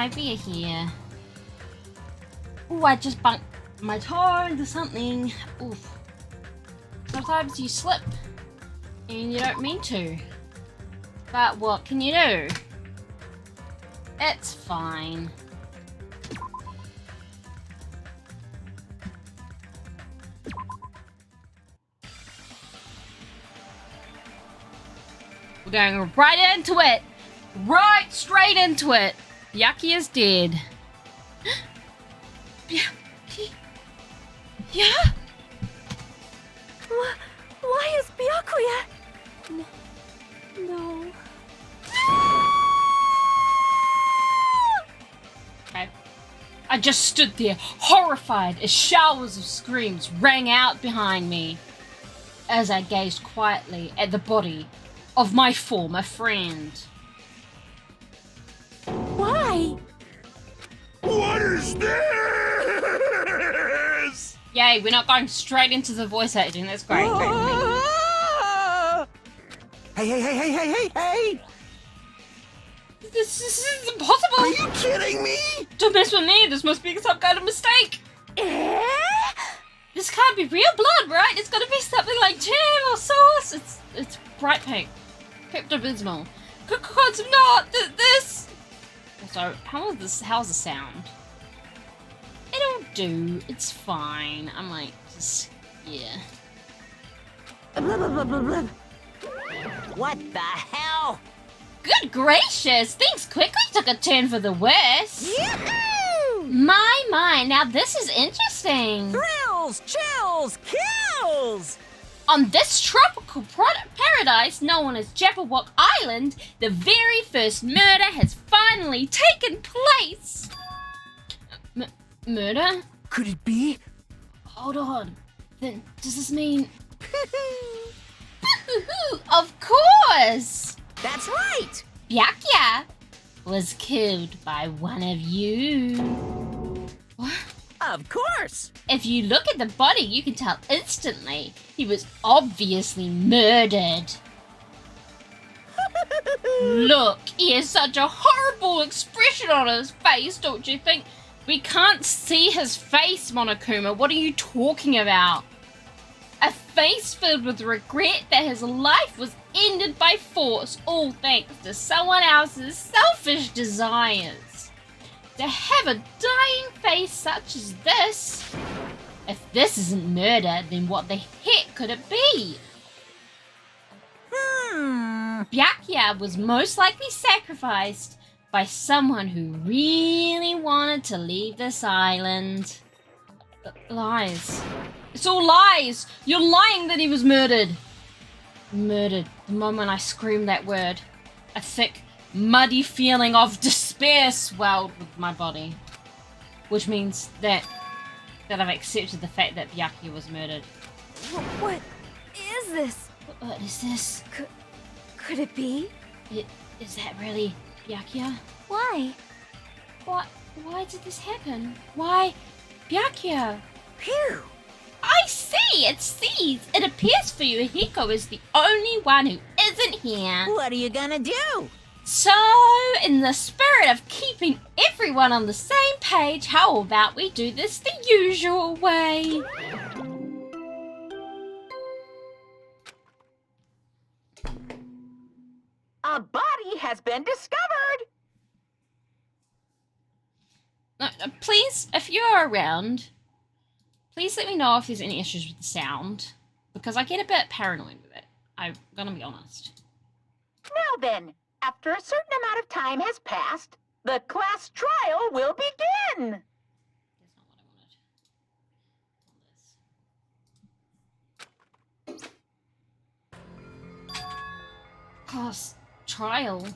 Hi, be here. Ooh, I just bumped my toe into something. Oof. Sometimes you slip and you don't mean to. But what can you do? It's fine. We're going right into it. Right straight into it. Byakuya is dead. Byakuya? Yeah? Why is Byakuya? No. Okay. I just stood there, horrified, as showers of screams rang out behind me as I gazed quietly at the body of my former friend. Why? What is this? Yay, we're not going straight into the voice acting. That's great. Ah! Hey! This is impossible. Are you kidding me? Don't mess with me. This must be some kind of mistake. Eh? This can't be real blood, right? It's gotta be something like jam or sauce. It's bright pink. Pepto-Bismol. Cause if not, this. Also, how's the sound? It'll do. It's fine. I'm like, just, yeah. What the hell? Good gracious! Things quickly took a turn for the worse. Yahoo! My, now this is interesting. Thrills, chills, kills! On this tropical paradise known as Jabberwock Island, the very first murder has finally taken place. Murder? Could it be? Hold on. Then does this mean... Of course! That's right! Byakuya was killed by one of you. What? Of course! If you look at the body, you can tell instantly he was obviously murdered. Look, he has such a horrible expression on his face, don't you think? We can't see his face, Monokuma. What are you talking about? A face filled with regret that his life was ended by force, all thanks to someone else's selfish desires. To have a dying face such as this, if this isn't murder, then what the heck could it be? Byakuya was most likely sacrificed by someone who really wanted to leave this island. Lies. It's all lies! You're lying that he was murdered! Murdered. The moment I screamed that word, a thick, muddy feeling of despair swelled with my body. Which means that I've accepted the fact that Byakuya was murdered. What is this? What is this? Could it be? Is that really Byakuya? Why? Why did this happen? Why Byakuya? Phew! I see! It sees! It appears Fuyuhiko is the only one who isn't here. What are you gonna do? So, in the spirit of keeping everyone on the same page, how about we do this the usual way? A body has been discovered! Please, if you're around, please let me know if there's any issues with the sound, because I get a bit paranoid with it. I'm gonna be honest. Now then, after a certain amount of time has passed, the class trial will begin! That's not what I wanted. Class trial?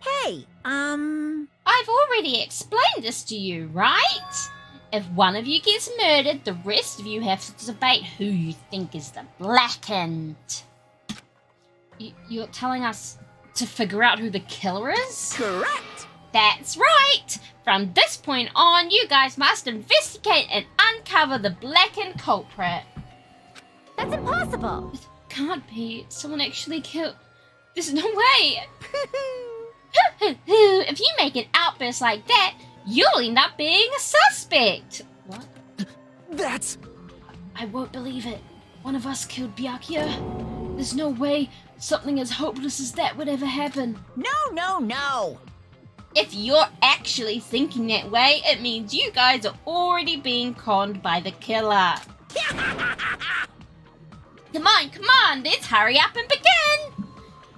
Hey, I've already explained this to you, right? If one of you gets murdered, the rest of you have to debate who you think is the blackened. You're telling us to figure out who the killer is? correct! That's right! From this point on, you guys must investigate and uncover the blackened culprit. That's impossible! It can't be. Someone actually killed... There's no way! If you make an outburst like that, you'll end up being a suspect. What? That's... I won't believe it. One of us killed Byakuya. There's no way something as hopeless as that would ever happen. No. If you're actually thinking that way, it means you guys are already being conned by the killer. Come on, let's hurry up and begin!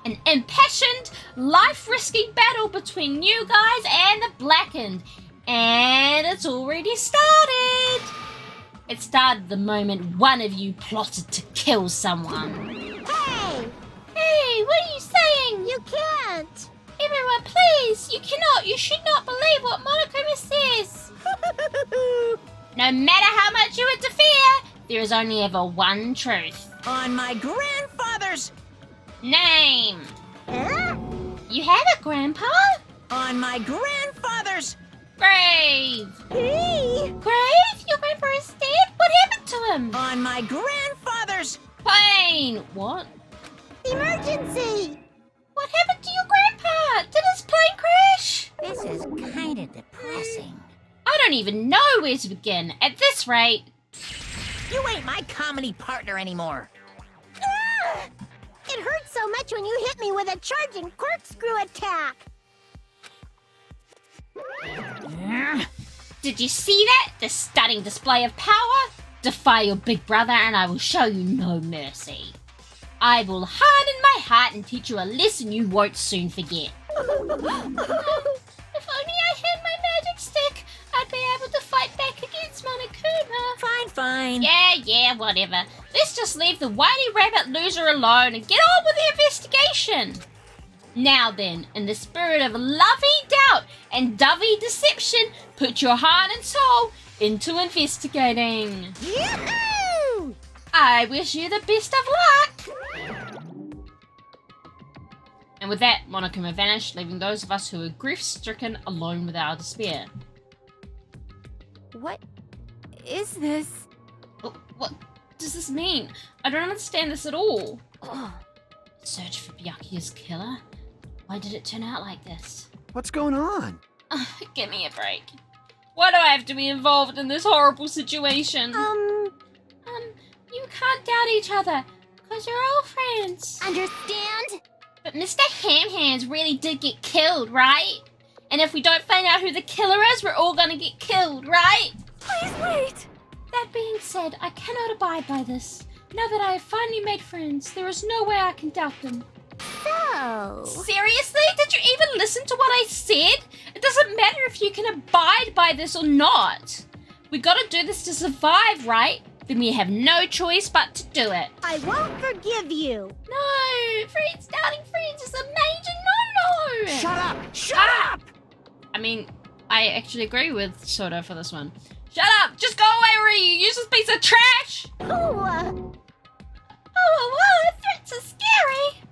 An impassioned, life-risking battle between you guys and the Blackened. And it's already started! It started the moment one of you plotted to kill someone. Hey! Hey, what are you saying? You can't! Everyone, please! You should not believe what Monokuma says! No matter how much you interfere, there is only ever one truth. On my grandfather's... Name! Huh? You have a grandpa? On my grandfather's... Grave! Hey! Grave? Your grandpa is dead? What happened to him? On my grandfather's... Plane! What? Emergency! What happened to your grandpa? Did his plane crash? This is kind of depressing. I don't even know where to begin. At this rate... You ain't my comedy partner anymore. Ah! It hurt so much when you hit me with a charging corkscrew attack. Did you see that? The stunning display of power? Defy your big brother and I will show you no mercy. I will harden my heart and teach you a lesson you won't soon forget. If only I had my magic stick, I'd be able to fight back against Monokuma. Fine. Yeah, whatever. Let's just leave the whitey rabbit loser alone and get on with the investigation. Now then, in the spirit of lovey-doubt and dovey deception, put your heart and soul into investigating. Yoo-hoo! I wish you the best of luck. And with that, Monokuma vanished, leaving those of us who were grief-stricken alone with our despair. What is this? What does this mean? I don't understand this at all. Oh, Search for Byakuya's killer? Why did it turn out like this? What's going on? Give me a break. Why do I have to be involved in this horrible situation? You can't doubt each other, because you're all friends. understand? But Mr. Ham Hands really did get killed, right? And if we don't find out who the killer is, we're all gonna get killed, right? Please wait. That being said, I cannot abide by this. Now that I have finally made friends, there is no way I can doubt them. So, Seriously? Did you even listen to what I said? It doesn't matter if you can abide by this or not. We gotta do this to survive, right? Then we have no choice but to do it. I won't forgive you. No! Friends doubting friends is a major no-no! Shut up! I mean, I actually agree with Soda for this one. Shut up! Just go away, Ryu! You useless piece of trash! Oh, Oh, threats are scary!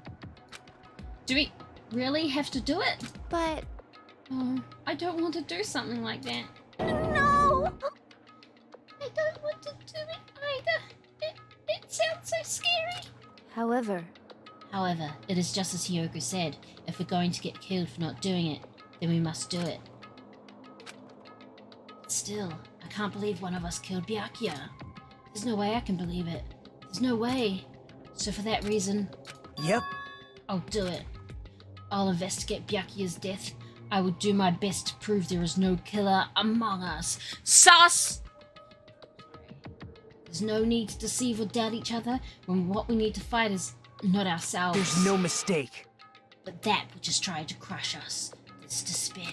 Do we really have to do it? but Oh, I don't want to do something like that. no. I don't want to do it either. It sounds so scary. however, However, it is just as Hyogo said. If we're going to get killed for not doing it, then we must do it. Still, I can't believe one of us killed Byakuya. There's no way I can believe it. There's no way. So for that reason, Yep. I'll do it. I'll investigate Byakuya's death. I will do my best to prove there is no killer among us. Sus! There's no need to deceive or doubt each other when what we need to fight is not ourselves. There's no mistake. But that which has tried to crush us. This despair.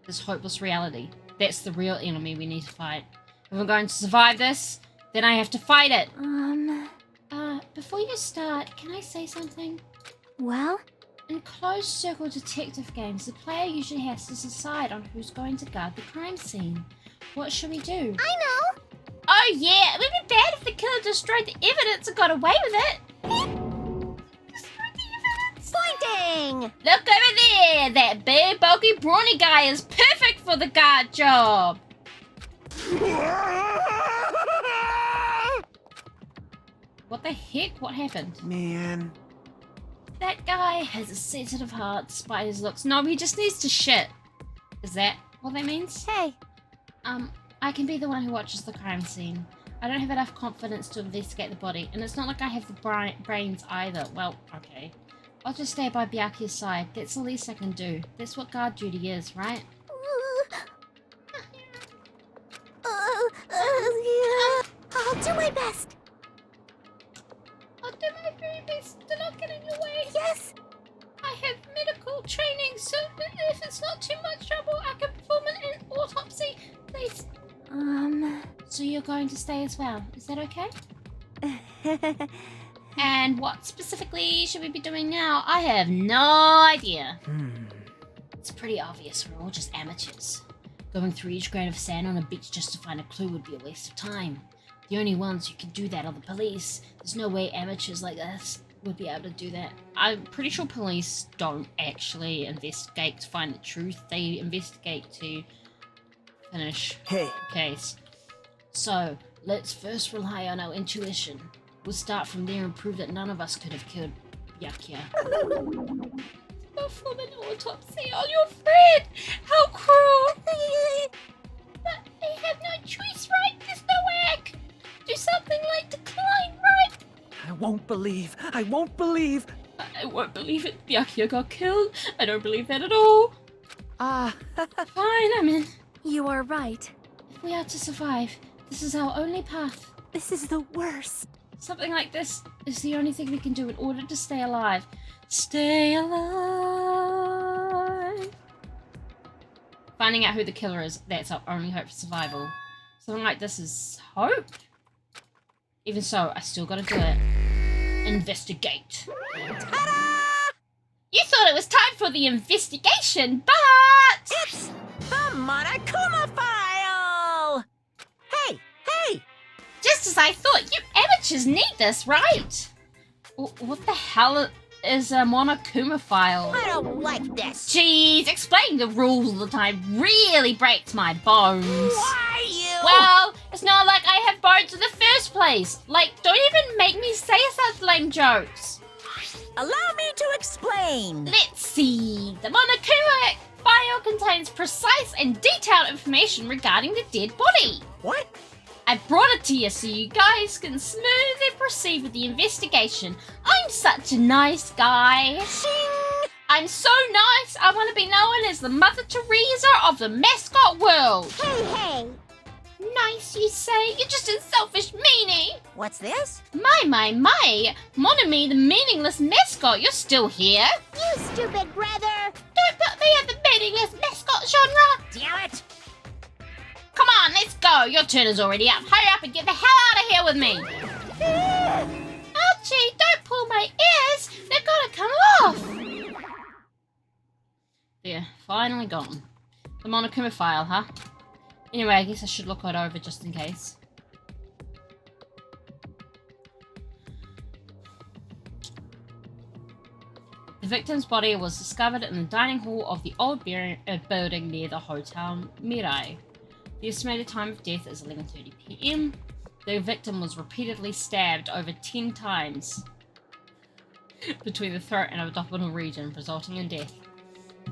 This hopeless reality. That's the real enemy we need to fight. If we're going to survive this, then I have to fight it. Before you start, can I say something? well, In closed circle detective games, the player usually has to decide on who's going to guard the crime scene. What should we do? I know. Oh yeah, it would be bad if the killer destroyed the evidence and got away with it. Destroyed the evidence? Pointing. Look over there! That big, bulky, brawny guy is perfect for the guard job! What the heck? What happened? Man. That guy has a sensitive heart despite his looks. No, he just needs to shit. Is that what that means? Hey, I can be the one who watches the crime scene. I don't have enough confidence to investigate the body, and it's not like I have the brains either. Well, okay. I'll just stay by Byakuya's side. That's the least I can do. That's what guard duty is, right? I'll do my best. I'll do my very best to not get in your way. Yes. I have medical training, so if it's not too much trouble, I can perform an autopsy, please. So you're going to stay as well, is that okay? And what specifically should we be doing now? I have no idea. It's pretty obvious we're all just amateurs. Going through each grain of sand on a beach just to find a clue would be a waste of time. The only ones who can do that are the police. There's no way amateurs like us would be able to do that. I'm pretty sure police don't actually investigate to find the truth. They investigate to finish Hey. the case. So, let's first rely on our intuition. We'll start from there and prove that none of us could have killed Byakuya. Perform an autopsy on your friend! How cruel! But I have no choice, right? There's no way I can do something like decline, right? I won't believe. I won't believe. I won't believe it. Byakuya got killed. I don't believe that at all. Fine, I'm in. You are right. If we are to survive, this is our only path. This is the worst. Something like this is the only thing we can do in order to stay alive. Stay alive. Finding out who the killer is, that's our only hope for survival. Something like this is hope? Even so, I still gotta do it. Investigate. Ta-da! You thought it was time for the investigation, but... It's the Monokuma file! Hey! Just as I thought, you amateurs need this, right? What the hell is a Monokuma file? I don't like this. Jeez, explaining the rules all the time really breaks my bones. Why you? Well, it's not like I have bones in the first place. Like, don't even make me say such lame jokes. Allow me to explain. Let's see. The Monokuma file contains precise and detailed information regarding the dead body. What? I brought it to you so you guys can smoothly proceed with the investigation. I'm such a nice guy. Shing! I'm so nice, I want to be known as the Mother Teresa of the mascot world. Hey! Nice, you say? You're just a selfish meanie. What's this? My. Monami, the meaningless mascot, you're still here? You stupid brother! Don't put me in the meaningless mascot genre. Damn it! Come on, let's go. Your turn is already up. Hurry up and get the hell out of here with me. Ouchie, don't pull my ears. They're gonna come off. There, finally gone. The Monokuma file, huh? Anyway, I guess I should look it over just in case. The victim's body was discovered in the dining hall of the old building near the Hotel Mirai. The estimated time of death is 11:30 p.m. The victim was repeatedly stabbed over 10 times between the throat and abdominal region, resulting in death.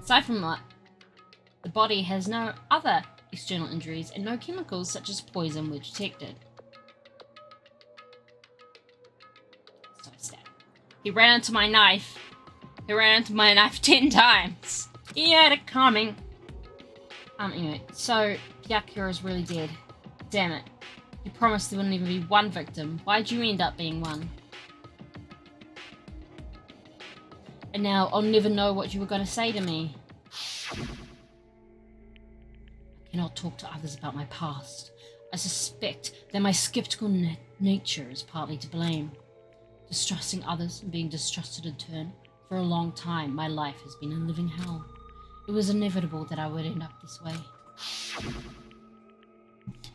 Aside from that, the body has no other external injuries and no chemicals such as poison were detected. So I stabbed. He ran into my knife. 10 times. He had it coming. Anyway, so Byakuya is really dead. Damn it. You promised there wouldn't even be one victim. Why'd you end up being one? And now I'll never know what you were going to say to me. I cannot talk to others about my past. I suspect that my skeptical nature is partly to blame. Distrusting others and being distrusted in turn. For a long time, my life has been a living hell. It was inevitable that I would end up this way.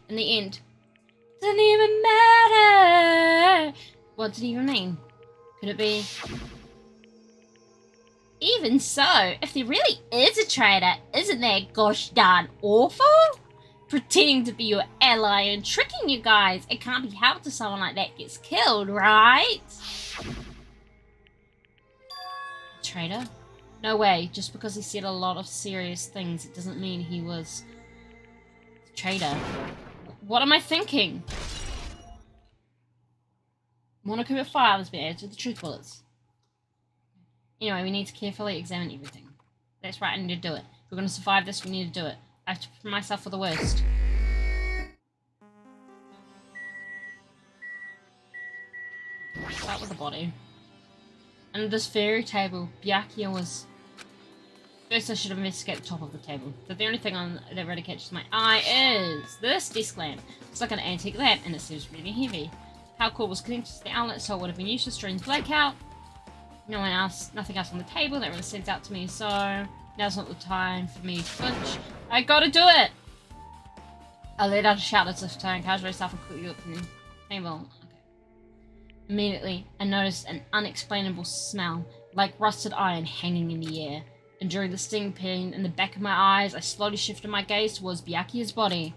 In the end, it didn't even matter. What did it even mean? Could it be? Even so, if there really is a traitor, isn't that gosh darn awful? Pretending to be your ally and tricking you guys. It can't be helped if someone like that gets killed, right? traitor? No way. Just because he said a lot of serious things, it doesn't mean he was a traitor. What am I thinking? Monokuma 5 has been added to the truth bullets. Anyway, we need to carefully examine everything. That's right, I need to do it. If we're going to survive this, we need to do it. I have to prepare myself for the worst. Start with the body. Under this fairy table, Byakuya was... First I should investigate the top of the table. But the only thing that really catches my eye is this desk lamp. It's like an antique lamp and it seems really heavy. Power cord was connected to the outlet, so it would have been useless during the blackout. Nothing else on the table that really stands out to me, so now's not the time for me to flinch. I gotta do it! I let out a shout as if to encourage myself and quickly looked at the table. Okay. Immediately, I noticed an unexplainable smell, like rusted iron hanging in the air. And during the sting pain in the back of my eyes, I slowly shifted my gaze towards Byakuya's body.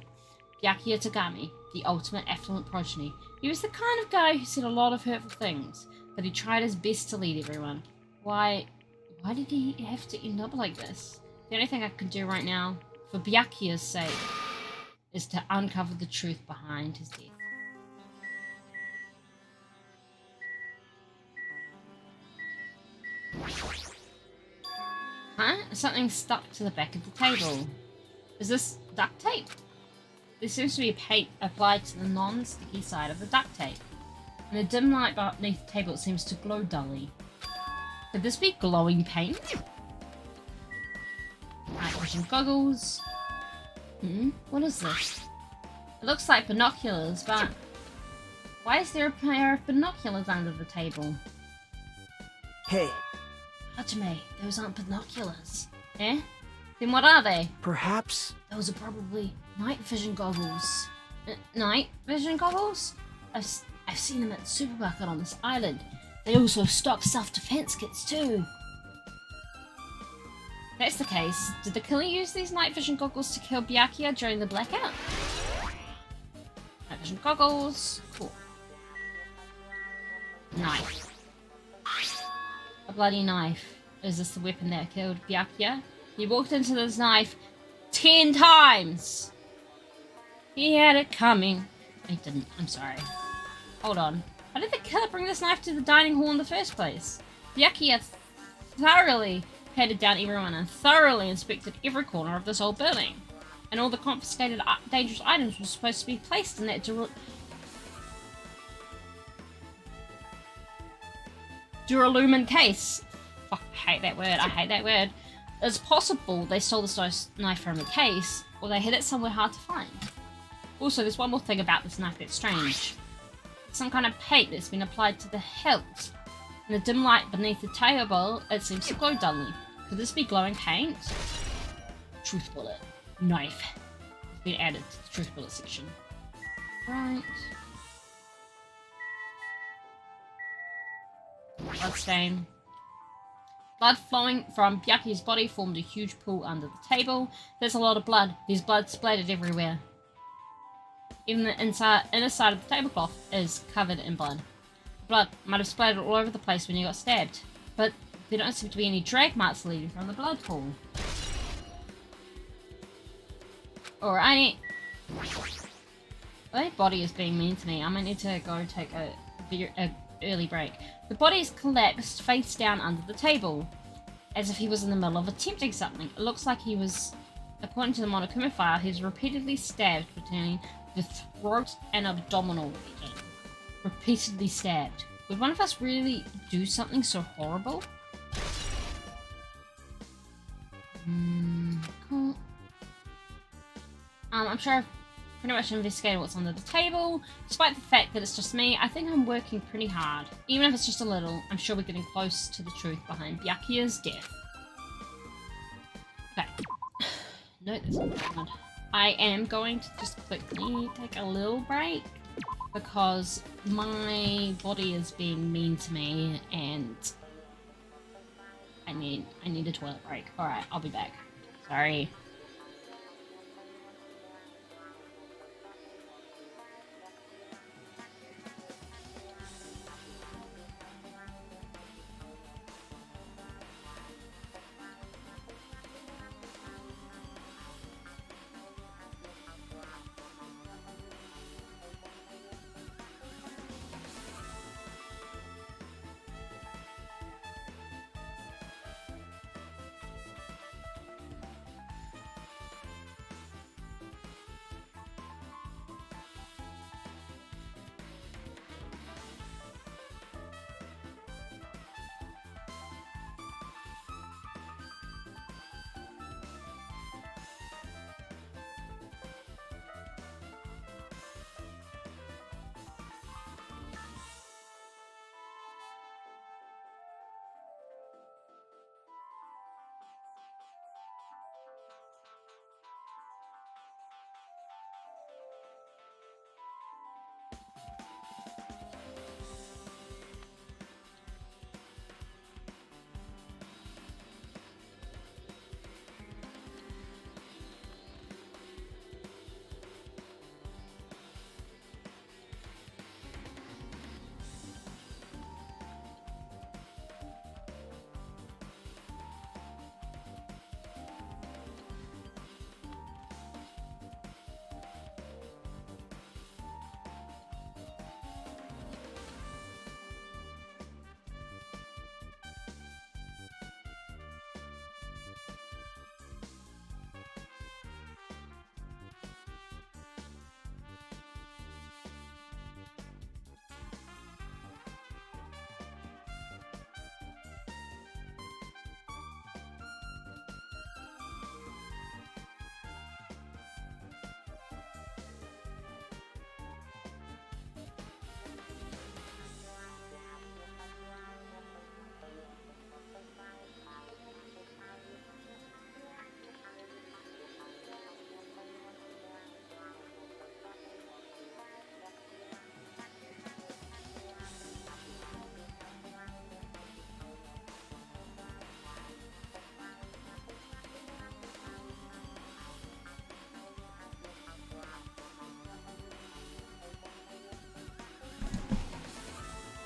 Byakuya Tagami, the ultimate affluent progeny. He was the kind of guy who said a lot of hurtful things, but he tried his best to lead everyone. Why did he have to end up like this? The only thing I can do right now, for Byakuya's sake, is to uncover the truth behind his death. Huh? Something stuck to the back of the table. Is this duct tape? There seems to be a paint applied to the non-sticky side of the duct tape. In the dim light beneath the table, it seems to glow dully. Could this be glowing paint? Night vision goggles. What is this? It looks like binoculars, but why is there a pair of binoculars under the table? Hey, Hajime, those aren't binoculars. Eh? Then what are they? perhaps... Those are probably night vision goggles. Night vision goggles? I've seen them at the supermarket on this island. They also stock self-defense kits too. If that's the case, did the killer use these night vision goggles to kill Byakuya during the blackout? Night vision goggles. Cool. Knife. A bloody knife. Is this the weapon that killed Byakuya? He walked into this knife 10 times! He had it coming. He didn't. I'm sorry. Hold on. How did the killer bring this knife to the dining hall in the first place? Byakuya thoroughly patted down everyone and thoroughly inspected every corner of this old building. And all the confiscated dangerous items were supposed to be placed in that Duralumin case. Fuck, I hate that word. I hate that word. It's possible they stole this knife from a case, or they hid it somewhere hard to find. Also, there's one more thing about this knife that's strange. Some kind of paint that's been applied to the hilt. In the dim light beneath the table, it seems to glow dully. Could this be glowing paint? Truth bullet. Knife. It's been added to the truth bullet section. Right. Bloodstain. Blood flowing from Byakuya's body formed a huge pool under the table. There's a lot of blood. There's blood splattered everywhere. Even the inner side of the tablecloth is covered in blood. Blood might have splattered all over the place when you got stabbed, but there don't seem to be any drag marks leading from the blood pool. Alrighty. My body is being mean to me. I might need to go take a early break. The body's collapsed face down under the table, as if he was in the middle of attempting something. It looks like he was, according to the Monokuma file, he was repeatedly stabbed between the throat and abdominal region. Repeatedly stabbed. Would one of us really do something so horrible? Cool. I'm sure I've pretty much investigated what's under the table. Despite the fact that it's just me, I think I'm working pretty hard. Even if it's just a little, I'm sure we're getting close to the truth behind Byakuya's death. Okay. No, that's not bad. I am going to just quickly take a little break because my body is being mean to me and I need a toilet break. Alright, I'll be back. Sorry.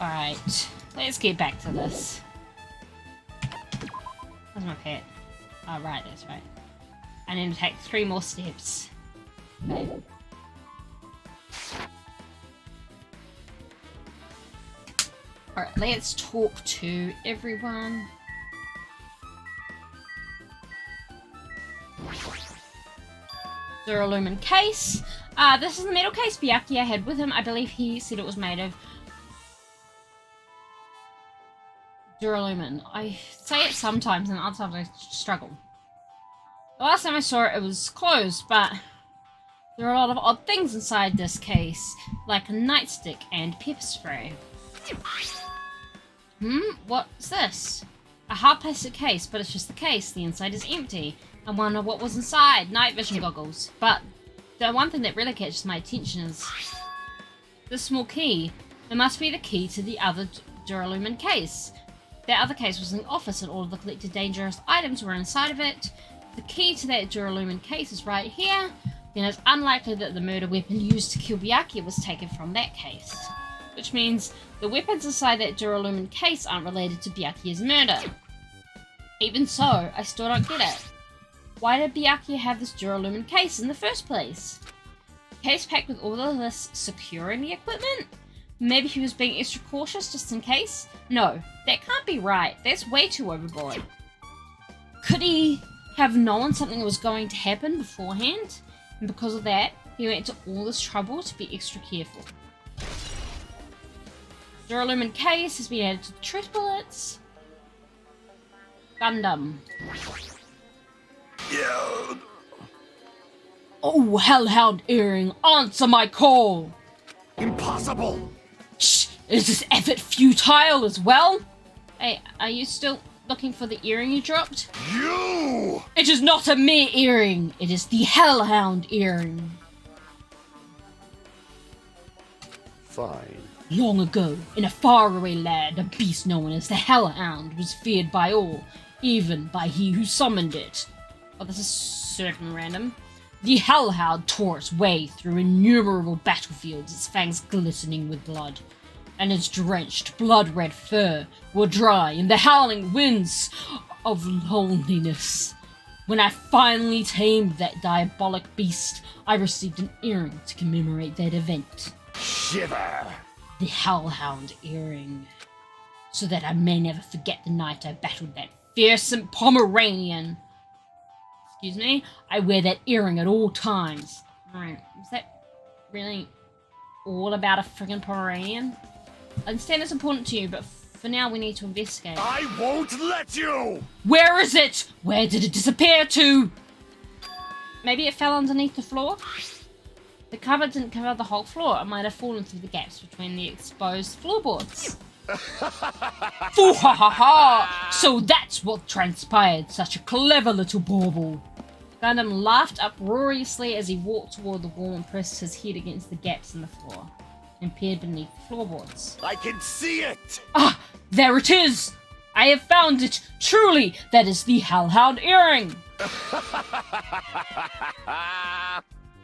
Alright, let's get back to this. Where's my pet? Oh, right, that's right. I need to take 3 more steps. Okay. Alright, let's talk to everyone. Duralumin case. This is the metal case Byakuya had with him. I believe he said it was made of Duralumin. I say it sometimes and other times I struggle. The last time I saw it, it was closed, but there are a lot of odd things inside this case, like a nightstick and pepper spray. What's this? A hard plastic case, but it's just the case. The inside is empty. I wonder what was inside. Night vision goggles. But the one thing that really catches my attention is this small key. It must be the key to the other Duralumin case. That other case was in the office and all of the collected dangerous items were inside of it. The key to that Duralumin case is right here. Then it's unlikely that the murder weapon used to kill Byakuya was taken from that case. Which means the weapons inside that Duralumin case aren't related to Byakuya's murder. Even so, I still don't get it. Why did Byakuya have this Duralumin case in the first place? Case packed with all of this security equipment? Maybe he was being extra cautious just in case? No, that can't be right. That's way too overboard. Could he have known something was going to happen beforehand? And because of that, he went to all this trouble to be extra careful. Duralumin case has been added to the truth bullets. Gundam. Yeah. Oh, Hellhound Earring, answer my call! Impossible! Shh! Is this effort futile as well? Hey, are you still looking for the earring you dropped? You! It is not a mere earring, it is the Hellhound Earring. Fine. Long ago, in a faraway land, a beast known as the Hellhound was feared by all, even by he who summoned it. Oh, this is certain random. The Hellhound tore its way through innumerable battlefields, its fangs glistening with blood, and its drenched, blood-red fur were dry in the howling winds of loneliness. When I finally tamed that diabolic beast, I received an earring to commemorate that event. Shiver! The Hellhound Earring, so that I may never forget the night I battled that fearsome Pomeranian. Excuse me? I wear that earring at all times. Alright, is that really all about a friggin' Pomeranian? I understand it's important to you, but for now we need to investigate. I won't let you! Where is it? Where did it disappear to? Maybe it fell underneath the floor? The cover didn't cover the whole floor. It might have fallen through the gaps between the exposed floorboards. Foo ha ha ha! So that's what transpired. Such a clever little bauble. Gundam laughed uproariously as he walked toward the wall and pressed his head against the gaps in the floor and peered beneath the floorboards. I can see it! Ah! There it is! I have found it! Truly, that is the Hellhound Earring!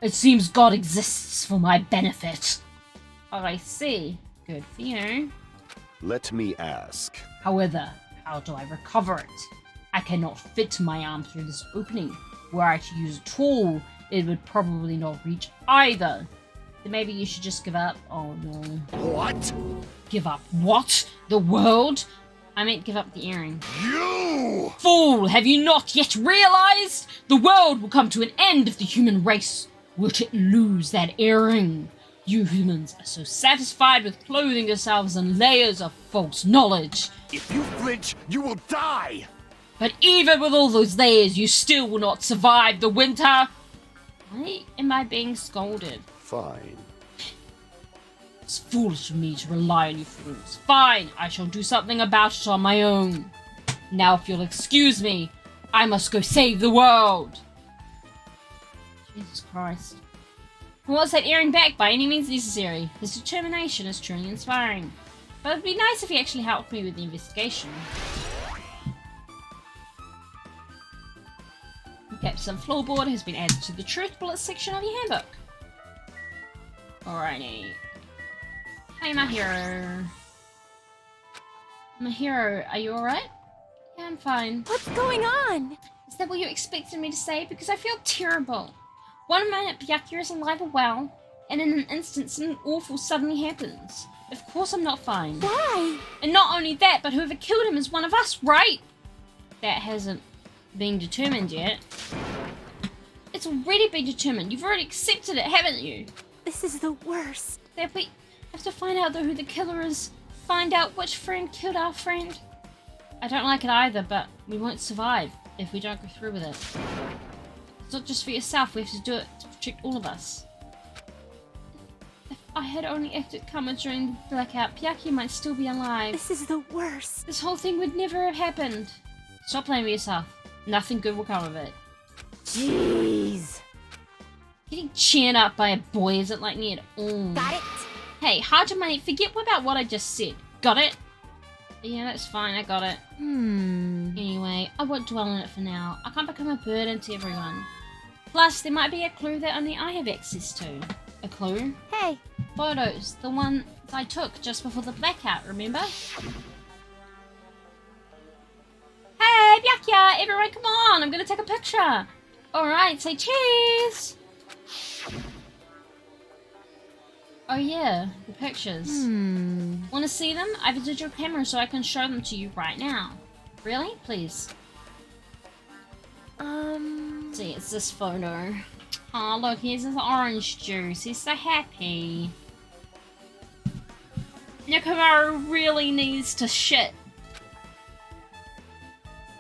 It seems God exists for my benefit. Oh, I see. Good for you. Let me ask. However, how do I recover it? I cannot fit my arm through this opening. Were I to use a tool, it would probably not reach either. Then maybe you should just give up. Oh no. What? Give up what? The world? I meant give up the earring. You! Fool! Have you not yet realized? The world will come to an end if the human race were to lose that earring. You humans are so satisfied with clothing yourselves in layers of false knowledge. If you flinch, you will die! But even with all those layers, you still will not survive the winter. Why am I being scolded? Fine. It's foolish of me to rely on you fools. Fine, I shall do something about it on my own. Now if you'll excuse me, I must go save the world. Jesus Christ. He wants that earring back by any means necessary. His determination is truly inspiring. But it'd be nice if he actually helped me with the investigation. Capstone floorboard has been added to the truth bullet section of your handbook. Alrighty. Hey, my hero. I'm a hero. Are you alright? Yeah, I'm fine. What's going on? Is that what you expected me to say? Because I feel terrible. 1 minute Byakuya is alive and well, and in an instant something awful suddenly happens. Of course I'm not fine. Why? And not only that, but whoever killed him is one of us, right? That hasn't been determined yet. It's already been determined. You've already accepted it, haven't you? This is the worst. That we have to find out though who the killer is. Find out which friend killed our friend. I don't like it either, but we won't survive if we don't go through with it. It's not just for yourself, we have to do it to protect all of us. If I had only acted calmer during the blackout, Byakuya might still be alive. This is the worst. This whole thing would never have happened. Stop playing with yourself. Nothing good will come of it. Jeez. Getting cheered up by a boy isn't like me at all. Got it? Hey, hard to money. Forget about what I just said. Got it? Yeah, that's fine. I got it. Anyway, I won't dwell on it for now. I can't become a burden to everyone. Plus, there might be a clue that only I have access to. A clue? Hey. Photos. The one I took just before the blackout, remember? Hey, Byakuya! Everyone come on! I'm gonna take a picture! Alright, say cheese! Oh yeah, the pictures. Want to see them? I have a digital camera so I can show them to you right now. Really? Please. See, it's this photo. Oh look, here's his orange juice. He's so happy. Nakamura really needs to shit.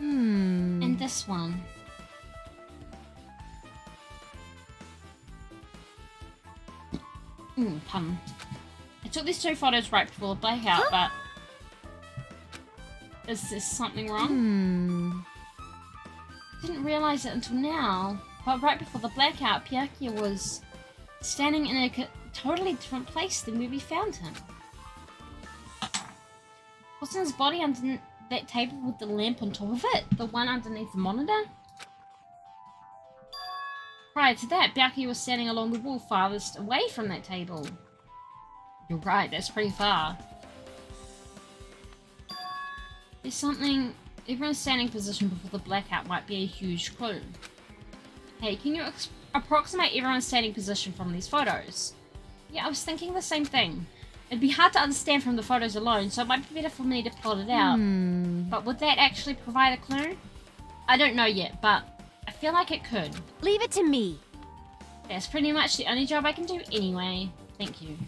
And this one. Pun. I took these 2 photos right before the blackout, but... Is there something wrong? Didn't realize it until now, but right before the blackout, Byakuya was standing in a totally different place than where we found him. Wasn't his body under that table with the lamp on top of it? The one underneath the monitor? Prior to that, Byakuya was standing along the wall farthest away from that table. You're right, that's pretty far. There's something... Everyone's standing position before the blackout might be a huge clue. Hey, can you approximate everyone's standing position from these photos? Yeah, I was thinking the same thing. It'd be hard to understand from the photos alone, so it might be better for me to plot it out. But would that actually provide a clue? I don't know yet, but I feel like it could. Leave it to me. That's pretty much the only job I can do anyway. Thank you.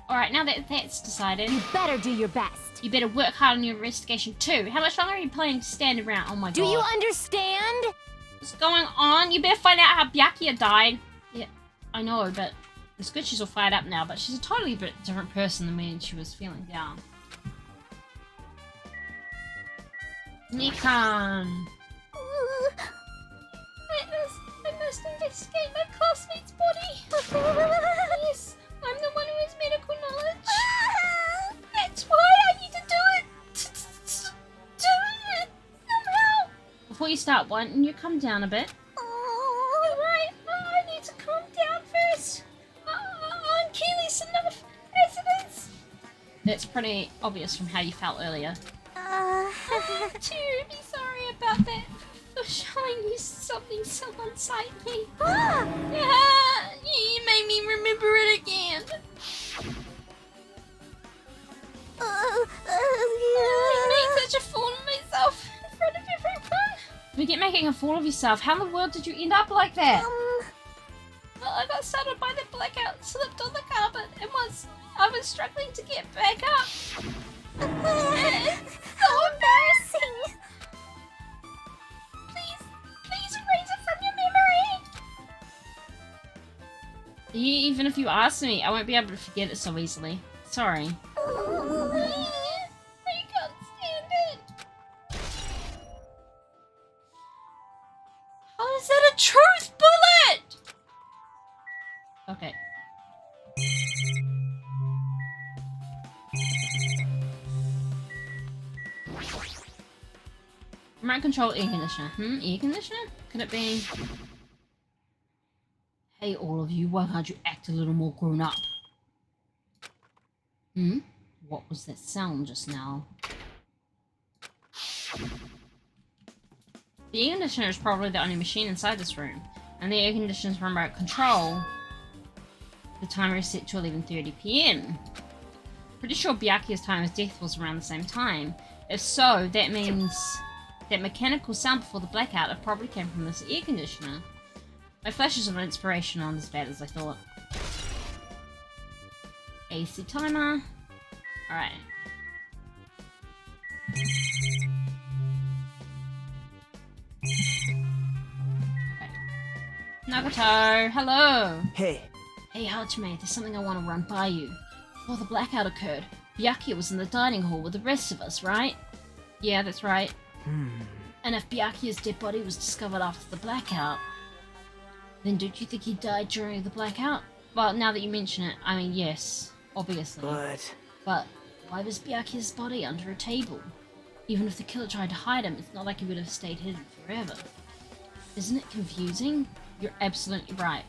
Alright, now that that's decided... You better do your best. You better work hard on your investigation too. How much longer are you planning to stand around? Oh my god. Do you understand? What's going on? You better find out how Byakuya died. Yeah, I know, but it's good she's all fired up now, but she's a totally different person than when she was feeling down. Nikan! I must investigate my classmate's body. Yes, I'm the one who has medical knowledge. That's why I need to do it. Do it somehow. Before you start, why don't you come down a bit? Alright, I need to calm down first. I'm careless enough as it is. That's pretty obvious from how you felt earlier. To be sorry about that. For showing you something so unsightly. Yeah, you made me remember it again. I made such a fool of myself in front of everyone. Forget making a fool of yourself. How in the world did you end up like that? Well, I got startled by the blackout, slipped on the carpet, and I was struggling to get back up. It's so embarrassing. Please erase it from your memory. Even if you ask me, I won't be able to forget it so easily. Sorry. I can't stand it. How is that a truth bullet? Okay. Remote control air conditioner. Air conditioner? Could it be... Hey, all of you, why can't you act a little more grown up? What was that sound just now? The air conditioner is probably the only machine inside this room, and the air conditioner's remote control. The timer is set to 11:30 p.m. Pretty sure Byakuya's time of death was around the same time. If so, that means that mechanical sound before the blackout it probably came from this air conditioner. My flashes of inspiration aren't as bad as I thought. AC timer. Alright. Nagato, hello! Hey, Hey Hajime, there's something I want to run by you. Before the blackout occurred, Byakuya was in the dining hall with the rest of us, right? Yeah, that's right. And if Byakuya's dead body was discovered after the blackout, then don't you think he died during the blackout? Well, now that you mention it, I mean, yes, obviously. But why was Byakuya's body under a table? Even if the killer tried to hide him, it's not like he would have stayed hidden forever. Isn't it confusing? You're absolutely right.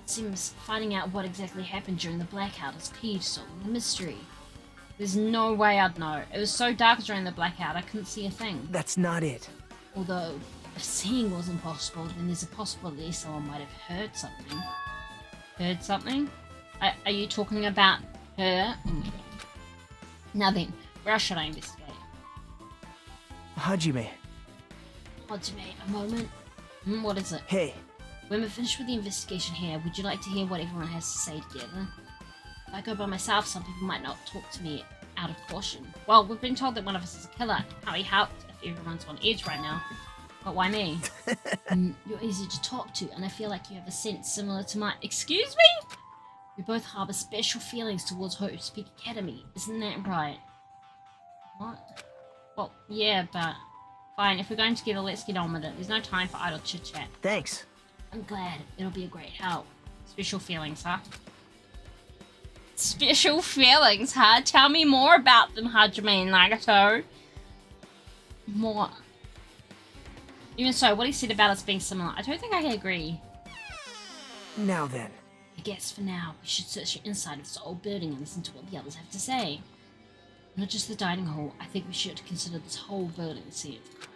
It seems finding out what exactly happened during the blackout is key to solving the mystery. There's no way I'd know. It was so dark during the blackout, I couldn't see a thing. that's not it. Although, if seeing wasn't possible, then there's a possibility someone might have heard something. Heard something? Are you talking about her? Now then, where should I investigate? Hajime, Hajime, a moment. What is it? hey, When we're finished with the investigation here, would you like to hear what everyone has to say together? If I go by myself, some people might not talk to me out of caution. Well, we've been told that one of us is a killer. Can't be helped if everyone's on edge right now. But why me? You're easy to talk to, and I feel like you have a sense similar to mine. Excuse me? We both harbor special feelings towards Hope Peak Academy. Isn't that right? What? Well, yeah, but... Fine, if we're going together, let's get on with it. There's no time for idle chit-chat. thanks. I'm glad. It'll be a great help. Special feelings, huh? Special feelings, huh? Tell me more about them, Hajime and Nagato. More. Even so, what he said about us being similar, I don't think I can agree. Now then, I guess for now, we should search the inside of this old building and listen to what the others have to say. Not just the dining hall, I think we should consider this whole building the scene of the crime.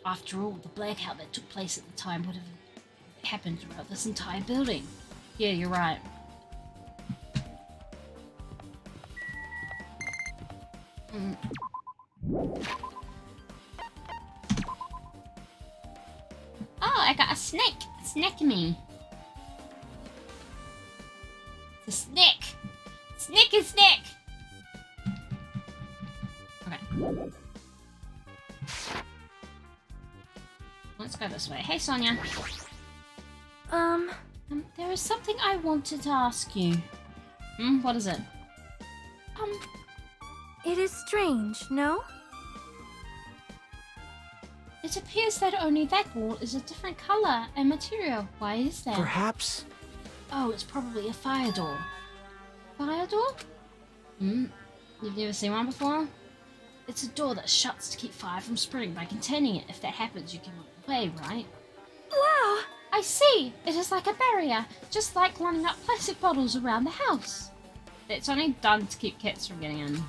After all, the blackout that took place at the time would have happened throughout this entire building. Yeah, you're right. Oh, I got a snake! Snack me! It's a snake! Snake is snake! Okay. Let's go this way. Hey, Sonia. There is something I wanted to ask you. What is it? It is strange, no? It appears that only that wall is a different color and material. Why is that? perhaps... Oh, it's probably a fire door. Fire door? You've never seen one before? It's a door that shuts to keep fire from spreading by containing it. If that happens, you can run away, right? Wow! I see! It is like a barrier, just like lining up plastic bottles around the house. It's only done to keep cats from getting in.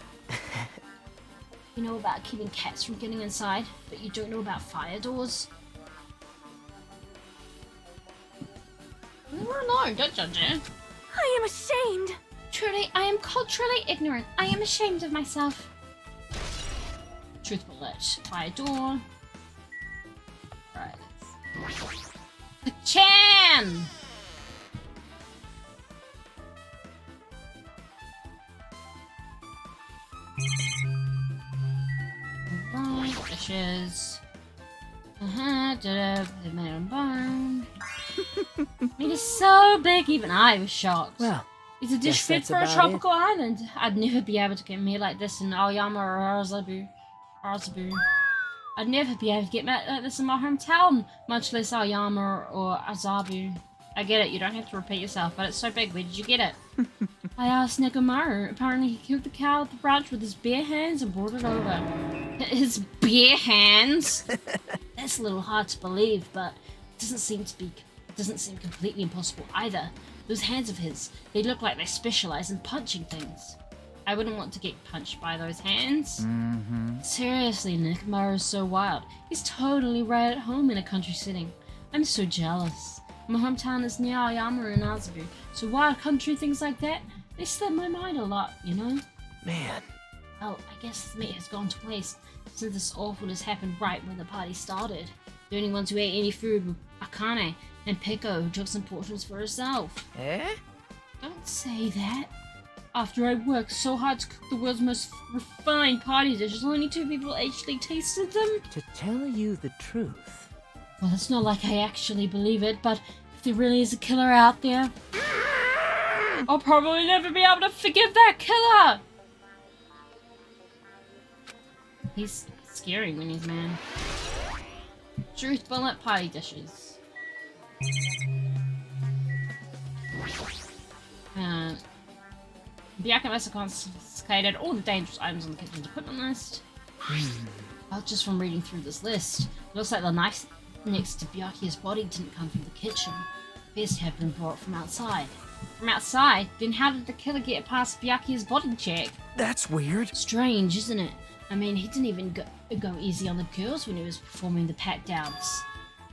You know about keeping cats from getting inside, but you don't know about fire doors? Leave her alone, don't judge her. I am ashamed! Truly, I am culturally ignorant. I am ashamed of myself. Truth bullet. Fire door. Right, let's... Chan! Alright, dishes. The man bone. It is so big, even I was shocked. Well, It's a dish guess fit that's for a about tropical island. I'd never be able to get meat like this in Aoyama or Azabu. I'd never be able to get meat like this in my hometown, much less Aoyama or Azabu. I get it, you don't have to repeat yourself, but it's so big, where did you get it? I asked Nekomaru. Apparently he killed the cow at the branch with his bare hands and brought it over. His bare hands? That's a little hard to believe, but it doesn't seem completely impossible either. Those hands of his, they look like they specialize in punching things. I wouldn't want to get punched by those hands. Mm-hmm. Seriously, Nick, Maru's so wild. He's totally right at home in a country setting. I'm so jealous. My hometown is near Aoyama and Azabu, so wild country things like that, they slip my mind a lot, you know? Man. Well, I guess his meat has gone to waste since this awfulness happened right when the party started. The only ones who ate any food were Akane and Peko, who took some portions for herself. Eh? Don't say that. After I worked so hard to cook the world's most refined party dishes, only 2 people actually tasted them? To tell you the truth. Well, it's not like I actually believe it, but if there really is a killer out there, I'll probably never be able to forgive that killer! He's scary when he's mad. Truth bullet party dishes. Byakuya must have confiscated all the dangerous items on the kitchen's equipment list. Well, just from reading through this list, it looks like the knife next to Byakuya's body didn't come from the kitchen. It appears to have been brought from outside. From outside? Then how did the killer get past Byakuya's body check? That's weird. Strange, isn't it? I mean, he didn't even go easy on the girls when he was performing the pat-downs.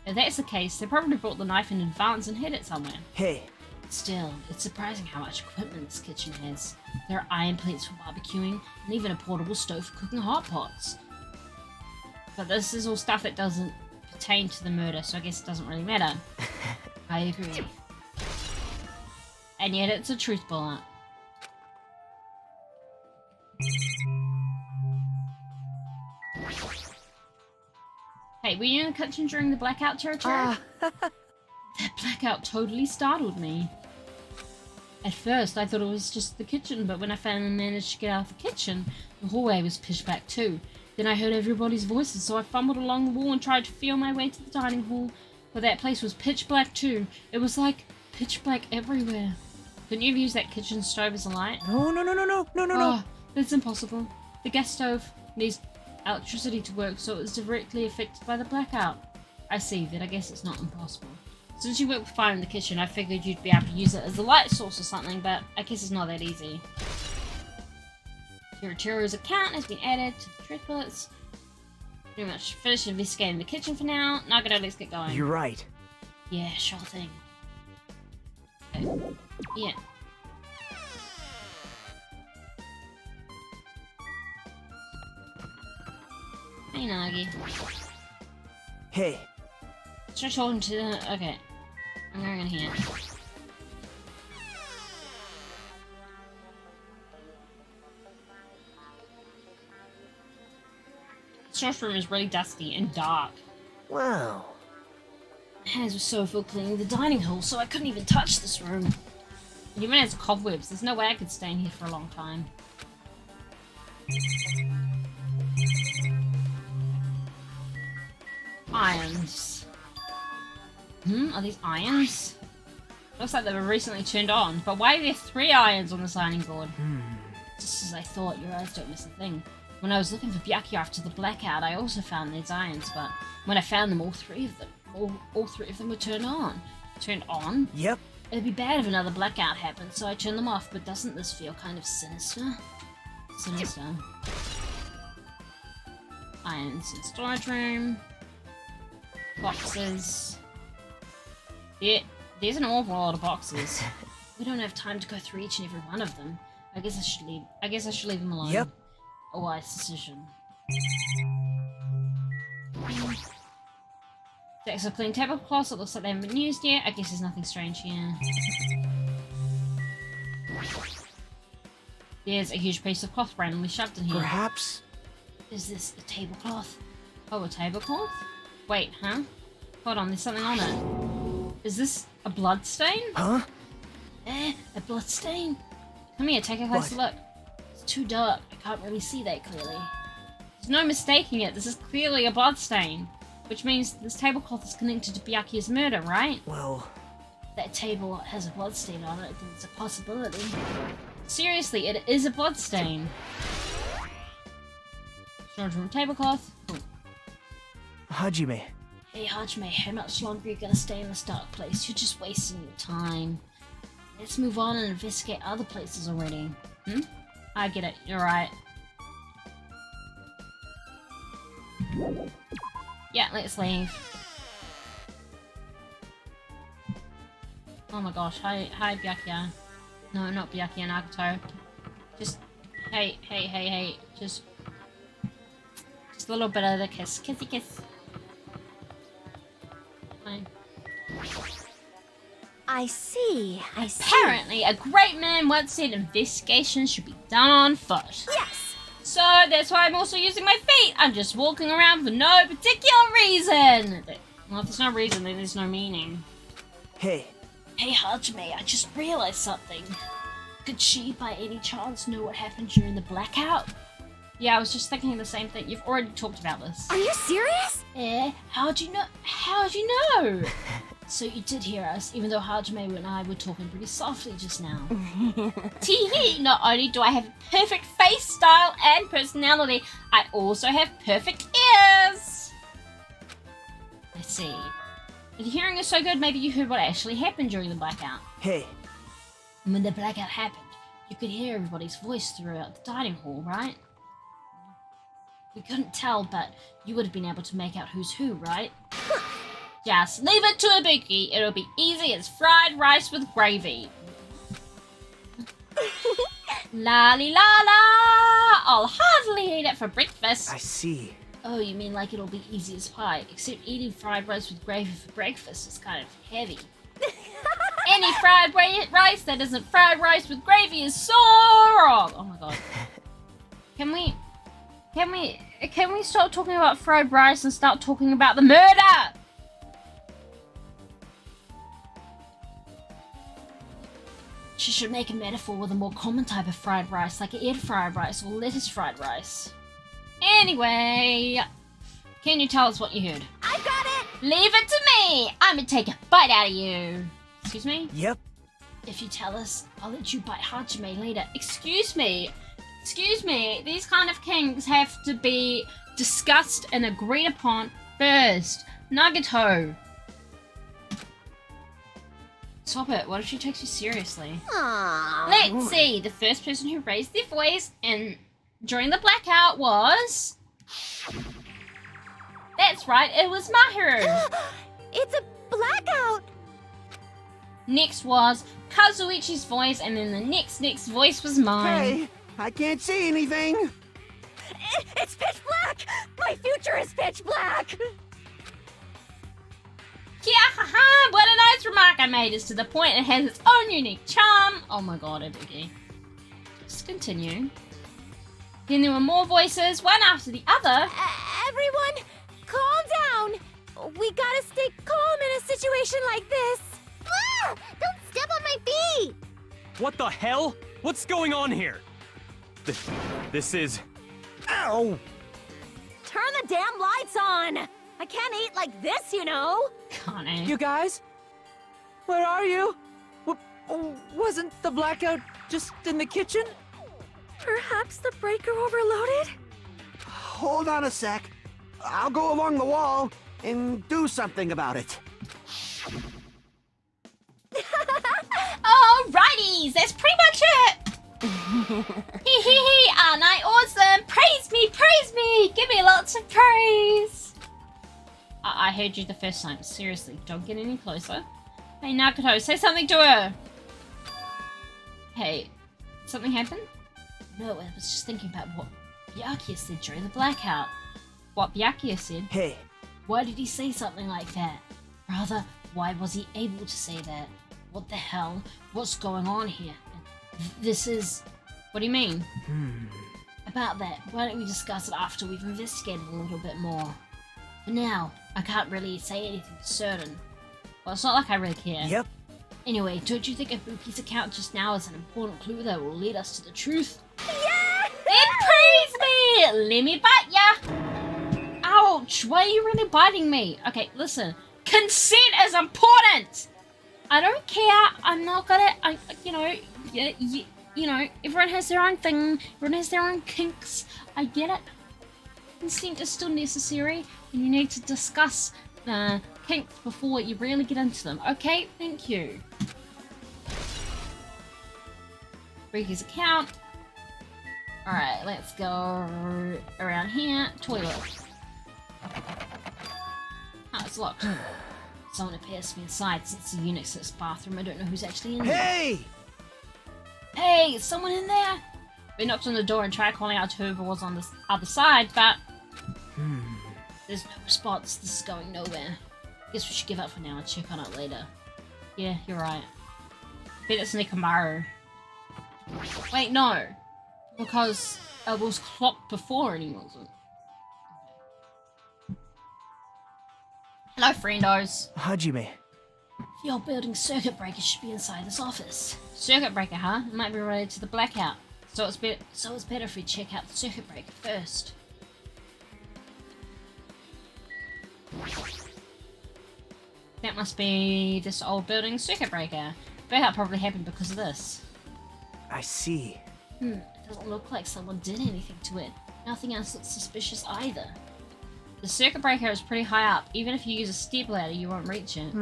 If that's the case, they probably brought the knife in advance and hid it somewhere. Hey. Still, it's surprising how much equipment this kitchen has. There are iron plates for barbecuing, and even a portable stove for cooking hot pots. But this is all stuff that doesn't pertain to the murder, so I guess it doesn't really matter. I agree. And yet it's a truth bullet. Hey, were you in the kitchen during the blackout territory? That blackout totally startled me. At first, I thought it was just the kitchen, but when I finally managed to get out of the kitchen, the hallway was pitch black too. Then I heard everybody's voices, so I fumbled along the wall and tried to feel my way to the dining hall, but that place was pitch black too. It was like pitch black everywhere. Couldn't you have used that kitchen stove as a light? No. Oh, that's impossible. The gas stove needs electricity to work, so it was directly affected by the blackout. I see, but I guess it's not impossible. Since you work with fire in the kitchen, I figured you'd be able to use it as a light source or something, but I guess it's not that easy. Tiratero's account has been added to the truth bullets. Pretty much finished investigating the kitchen for now. Now let's get going. You're right. Yeah, sure thing. Okay. Yeah. Hey, Nagi. Hey. Start talking to the... Okay. I'm going in here. The storage room is really dusty and dark. Wow. My hands were so full cleaning the dining hall, so I couldn't even touch this room. It even has cobwebs. There's no way I could stay in here for a long time. Irons. Are these irons? Looks like they were recently turned on, but why are there 3 irons on the signing board? Just as I thought, your eyes don't miss a thing. When I was looking for Byakuya after the blackout, I also found these irons, but when I found them, all three of them were turned on. Turned on? Yep. It'd be bad if another blackout happened, so I turned them off, but doesn't this feel kind of sinister? Sinister. Irons in storage room. Boxes. Yeah, there's an awful lot of boxes. We don't have time to go through each and every one of them. I guess I should leave them alone. Yep. A wise decision. Stacks of clean tablecloths. It looks like they haven't been used yet. I guess there's nothing strange here. There's a huge piece of cloth randomly shoved in here. Perhaps. Is this a tablecloth? Oh, a tablecloth? Wait, huh? Hold on, there's something on it. Is this a blood stain? Huh? A blood stain? Come here, take a closer look. It's too dark. I can't really see that clearly. There's no mistaking it. This is clearly a blood stain. Which means this tablecloth is connected to Byakuya's murder, right? Well... If that table has a blood stain on it, then it's a possibility. Seriously, it is a blood stain. Storage room tablecloth. Cool. Hajime. Hey Hajime, how much longer are you gonna stay in this dark place? You're just wasting your time. Let's move on and investigate other places already. I get it. You're right. Yeah, let's leave. Oh my gosh. Hi, Byakuya. No, not Byakuya, Nagato. Just, hey. Just a little bit of the kiss. Kissy kiss. Fine. I see. Apparently, a great man once said investigations should be done on foot. Yes. So that's why I'm also using my feet. I'm just walking around for no particular reason. Well, if there's no reason, then there's no meaning. Hey, Hey, Hajime, I just realized something. Could she, by any chance, know what happened during the blackout? Yeah, I was just thinking the same thing. You've already talked about this. Are you serious? How'd you know? How'd you know? So you did hear us, even though Hajime and I were talking pretty softly just now. Teehee! Not only do I have a perfect face style and personality, I also have perfect ears! I see. If your hearing is so good, maybe you heard what actually happened during the blackout. hey, And when the blackout happened, you could hear everybody's voice throughout the dining hall, right? We couldn't tell, but you would have been able to make out who's who, right? Just leave it to Ibuki. It'll be easy as fried rice with gravy. La li la la! I'll hardly eat it for breakfast. I see. Oh, you mean like it'll be easy as pie? Except eating fried rice with gravy for breakfast is kind of heavy. Any fried rice that isn't fried rice with gravy is so wrong. Oh my god. Can we stop talking about fried rice and start talking about the murder? She should make a metaphor with a more common type of fried rice, like egg fried rice or lettuce fried rice. Anyway, can you tell us what you heard? I got it. Leave it to me! I'm gonna take a bite out of you. Excuse me? Yep. If you tell us, I'll let you bite Hajime later. Excuse me. These kind of kinks have to be discussed and agreed upon first. Nagato. Stop it. What if she takes you seriously? Aww. Let's see. The first person who raised their voice during the blackout was... That's right. It was Mahiru. It's a blackout. Next was Kazuichi's voice, and then the next voice was mine. Hey, I can't see anything. It's pitch black. My future is pitch black. Yeah, haha, what a nice remark I made. It's to the point. It has its own unique charm. Oh my god, Ibuki. Just continue. Then there were more voices, one after the other. Everyone, calm down. We gotta stay calm in a situation like this. Ah! Don't step on my feet. What the hell? What's going on here? This is... Ow! Turn the damn lights on. I can't eat like this, you know. Connie. You guys? Where are you? Wasn't the blackout just in the kitchen? Perhaps the breaker overloaded? Hold on a sec. I'll go along the wall and do something about it. Alrighties, that's pretty much it. Hee, aren't I awesome? Praise me, give me lots of praise. I heard you the first time. Seriously, don't get any closer. Hey, Nagato, say something to her. Hey, something happened? No, I was just thinking about what Byakuya said during the blackout. What Byakuya said? Hey, Why did he say something like that? Rather, why was he able to say that? What the hell? What's going on here? This is... What do you mean? About that, why don't we discuss it after we've investigated a little bit more? For now, I can't really say anything for certain. Well, it's not like I really care. yep. Anyway, don't you think Ibuki's account just now is an important clue that will lead us to the truth? Yeah! Then praise me! Let me bite ya! Ouch! Why are you really biting me? Okay, listen. Consent is important! I don't care. I'm not gonna... you know, everyone has their own thing. Everyone has their own kinks. I get it. Consent is still necessary, and you need to discuss the kinks before you really get into them. Okay? Thank you. Ricky's account. Alright, let's go around here. Toilet. Oh, it's locked. Someone appears to be inside since the eunuch's in this bathroom. I don't know who's actually in there. Hey! Hey, is someone in there? We knocked on the door and tried calling out to whoever was on the other side, but there's no response. This is going nowhere. Guess we should give up for now and check on it later. Yeah, you're right. Bet it's Nekamaru. Wait, no. Because it was clocked before and he wasn't. Hello, friendos. Hajime. The old building circuit breaker should be inside this office. Circuit breaker, huh? It might be related to the blackout. So it's better if we check out the circuit breaker first. That must be this old building circuit breaker. Blackout probably happened because of this. I see. It doesn't look like someone did anything to it. Nothing else looks suspicious either. The circuit breaker is pretty high up. Even if you use a stepladder, you won't reach it.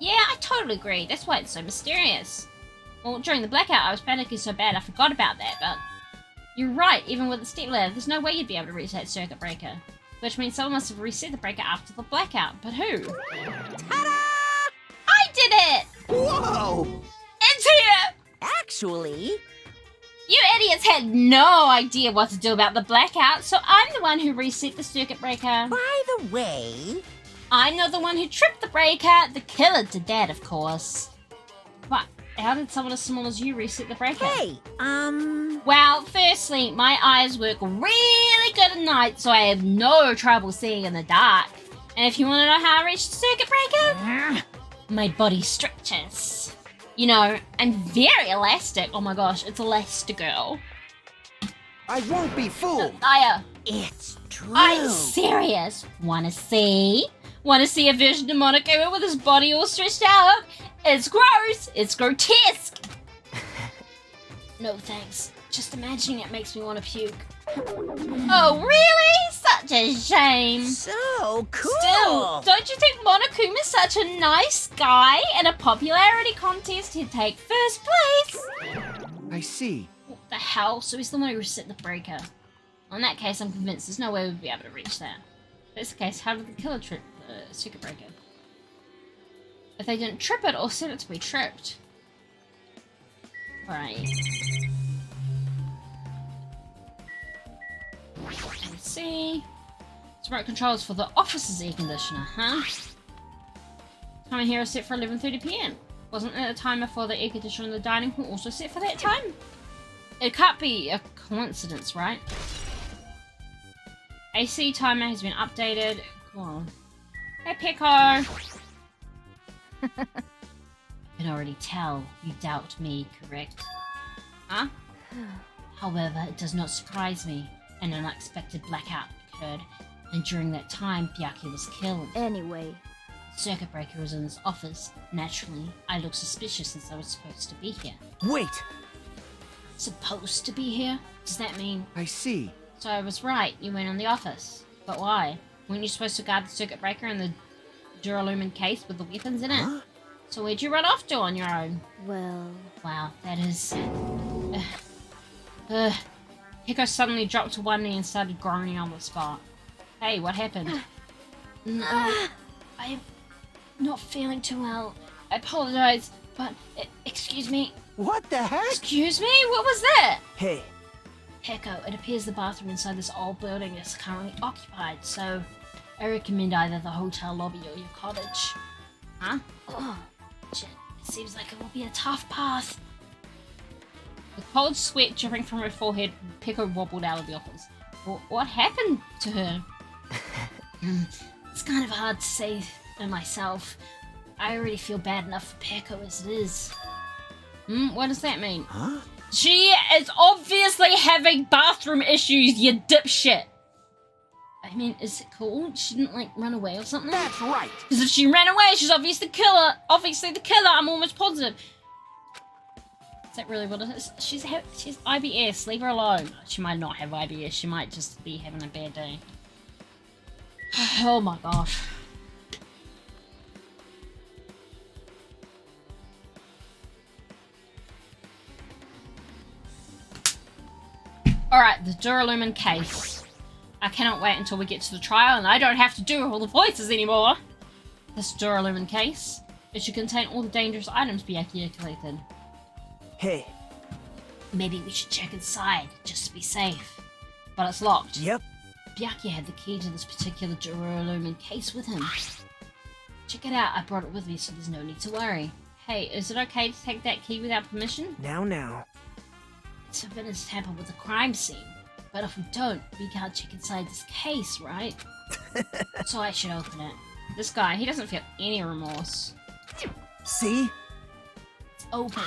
Yeah, I totally agree. That's why it's so mysterious. Well, during the blackout, I was panicking so bad I forgot about that, but you're right. Even with the stepladder, there's no way you'd be able to reach that circuit breaker. Which means someone must have reset the breaker after the blackout. But who? Ta-da! I did it! Whoa! It's here! Actually, You idiots had no idea what to do about the blackout, so I'm the one who reset the circuit breaker. by the way, I'm not the one who tripped the breaker. The killer did that, of course. But how did someone as small as you reset the breaker? hey, Well, firstly, my eyes work really good at night, so I have no trouble seeing in the dark. And if you want to know how I reached the circuit breaker, my body stretches. You know, I'm very elastic. Oh my gosh, it's Elastigirl. I won't be fooled. it's true. I'm serious. Wanna see? Wanna see a version of Monokuma with his body all stretched out? It's gross. It's grotesque. No thanks. Just imagining it makes me want to puke. Oh, really? Such a shame. So cool. Still, don't you think Monokuma's such a nice guy? In a popularity contest, he'd take first place. I see. What the hell? So he's the one who reset the breaker. Well, in that case, I'm convinced there's no way we'd be able to reach that. If that's the case, how did the killer trip the circuit breaker? If they didn't trip it or set it to be tripped. Right. I see. Remote controls for the office's air conditioner, huh? Time here is set for 11:30 PM. Wasn't there a timer for the air conditioner in the dining hall also set for that time? It can't be a coincidence, right? AC timer has been updated. Come on. Hey, Pico! I can already tell you doubt me, correct? Huh? However, it does not surprise me. An unexpected blackout occurred, and during that time, Byakuya was killed. Anyway, The circuit breaker was in this office. Naturally, I looked suspicious since I was supposed to be here. Wait! Supposed to be here? Does that mean... I see. So I was right, you went in the office. But why? Weren't you supposed to guard the circuit breaker in the Duralumin case with the weapons in it? Huh? So where'd you run off to on your own? well, Wow, that is... Hiko suddenly dropped to one knee and started groaning on the spot. Hey, what happened? No, I'm not feeling too well. I apologize, but... excuse me? What the heck? Excuse me? What was that? Hey, Heko, it appears the bathroom inside this old building is currently occupied, so I recommend either the hotel lobby or your cottage. Huh? Oh, shit. It seems like it will be a tough path. With cold sweat dripping from her forehead, Peko wobbled out of the office. What happened to her? It's kind of hard to say myself. I already feel bad enough for Peko as it is. What does that mean? huh? She is obviously having bathroom issues, you dipshit. I mean, is it cool? She didn't, like, run away or something? That's right. Because if she ran away, she's obviously the killer. Obviously the killer, I'm almost positive. Is that really what it is? She's IBS, leave her alone. She might not have IBS, she might just be having a bad day. Oh my gosh. Alright, the Duralumin case. I cannot wait until we get to the trial and I don't have to do all the voices anymore. This Duralumin case. It should contain all the dangerous items Byakuya collected. Hey. Maybe we should check inside, just to be safe. But it's locked. Yep. Byakuya had the key to this particular Duralumin case with him. Check it out, I brought it with me so there's no need to worry. Hey, is it okay to take that key without permission? Now. It's forbidden to tamper with the crime scene. But if we don't, we can't check inside this case, right? So I should open it. This guy, he doesn't feel any remorse. See? It's open.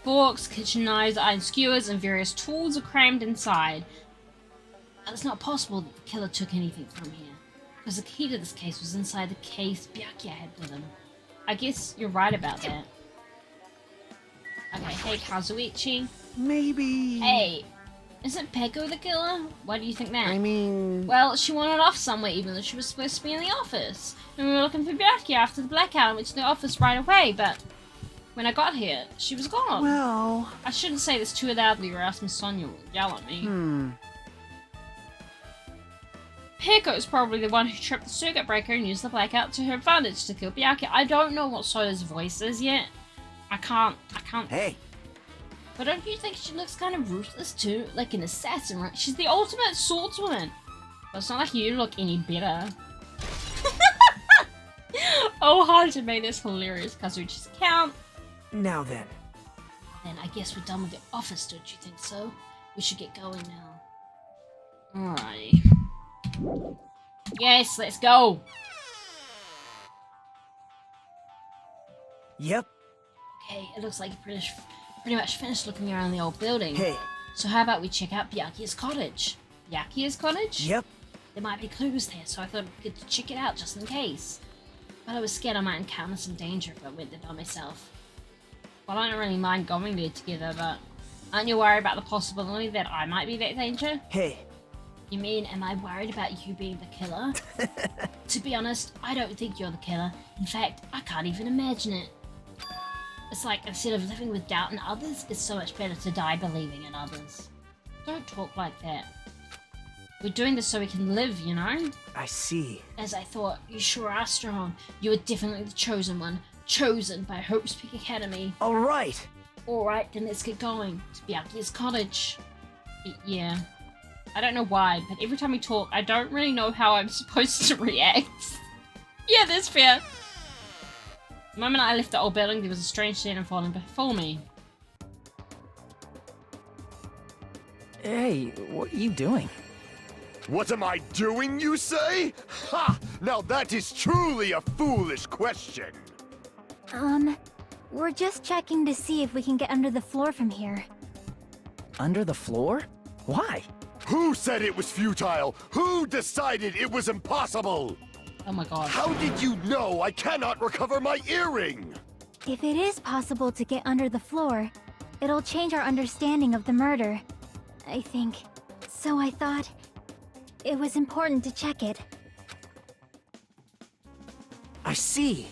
Forks, kitchen knives, iron skewers, and various tools are crammed inside. But it's not possible that the killer took anything from here, because the key to this case was inside the case Byakuya had with him. I guess you're right about that. Okay, hey Kazuichi. Maybe... Hey, isn't Peko the killer? Why do you think that? I mean... Well, she wandered off somewhere even though she was supposed to be in the office. And we were looking for Byakuya after the blackout and went to the office right away, but when I got here, she was gone. Well... I shouldn't say this too loudly or else Miss Sonia will yell at me. Peko's probably the one who tripped the circuit breaker and used the blackout to her advantage to kill Byakuya. I don't know what Soda's voice is yet. I can't... Hey! But don't you think she looks kind of ruthless too? Like an assassin, right? She's the ultimate swordswoman. But it's not like you look any better. Oh, Hunter made this hilarious. Kazuchi's account. Now then. Then I guess we're done with the office, don't you think so? We should get going now. Alrighty. Yes, let's go. Yep. Okay, it looks like you're pretty much finished looking around the old building. Hey. So how about we check out Byakuya's cottage? Byakuya's cottage? Yep. There might be clues there, so I thought we could check it out just in case. But I was scared I might encounter some danger if I went there by myself. Well, I don't really mind going there together, but aren't you worried about the possibility that I might be that danger? Hey. You mean, am I worried about you being the killer? To be honest, I don't think you're the killer. In fact, I can't even imagine it. It's like, instead of living with doubt in others, it's so much better to die believing in others. Don't talk like that. We're doing this so we can live, you know? I see. As I thought, you sure are strong. You are definitely the chosen one. Chosen by Hope's Peak Academy. Alright. Alright, then let's get going. To Byakuya's cottage. Yeah. I don't know why, but every time we talk, I don't really know how I'm supposed to react. Yeah, that's fair. The moment I left the old building, there was a strange scene unfolding before me. Hey, what are you doing? What am I doing, you say? Ha! Now that is truly a foolish question. We're just checking to see if we can get under the floor from here. Under the floor? Why? Who said it was futile? Who decided it was impossible? Oh my god. How did you know I cannot recover my earring? If it is possible to get under the floor, it'll change our understanding of the murder, I think. So I thought it was important to check it. I see.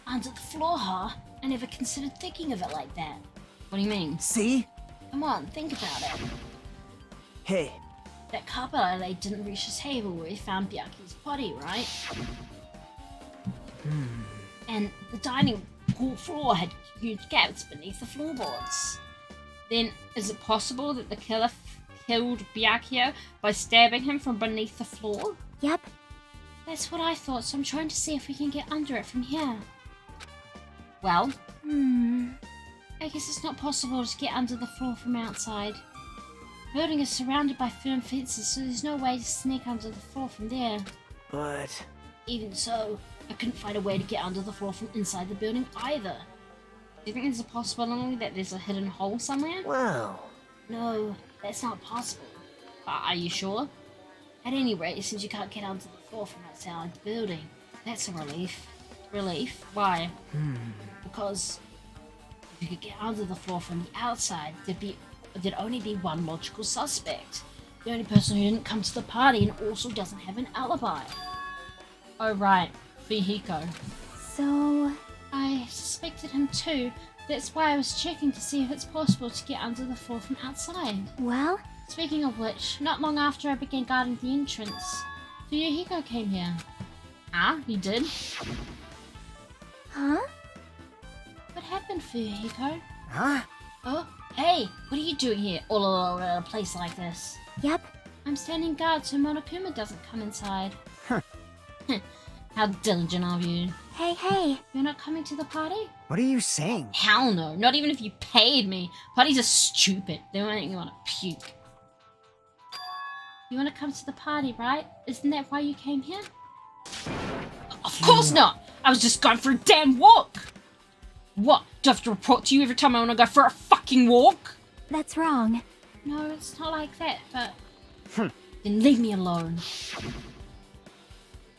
Under the floor, huh? I never considered thinking of it like that. What do you mean? See? Come on, think about it. Hey. That carpet I laid didn't reach the table where we found Byakuya's body, right? And the dining hall floor had huge gaps beneath the floorboards. Then, is it possible that the killer killed Byakuya by stabbing him from beneath the floor? Yep. That's what I thought, so I'm trying to see if we can get under it from here. Well, I guess it's not possible to get under the floor from outside. The building is surrounded by firm fences, so there's no way to sneak under the floor from there. But... Even so, I couldn't find a way to get under the floor from inside the building either. Do you think there's a possibility that there's a hidden hole somewhere? well... No, that's not possible. Are you sure? At any rate, it seems you can't get under the floor from outside the building. That's a relief. Relief? Why? Because if you could get under the floor from the outside, there'd only be one logical suspect. The only person who didn't come to the party and also doesn't have an alibi. Oh right, Fihiko. So... I suspected him too. That's why I was checking to see if it's possible to get under the floor from outside. Well, Speaking of which, not long after I began guarding the entrance, Fuyuhiko came here. Ah, he did? Huh? What happened, Fuyuhiko? Huh? Oh, hey, what are you doing here all over a place like this? Yep. I'm standing guard so Monokuma doesn't come inside. Huh. How diligent of you. Hey. You're not coming to the party? What are you saying? Hell no, not even if you paid me. Parties are stupid. They won't make you want to puke. You want to come to the party, right? Isn't that why you came here? Of course not! I was just going for a damn walk! What? Do I have to report to you every time I want to go for a fucking walk? That's wrong. No, it's not like that, but... Then leave me alone.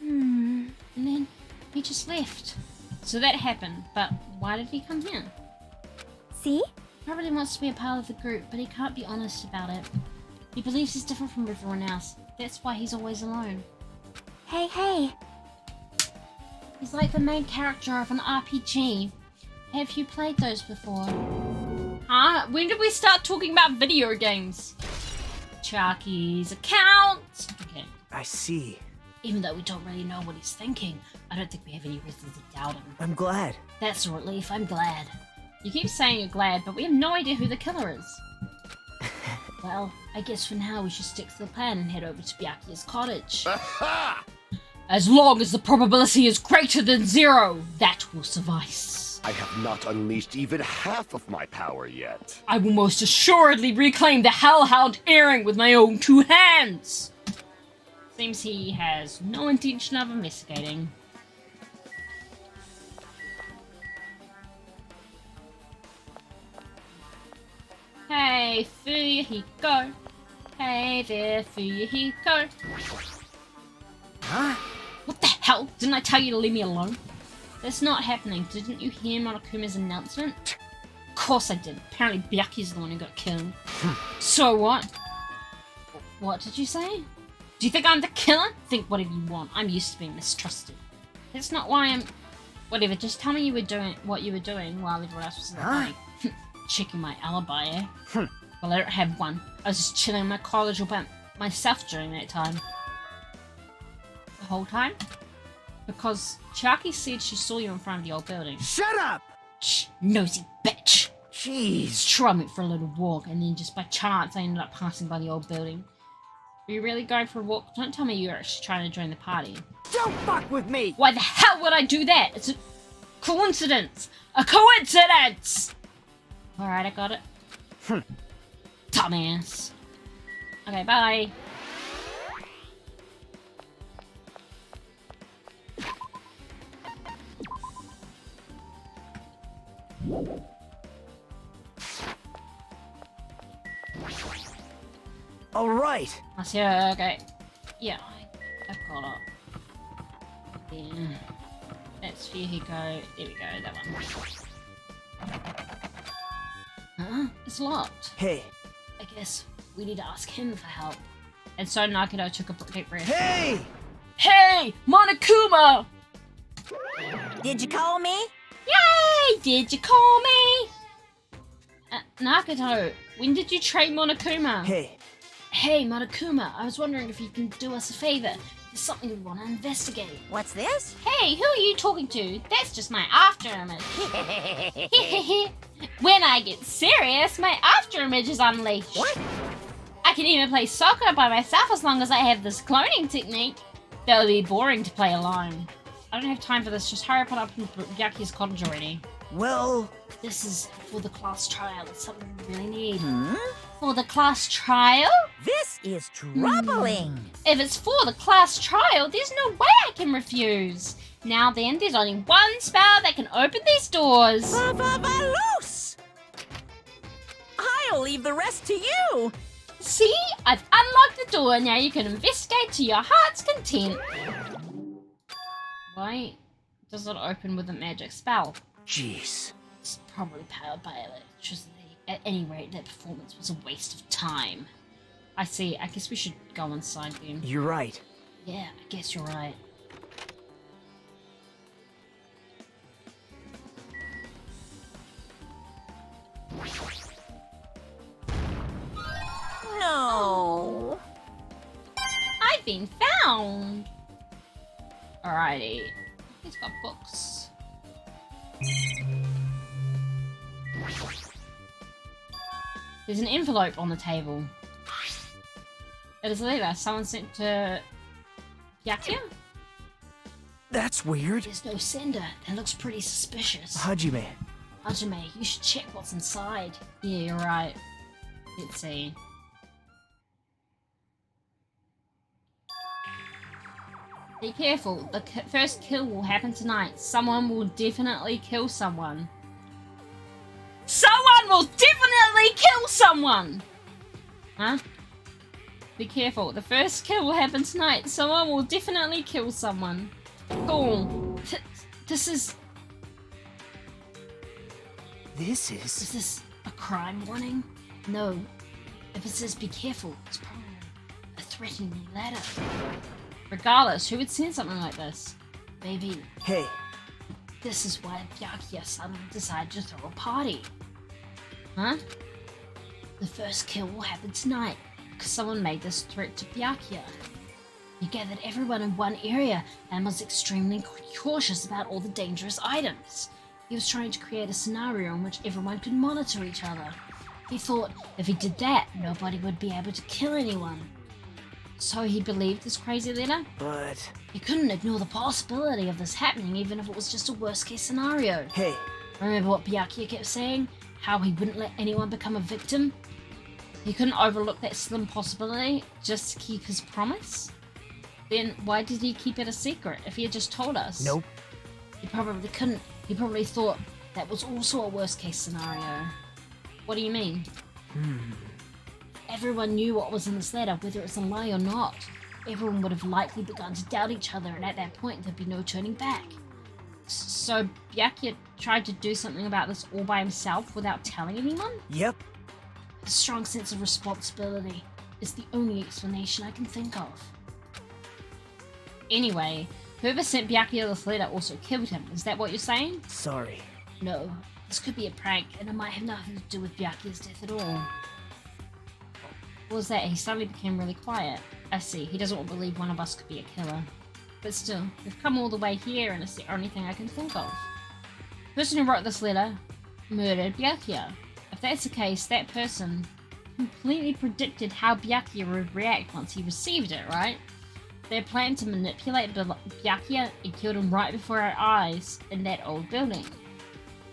And then he just left. So that happened, but why did he come here? See? Probably wants to be a part of the group, but he can't be honest about it. He believes he's different from everyone else. That's why he's always alone. Hey. He's like the main character of an RPG. Have you played those before? Huh? When did we start talking about video games? Chucky's account. Okay. I see. Even though we don't really know what he's thinking, I don't think we have any reason to doubt him. I'm glad. That's a relief. I'm glad. You keep saying you're glad, but we have no idea who the killer is. Well, I guess for now we should stick to the plan and head over to Byakuya's cottage. Aha! As long as the probability is greater than 0, that will suffice. I have not unleashed even half of my power yet. I will most assuredly reclaim the Hellhound earring with my own 2 hands. Seems he has no intention of investigating. Hey, Fuyuhiko. Hey there, Fuyuhiko. Huh? What the hell? Didn't I tell you to leave me alone? That's not happening. Didn't you hear Monokuma's announcement? Of course I did. Apparently Byakuya's the one who got killed. So what? What did you say? Do you think I'm the killer? Think whatever you want. I'm used to being mistrusted. That's not why I'm... Whatever, just tell me you were doing what you were doing while everyone else was in the party. Checking my alibi, eh? Well, I don't have one. I was just chilling in my college all by myself during that time. The whole time? Because Chucky said she saw you in front of the old building. Shut up! Shh, nosy bitch! Jeez. It's true, I went for a little walk, and then just by chance I ended up passing by the old building. Are you really going for a walk? Don't tell me you're actually trying to join the party. Don't fuck with me! Why the hell would I do that? It's a coincidence! A coincidence! Alright, I got it. Dumbass. Okay, bye. All right. I see her, okay. Yeah, I've got it. Yeah. That's Fuyuhiko. There we go, that one. Huh? It's locked. Hey. I guess we need to ask him for help. And so Naruto took a deep breath. Hey! Hey! Monokuma! Did you call me? Yay! Did you call me? Nakato, when did you train Monokuma? Hey. Hey, Monokuma, I was wondering if you can do us a favor. There's something we want to investigate. What's this? Hey, who are you talking to? That's just my after image. When I get serious, my after image is unleashed. What? I can even play soccer by myself as long as I have this cloning technique. That would be boring to play alone. I don't have time for this. Just hurry up and open Byakuya's cottage already. Well... This is for the class trial. It's something we really need. For the class trial? This is troubling. If it's for the class trial, there's no way I can refuse. Now then, there's only one spell that can open these doors. Loose! I'll leave the rest to you. See? I've unlocked the door. Now you can investigate to your heart's content. Why does it open with a magic spell? Jeez. It's probably powered by electricity. At any rate, that performance was a waste of time. I see. I guess we should go inside then. You're right. Yeah, I guess you're right. No. been found. Alrighty. He's got books. There's an envelope on the table. It is a letter someone sent to Byakuya? That's weird. There's no sender. That looks pretty suspicious. Hajime. Hajime, you should check what's inside. Yeah, you're right. Let's see. Be careful. The first kill will happen tonight. Someone will definitely kill someone. Someone will definitely kill someone! Huh? Be careful. The first kill will happen tonight. Someone will definitely kill someone. Cool. This is... This Is is... this a crime warning? No. If it says be careful, it's probably a threatening letter. Regardless, who would send something like this? Maybe Hey, this is why Byakuya suddenly decided to throw a party. Huh? The first kill will happen tonight, because someone made this threat to Byakuya. He gathered everyone in one area and was extremely cautious about all the dangerous items. He was trying to create a scenario in which everyone could monitor each other. He thought if he did that, nobody would be able to kill anyone. So he believed this crazy letter? but... He couldn't ignore the possibility of this happening, even if it was just a worst-case scenario. Hey, Remember what Byakuya kept saying? How he wouldn't let anyone become a victim? He couldn't overlook that slim possibility just to keep his promise? Then why did he keep it a secret if he had just told us? nope. He probably couldn't. He probably thought that was also a worst-case scenario. What do you mean? Everyone knew what was in this letter, whether it's a lie or not. Everyone would have likely begun to doubt each other, and at that point there'd be no turning back. So Byakuya tried to do something about this all by himself without telling anyone? Yep. A strong sense of responsibility is the only explanation I can think of. Anyway, whoever sent Byakuya this letter also killed him. Is that what you're saying? Sorry. No, this could be a prank, and it might have nothing to do with Byakuya's death at all. What was that? He suddenly became really quiet. I see, he doesn't believe one of us could be a killer. But still, we've come all the way here, and it's the only thing I can think of. The person who wrote this letter murdered Byakuya. If that's the case, that person completely predicted how Byakuya would react once he received it, right? They planned to manipulate Byakuya and killed him right before our eyes in that old building.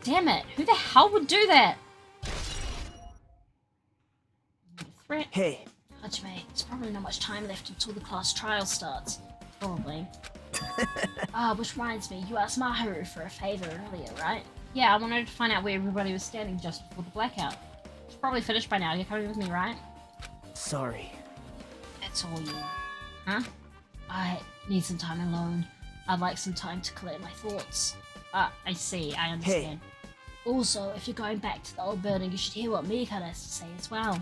Damn it, who the hell would do that? Threat? Hey, Hajime, there's probably not much time left until the class trial starts. Probably. Which reminds me, you asked Maharu for a favor earlier, right? Yeah, I wanted to find out where everybody was standing just before the blackout. It's probably finished by now, you're coming with me, right? sorry. That's all you. Huh? I need some time alone. I'd like some time to collect my thoughts. I see, I understand. Also, if you're going back to the old building, you should hear what Mikado has to say as well.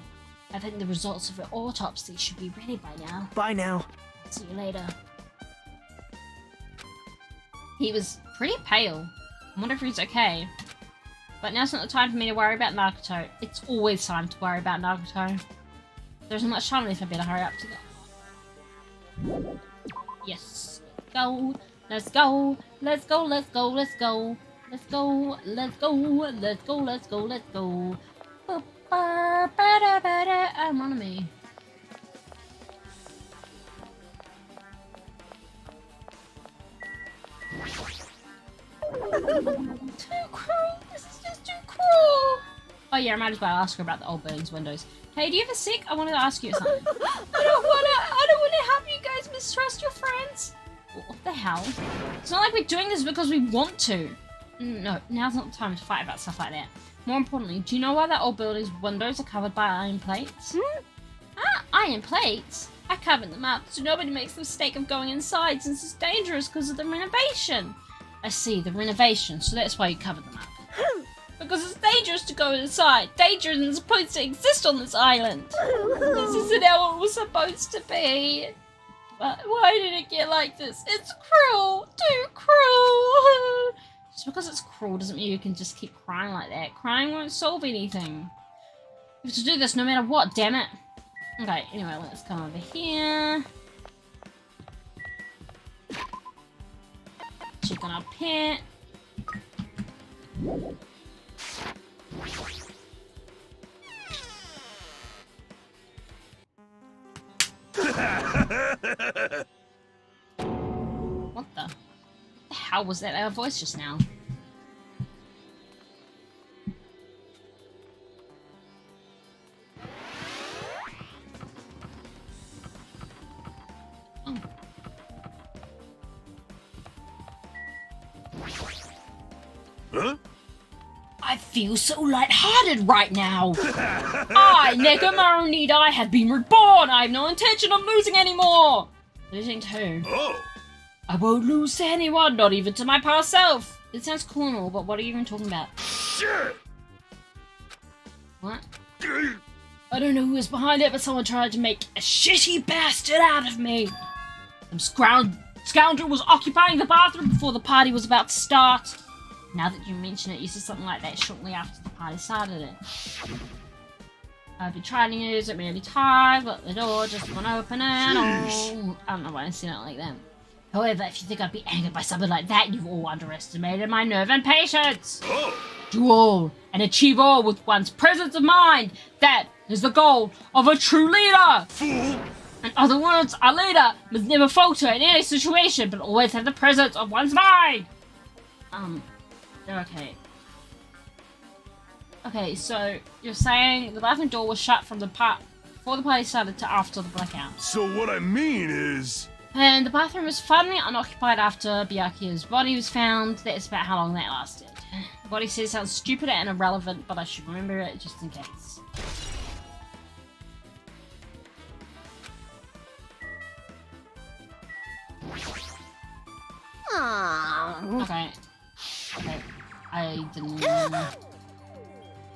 I think the results of her autopsy should be ready by now. Bye now. See you later. He was pretty pale. I wonder if he's okay. But now's not the time for me to worry about Naruto. It's always time to worry about Naruto. There isn't much time left, I better hurry up to go. Yes. Go. Let's go. Let's go. Let's go. Let's go. Let's go. Let's go. Let's go. Let's go. Let's go. I'm on me. Too cruel. This is just too cruel. Oh yeah, I might as well ask her about the old building's windows. Hey, do you have a sec? I wanted to ask you something. I don't wanna have you guys mistrust your friends. What the hell? It's not like we're doing this because we want to. No, now's not the time to fight about stuff like that. More importantly, do you know why that old building's windows are covered by iron plates? Iron plates? I covered them up so nobody makes the mistake of going inside since it's dangerous because of the renovation. I see, the renovation, so that's why you covered them up. Because it's dangerous to go inside. Danger isn't supposed to exist on this island. This isn't how it was supposed to be. But why did it get like this? It's cruel. Too cruel. Just because it's cruel doesn't mean you can just keep crying like that. Crying won't solve anything. You have to do this no matter what, damn it. Okay, anyway, let's come over here. check on our pet. What the hell was that our voice just now? Oh. Huh? I feel so lighthearted right now. I, Nekomaru Nidai, have been reborn. I have no intention of losing anymore. Losing to who? Oh! I won't lose to anyone, not even to my past self. It sounds cool and all, but what are you even talking about? Shit! What? I don't know who is behind it, but someone tried to make a shitty bastard out of me. Some scoundrel was occupying the bathroom before the party was about to start. Now that you mention it, you said something like that shortly after the party started it. I've been trying to use it many times, but the door just won't open at all. I don't know why I said it like that. However, if you think I'd be angered by something like that, you've all underestimated my nerve and patience. Oh! Do all and achieve all with one's presence of mind. That is the goal of a true leader. Fool! In other words, a leader must never falter in any situation, but always have the presence of one's mind. Okay. Okay, so you're saying the bathroom door was shut from before the party started to after the blackout. So what I mean is... And the bathroom was finally unoccupied after Byakuya's body was found. That's about how long that lasted. What he says sounds stupid and irrelevant, but I should remember it just in case. Okay. Okay. I didn't...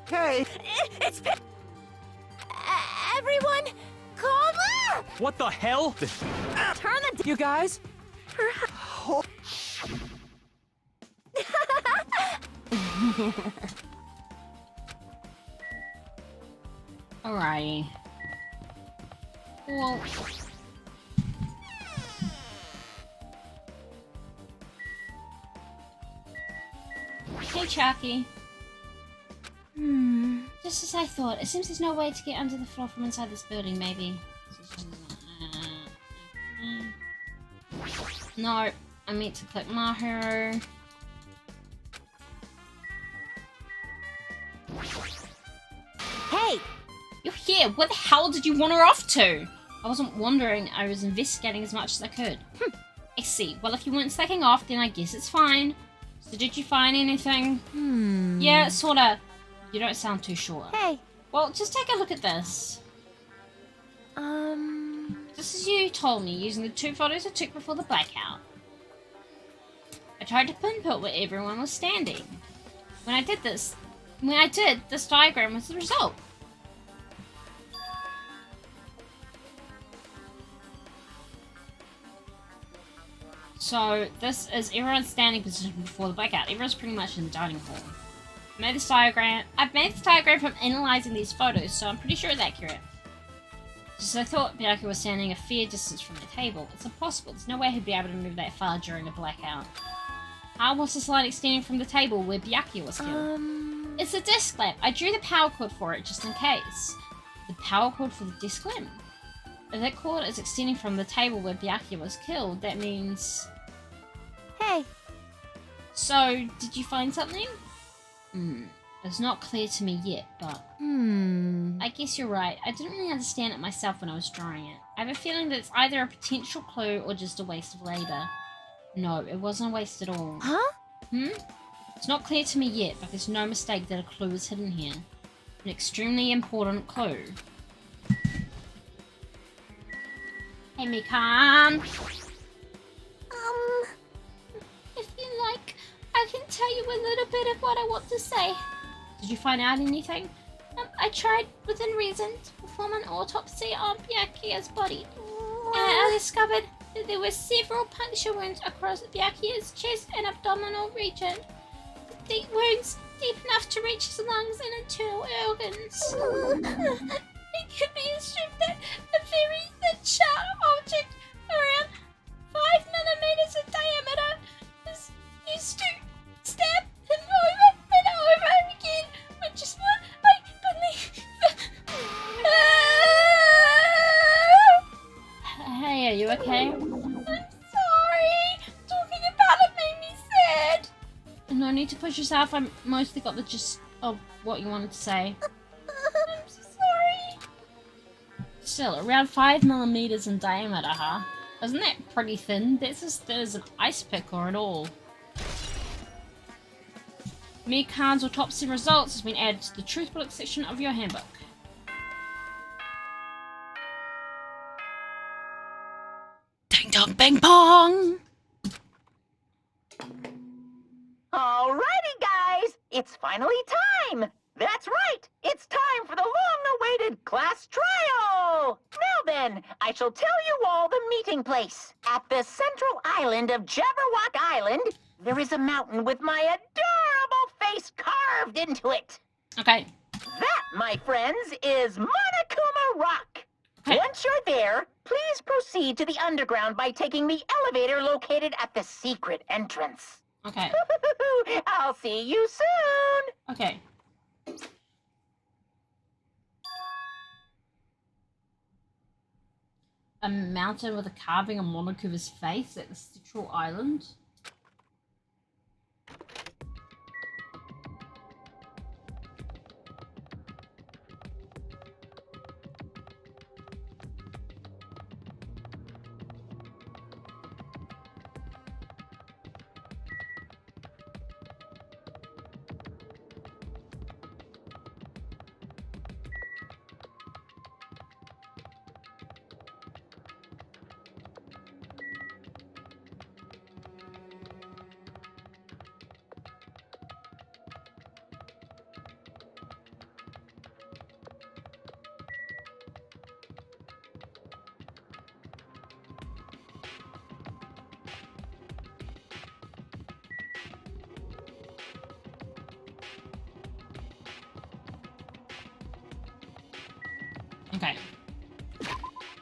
Hey! It's been... Everyone, calm! What the hell? Turn the... You guys? Alrighty. Well... Hey, Chucky. Just as I thought. It seems there's no way to get under the floor from inside this building, maybe. No, I meant to click Mahiru. Hey! You're here! Where the hell did you wander off to? I wasn't wandering, I was investigating as much as I could. I see. Well, if you weren't slacking off, then I guess it's fine. So did you find anything? Yeah, sorta. You don't sound too sure. Hey. Well, just take a look at this. Just as you told me, using the 2 photos I took before the blackout. I tried to pinpoint where everyone was standing. When I did, this diagram was the result. So, this is everyone's standing position before the blackout. Everyone's pretty much in the dining hall. I've made this diagram from analysing these photos, so I'm pretty sure it's accurate. Just as I thought Byakuya was standing a fair distance from the table. It's impossible. There's no way he'd be able to move that far during a blackout. How was this line extending from the table where Byakuya was killed? It's a disc lamp. I drew the power cord for it just in case. The power cord for the disc lamp? If that cord is extending from the table where Byakuya was killed, that means... Hey. So, did you find something? It's not clear to me yet, but... I guess you're right. I didn't really understand it myself when I was drawing it. I have a feeling that it's either a potential clue or just a waste of labour. No, it wasn't a waste at all. Huh? It's not clear to me yet, but there's no mistake that a clue is hidden here. An extremely important clue. Hey, Mikan. If you like, I can tell you a little bit of what I want to say. Did you find out anything? I tried, within reason, to perform an autopsy on Byakuya's body. And I discovered that there were several puncture wounds across Byakuya's chest and abdominal region. Deep wounds, deep enough to reach his lungs and internal organs. It could be assumed that a very thin sharp object around 5 millimeters in diameter is apologize yourself. I mostly got the gist of what you wanted to say. I'm so sorry. Still, around 5 millimeters in diameter, huh? Isn't that pretty thin? That's as thin as an ice pick or at all. Mere cards or top 7 results has been added to the truth book section of your handbook. Ding dong bang pong! Alrighty, guys! It's finally time! That's right! It's time for the long-awaited class trial! Now then, I shall tell you all the meeting place. At the central island of Jabberwock Island, there is a mountain with my adorable face carved into it. Okay. That, my friends, is Monokuma Rock. Okay. Once you're there, please proceed to the underground by taking the elevator located at the secret entrance. Okay. I'll see you soon! Okay. A mountain with a carving of Monokuma's face at the central island? Okay.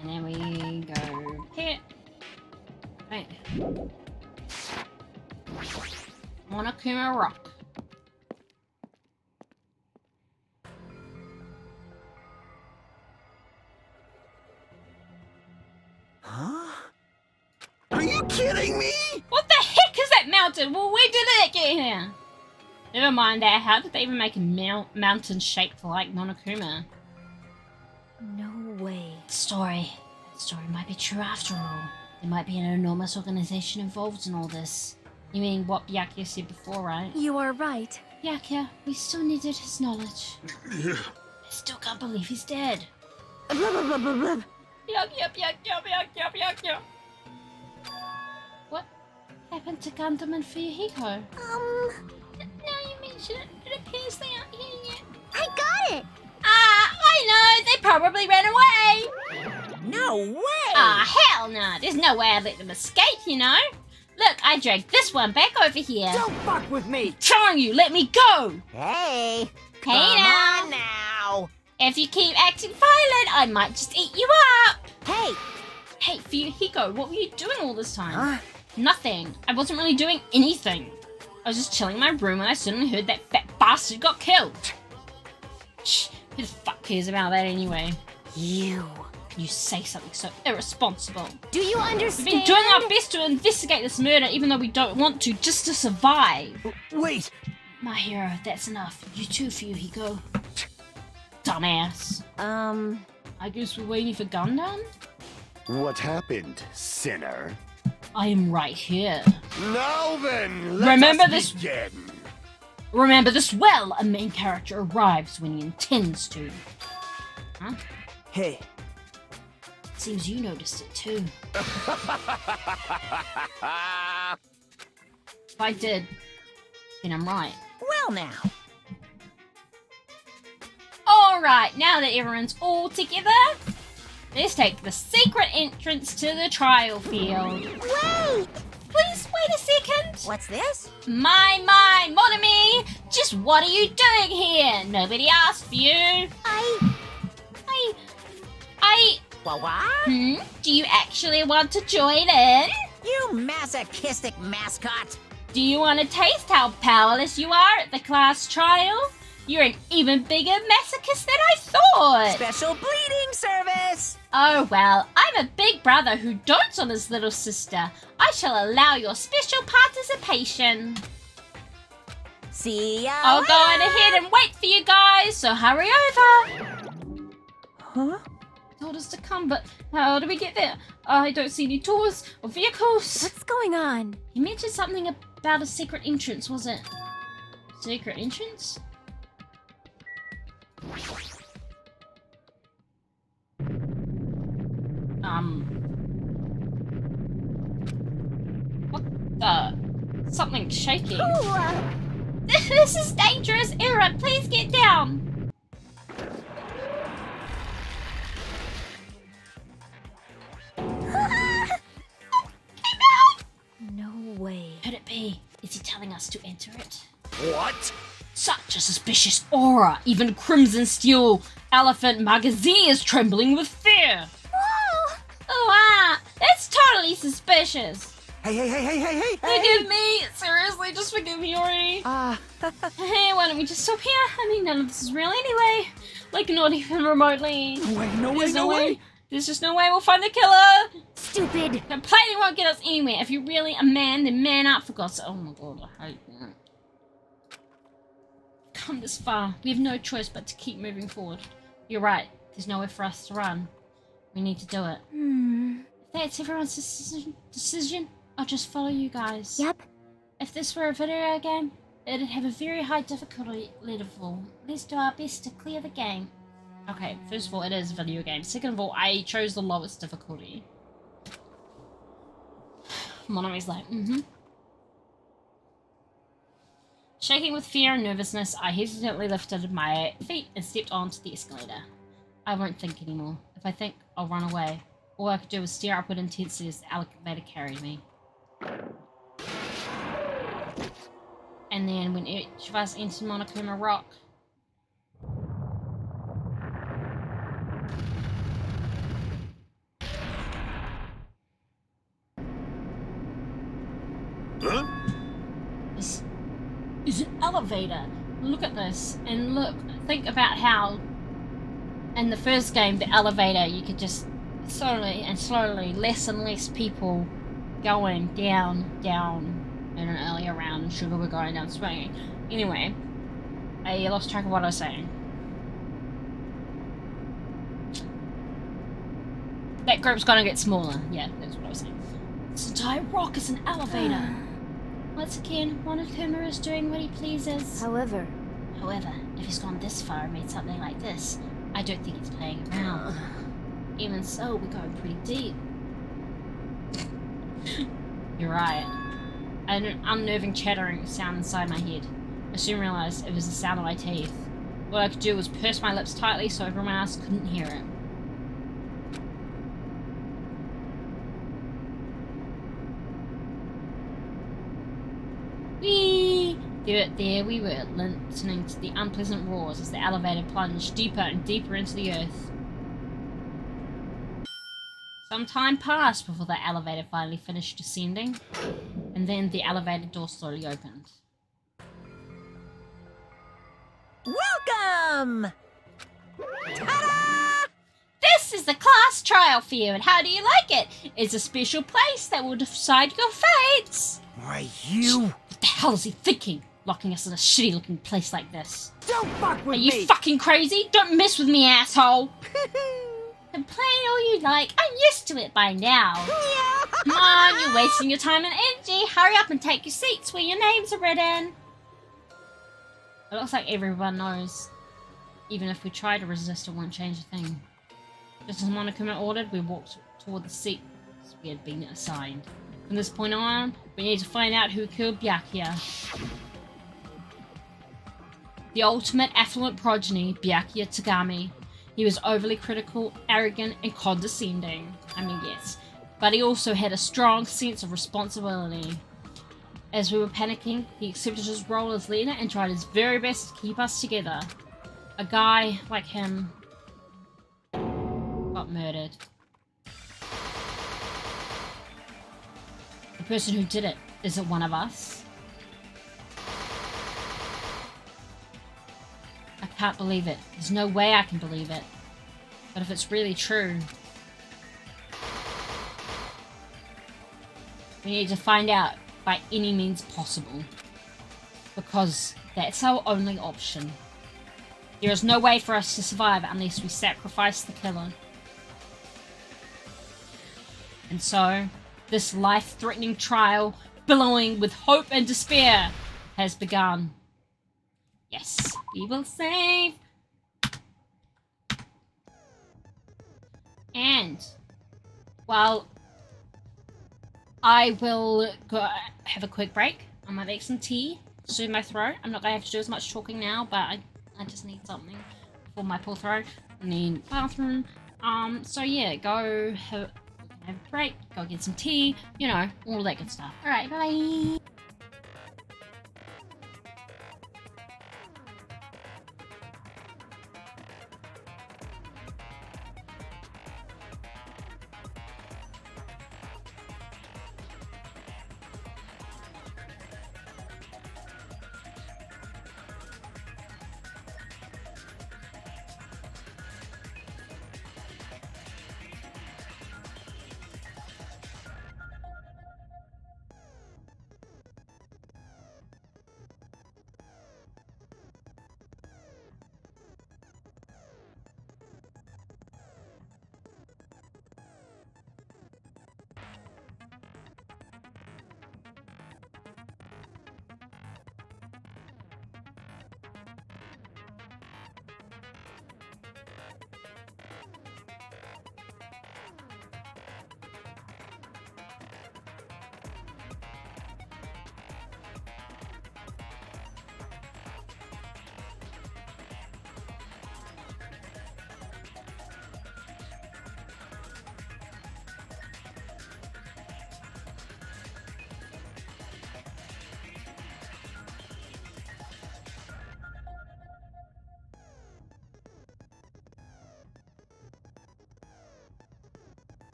And then we go here. Right. Monokuma Rock. Huh? Are you kidding me? What the heck is that mountain? Well, where did it get here? Never mind that. How did they even make a mountain shaped like Monokuma? No way. Story. That story might be true after all. There might be an enormous organization involved in all this. You mean what Byakuya said before, right? You are right. Byakuya, we still needed his knowledge. I still can't believe he's dead. Byakuya. What happened to Gundam and Fuyuhiko? Now you mention it, it appears they aren't here yet. I got it! I know! They probably ran away! No way! Hell no! There's no way I'd let them escape, you know? Look, I dragged this one back over here. Don't fuck with me! Telling you, let me go! Hey! Hey Come now! on now! If you keep acting violent, I might just eat you up! Hey! Hey, Fuyuhiko, what were you doing all this time? Huh? Nothing. I wasn't really doing anything. I was just chilling in my room when I suddenly heard that fat bastard got killed. Shh, who the fuck cares about that anyway? You say something so irresponsible. Do you understand? We've been doing our best to investigate this murder even though we don't want to, just to survive. Wait! My hero, that's enough. You too, Fuyuhiko. Dumbass. I guess we're waiting for Gundam? What happened, sinner? I am right here. Now then, Remember us this- begin. Remember this well, a main character arrives when he intends to. Huh? Hey. Seems you noticed it too. If I did, then I'm right. Well now. Alright, now that everyone's all together, let's take the secret entrance to the trial field. Wait! Please wait a second. What's this? My, Monami! Just what are you doing here? Nobody asked for you. What? Do you actually want to join in? You masochistic mascot! Do you want to taste how powerless you are at the class trial? You're an even bigger masochist than I thought. Special bleeding service! Oh well, I'm a big brother who dotes on his little sister. I shall allow your special participation. See ya. I'll go on ahead and wait for you guys, so hurry over. Huh? Told us to come, but how do we get there? I don't see any doors or vehicles. What's going on? You mentioned something about a secret entrance, was it? Secret entrance? What the? Something's shaking. This is dangerous! Aaron, please get down! No way. Could it be? Is he telling us to enter it? What? Such a suspicious aura. Even Crimson Steel Elephant Magazine is trembling with fear. Oh, wow. That's totally suspicious. Hey. Forgive me. Seriously, just forgive me already. Hey, why don't we just stop here? I mean, none of this is real anyway. Like, not even remotely. No There's way. There's just no way we'll find the killer. Stupid. Complaining won't get us anywhere. If you're really a man, then man up for God's sake. Oh my god, I hate that. Come this far. We have no choice but to keep moving forward. You're right. There's nowhere for us to run. We need to do it. If that's everyone's decision, I'll just follow you guys. Yep. If this were a video game, it'd have a very high difficulty level. Let's do our best to clear the game. Okay, first of all, it is a video game. Second of all, I chose the lowest difficulty. Monomi's like, Shaking with fear and nervousness, I hesitantly lifted my feet and stepped onto the escalator. I won't think anymore. If I think, I'll run away. All I could do was stare upward intensely as the elevator carried me. And then when each of us entered Monokuma Rock, Huh? this is an elevator. Look at this, and look, think about how in the first game, the elevator, you could just slowly, less and less people going down, and earlier round, and Sugar were going down swinging. Anyway, I lost track of what I was saying. That group's gonna get smaller. Yeah, that's what I was saying. This entire rock is an elevator. Once again, Monokuma is doing what he pleases. However, if he's gone this far and made something like this, I don't think he's playing around. Even so, we're going pretty deep. You're right. I had an unnerving chattering sound inside my head. I soon realized it was the sound of my teeth. What I could do was purse my lips tightly so everyone else couldn't hear it. Whee! There we were, listening to the unpleasant roars as the elevator plunged deeper and deeper into the earth. Some time passed before the elevator finally finished descending, and then the elevator door slowly opened. Welcome! This is the class trial field, and how do you like it? It's a special place that will decide your fates. Why, you... What the hell is he thinking? Locking us in a shitty looking place like this. Don't fuck with Are me! you fucking crazy? Don't mess with me, asshole! Complain all you like. I'm used to it by now. Come on, you're wasting your time and energy. Hurry up and take your seats where your names are written. It looks like everyone knows. Even if we try to resist, it won't change a thing. Just as Monokuma ordered, we walked toward the seats we had been assigned. From this point on, we need to find out who killed Byakuya. The ultimate affluent progeny, Byakuya Tagami. He was overly critical, arrogant, and condescending. I mean, yes. But he also had a strong sense of responsibility. As we were panicking, he accepted his role as leader and tried his very best to keep us together. A guy like him got murdered. The person who did it, is it one of us? I can't believe it. There's no way I can believe it. But if it's really true, we need to find out by any means possible. Because That's our only option. There is no way for us to survive unless we sacrifice the killer. And so, this life-threatening trial, billowing with hope and despair, has begun. Yes, we will save. And, well, I will go have a quick break. I might make some tea, soothe my throat. I'm not going to have to do as much talking now, but I just need something for my poor throat. I need bathroom. So yeah, go have a break, go get some tea, you know, all that good stuff. Alright, bye!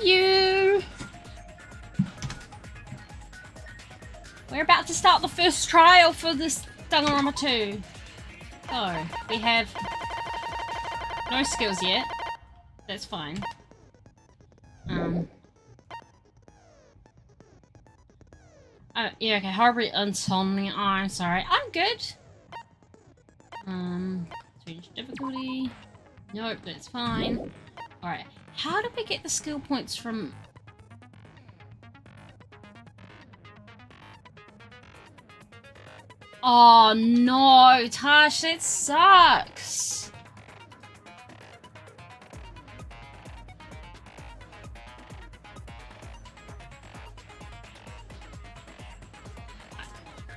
you. We're about to start the first trial for this Danganronpa 2. So, we have no skills yet. That's fine. Oh, yeah, okay, harbor insomnia. Oh, I'm sorry. I'm good. Change difficulty. Nope, that's fine. Alright, how do we get the skill points from... Oh no, Tash, that sucks.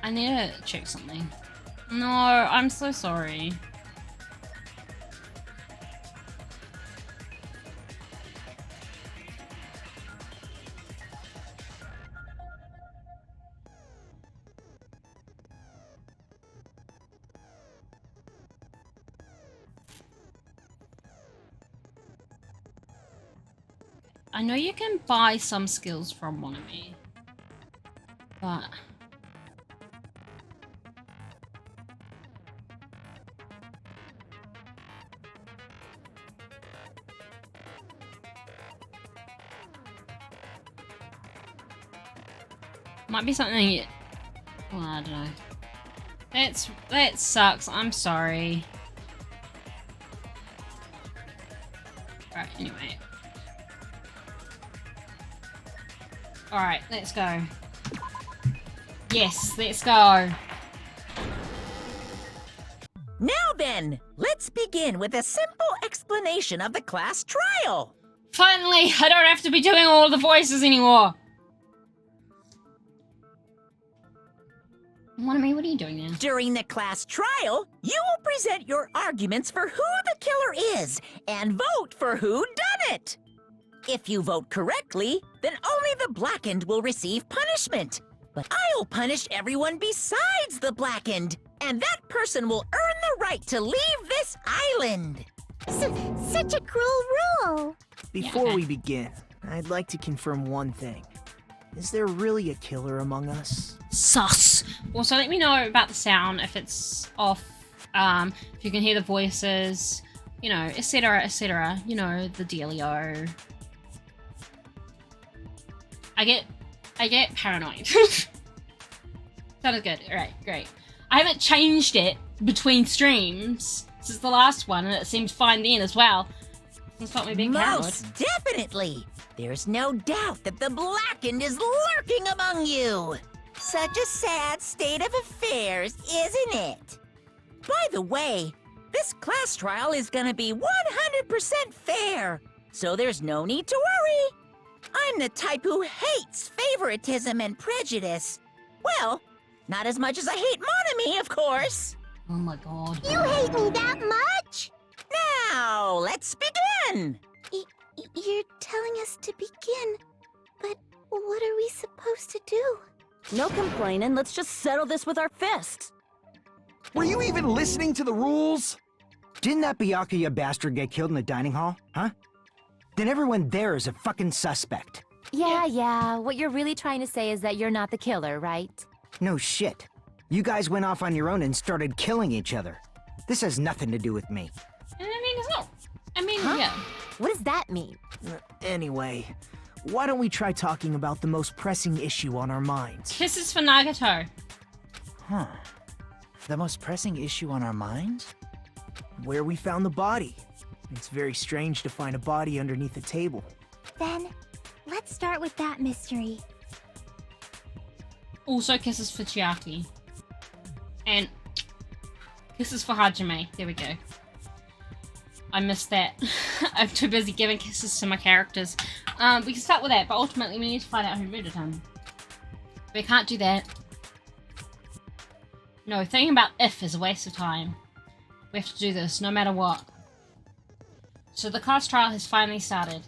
I need to check something. No, I'm so sorry. I know you can buy some skills from one of me, but... might be something... well, I don't know. That sucks. I'm sorry. Alright, anyway. Alright, let's go. Yes, let's go. Now then, let's begin with a simple explanation of the class trial. Finally, I don't have to be doing all the voices anymore. Monomi, what are you doing now? During the class trial, you will present your arguments for who the killer is and vote for who done it. If you vote correctly, then only the blackened will receive punishment. But I'll punish everyone besides the blackened, and that person will earn the right to leave this island. Such a cruel rule. Before we begin, I'd like to confirm one thing. Is there really a killer among us? Sus. Also, let me know about the sound, if it's off, if you can hear the voices, you know, etc, etc. You know, the dealio. I get paranoid. Sounded good. Alright, great. I haven't changed it between streams since the last one, and it seemed fine then as well. It's not me being paranoid. Most definitely. There's no doubt that the blackened is lurking among you. Such a sad state of affairs, isn't it? By the way, this class trial is gonna be 100% fair, so there's no need to worry. I'm the type who hates favoritism and prejudice. Well, not as much as I hate Monomi, of course. Oh my god. You hate me that much? Now, let's begin. You're telling us to begin, but what are we supposed to do? No complaining, let's just settle this with our fists. Were you even listening to the rules? Didn't that Byakuya bastard get killed in the dining hall, huh? Then everyone there is a fucking suspect. Yeah, what you're really trying to say is that you're not the killer, right? No shit. You guys went off on your own and started killing each other. This has nothing to do with me. I mean, it's not. I mean, yeah. What does that mean? Anyway, why don't we try talking about the most pressing issue on our minds? Kisses for Nagato. Huh. The most pressing issue on our minds? Where we found the body. It's very strange to find a body underneath a table. Then, let's start with that mystery. Also kisses for Chiaki. And kisses for Hajime. There we go. I missed that. I'm too busy giving kisses to my characters. We can start with that, but ultimately we need to find out who murdered him. We can't do that. No, thinking about if is a waste of time. We have to do this, no matter what. So the class trial has finally started.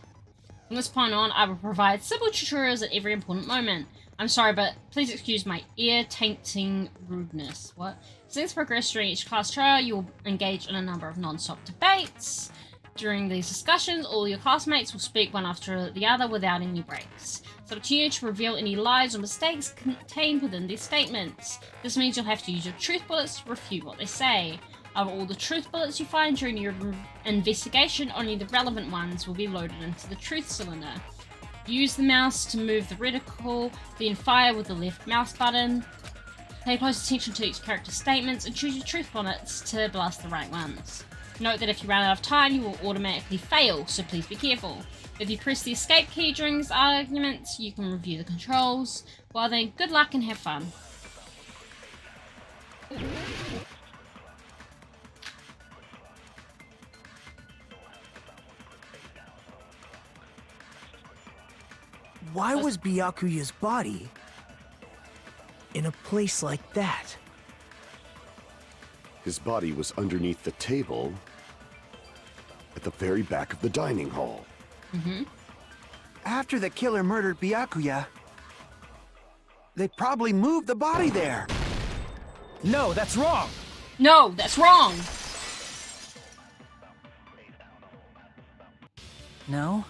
From this point on, I will provide simple tutorials at every important moment. I'm sorry, but please excuse my ear-tainting rudeness. What? As things progress during each class trial, you will engage in a number of non-stop debates. During these discussions, all your classmates will speak one after the other without any breaks. It's up to you to reveal any lies or mistakes contained within these statements. This means you'll have to use your truth bullets to refute what they say. Of all the truth bullets you find during your investigation, only the relevant ones will be loaded into the truth cylinder. Use the mouse to move the reticle, then fire with the left mouse button. Pay close attention to each character's statements and choose your truth bullets to blast the right ones. Note that if you run out of time, you will automatically fail, so please be careful. If you press the escape key during these arguments, you can review the controls. Well then, good luck and have fun. Why was Byakuya's body in a place like that? His body was underneath the table at the very back of the dining hall. Mm-hmm. After the killer murdered Byakuya, they probably moved the body there. No, that's wrong! No, that's wrong! No,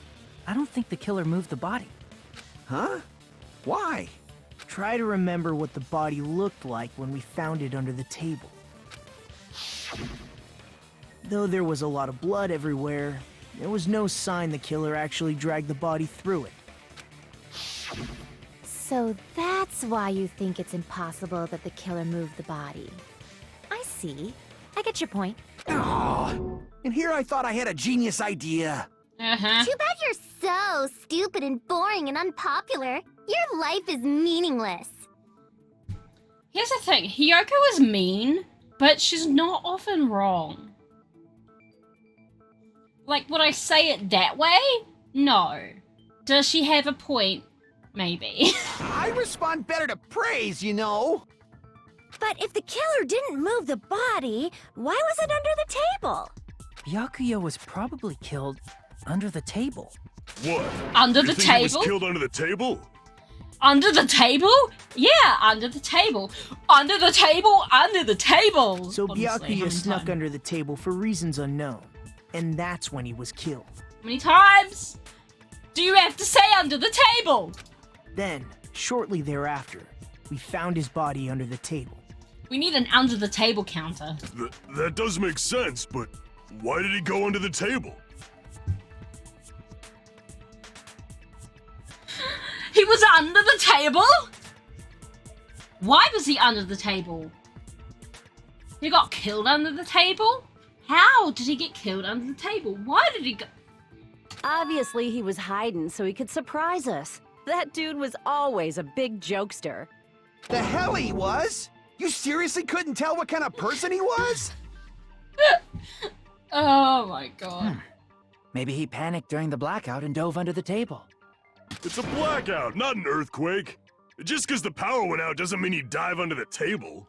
I don't think the killer moved the body. Huh? Why? Try to remember what the body looked like when we found it under the table. Though there was a lot of blood everywhere, there was no sign the killer actually dragged the body through it. So that's why you think it's impossible that the killer moved the body. I see. I get your point. Oh, and here I thought I had a genius idea. Uh-huh. Too bad you're so stupid and boring and unpopular. Your life is meaningless. Here's the thing, Hiyoko is mean, but she's not often wrong. Like, would I say it that way? No. Does she have a point? Maybe. I respond better to praise, you know. But if the killer didn't move the body, why was it under the table? Byakuya was probably killed under the table. What? Under You the think he was table? killed under the table? Under the table? Yeah, under the table. Under the table, under the table! So Honestly, how Byakuya many snuck times? under the table for reasons unknown. And that's when he was killed. How many times do you have to say under the table? Then, shortly thereafter, we found his body under the table. We need an under the table counter. That does make sense, but why did he go under the table? He was under the table? Why was he under the table? He got killed under the table? How did he get killed under the table? Why did he go? Obviously, he was hiding so he could surprise us. That dude was always a big jokester. The hell he was? You seriously couldn't tell what kind of person he was? Oh my god. Maybe he panicked during the blackout and dove under the table. It's a blackout, not an earthquake. Just because the power went out doesn't mean you dive under the table.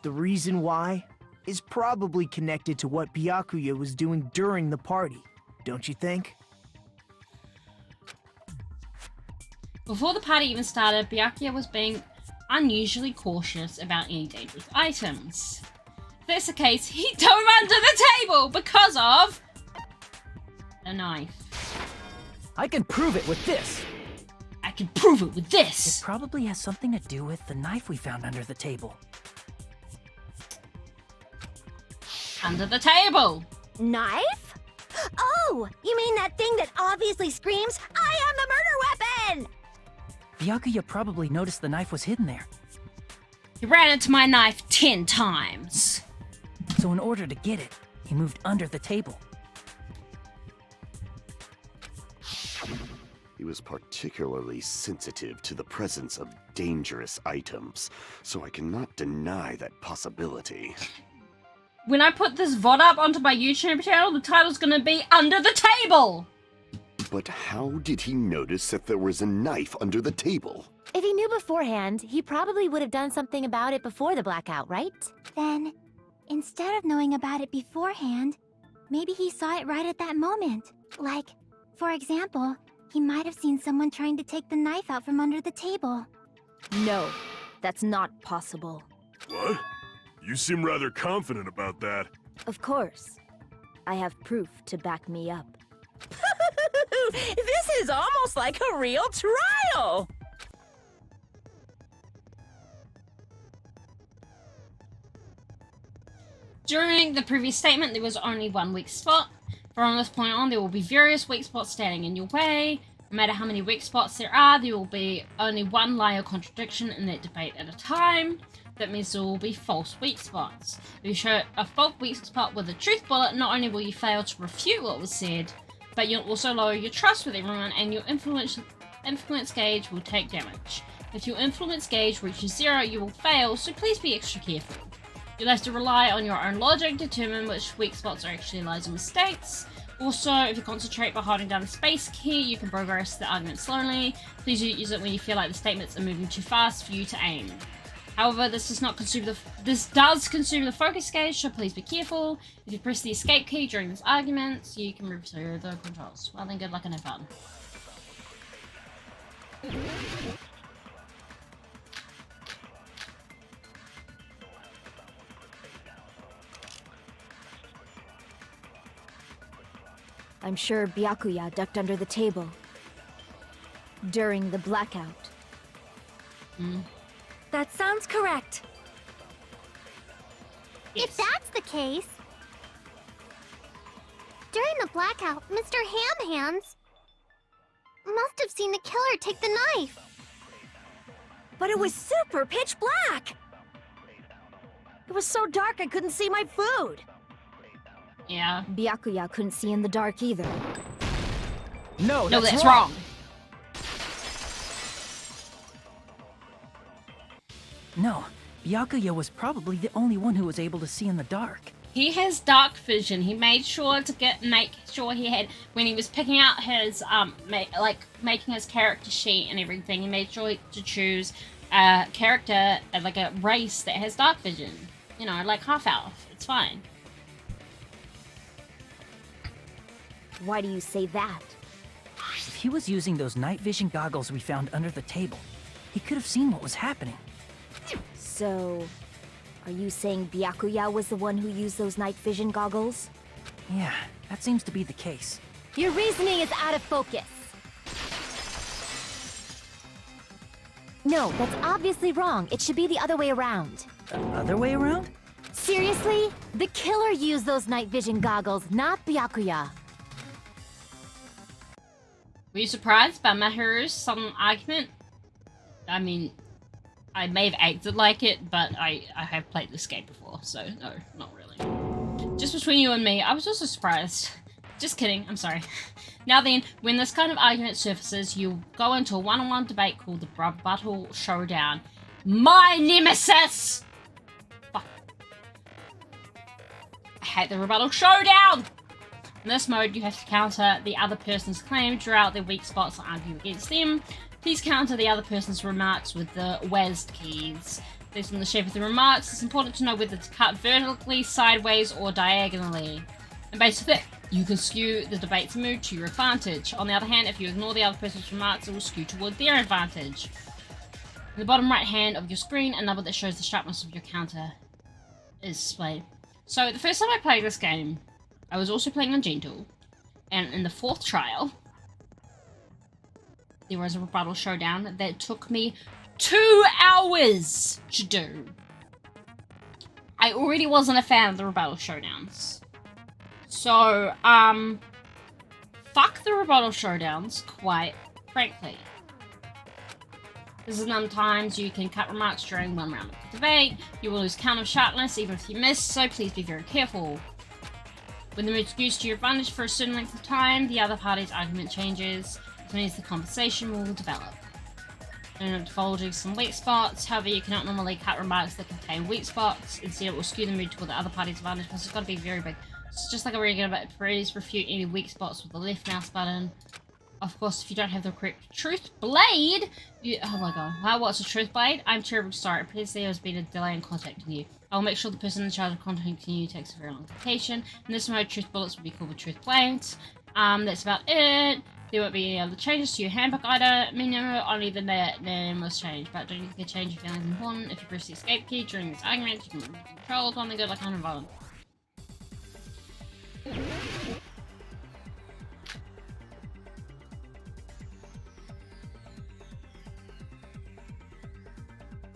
The reason why is probably connected to what Byakuya was doing during the party, don't you think? Before the party even started, Byakuya was being unusually cautious about any dangerous items. If that's the case, he dove under the table because of a knife. I can prove it with this. I can prove it with It this. probably has something to do with the knife we found under the table. Under the table. Knife? Oh, you mean that thing that obviously screams, I am the murder weapon! Byakuya probably noticed the knife was hidden there. He ran into my knife 10 times. So in order to get it, he moved under the table. He was particularly sensitive to the presence of dangerous items, so I cannot deny that possibility. When I put this VOD up onto my YouTube channel, the title's gonna be Under the Table! But how did he notice that there was a knife under the table? If he knew beforehand, he probably would have done something about it before the blackout, right? Then, instead of knowing about it beforehand, maybe he saw it right at that moment. Like, for example, he might have seen someone trying to take the knife out from under the table. No, That's not possible. What? You seem rather confident about that. Of course. I have proof to back me up. This is almost like a real trial! During the previous statement, there was only one weak spot. From this point on, there will be various weak spots standing in your way. No matter how many weak spots there will be only one lie or contradiction in that debate at a time. That means there will be false weak spots. If you show a false weak spot with a truth bullet, not only will you fail to refute what was said, but you'll also lower your trust with everyone and your influence gauge will take damage. If your influence gauge reaches 0, you will fail, so please be extra careful. You'll have to rely on your own logic to determine which weak spots are actually lies or mistakes. Also, if you concentrate by holding down the space key, you can progress the argument slowly. Please use it when you feel like the statements are moving too fast for you to aim. However, this does consume the focus gauge, so please be careful. If you press the escape key during this argument, you can move through the controls. Well then, good luck and have fun. I'm sure Byakuya ducked under the table during the blackout. That sounds correct. Yes. If that's the case... During the blackout, Mr. Ham Hands must have seen the killer take the knife. But it was super pitch black! It was so dark I couldn't see my food. Yeah. Byakuya couldn't see in the dark either. No, that's wrong. No, Byakuya was probably the only one who was able to see in the dark. He has dark vision. He made sure to make sure he had, when he was picking out his making his character sheet and everything, he made sure to choose a character, like a race that has dark vision. You know, like half elf. It's fine. Why do you say that? If he was using those night vision goggles we found under the table, he could have seen what was happening. So, are you saying Byakuya was the one who used those night vision goggles? Yeah, that seems to be the case. Your reasoning is out of focus. No, that's obviously wrong. It should be the other way around. The other way around? Seriously? The killer used those night vision goggles, not Byakuya. Were you surprised by Mahiru's sudden argument? I mean, I may have acted like it, but I have played this game before, so no, not really. Just between you and me, I was also surprised. Just kidding, I'm sorry. Now then, when this kind of argument surfaces, you'll go into a one-on-one debate called the Rebuttal Showdown. My nemesis! Fuck. I hate the Rebuttal Showdown! In this mode, you have to counter the other person's claim, draw out their weak spots, and argue against them. Please counter the other person's remarks with the WASD keys. Based on the shape of the remarks, it's important to know whether to cut vertically, sideways, or diagonally. And based on that, you can skew the debate's mood to your advantage. On the other hand, if you ignore the other person's remarks, it will skew toward their advantage. In the bottom right hand of your screen, a number that shows the sharpness of your counter is displayed. So, the first time I played this game, I was also playing on Gentle, and in the 4th trial, there was a rebuttal showdown that took me 2 hours to do. I already wasn't a fan of the rebuttal showdowns. So, fuck the rebuttal showdowns, quite frankly. This is sometimes you can cut remarks during one round of the debate. You will lose count of sharpness even if you miss, so please be very careful. When the mood skews to your advantage for a certain length of time, the other party's argument changes, which means the conversation will develop. Don't end up divulging some weak spots, however you cannot normally cut remarks that contain weak spots, instead it will skew the mood toward the other party's advantage because it's got to be very big. It's just like a regular bit, please refute any weak spots with the left mouse button. Of course, if you don't have the correct truth blade, oh my god, wow, what's a truth blade? I'm terribly sorry, please there has been a delay in contacting you. I will make sure the person in charge of contacting you takes a very long vacation. In this mode, truth bullets will be called the truth blades. That's about it. There won't be any other changes to your handbook item menu, only the name was changed, but don't use the change if feeling important. If you press the escape key during this argument, you can remove control, only good like kind of violent.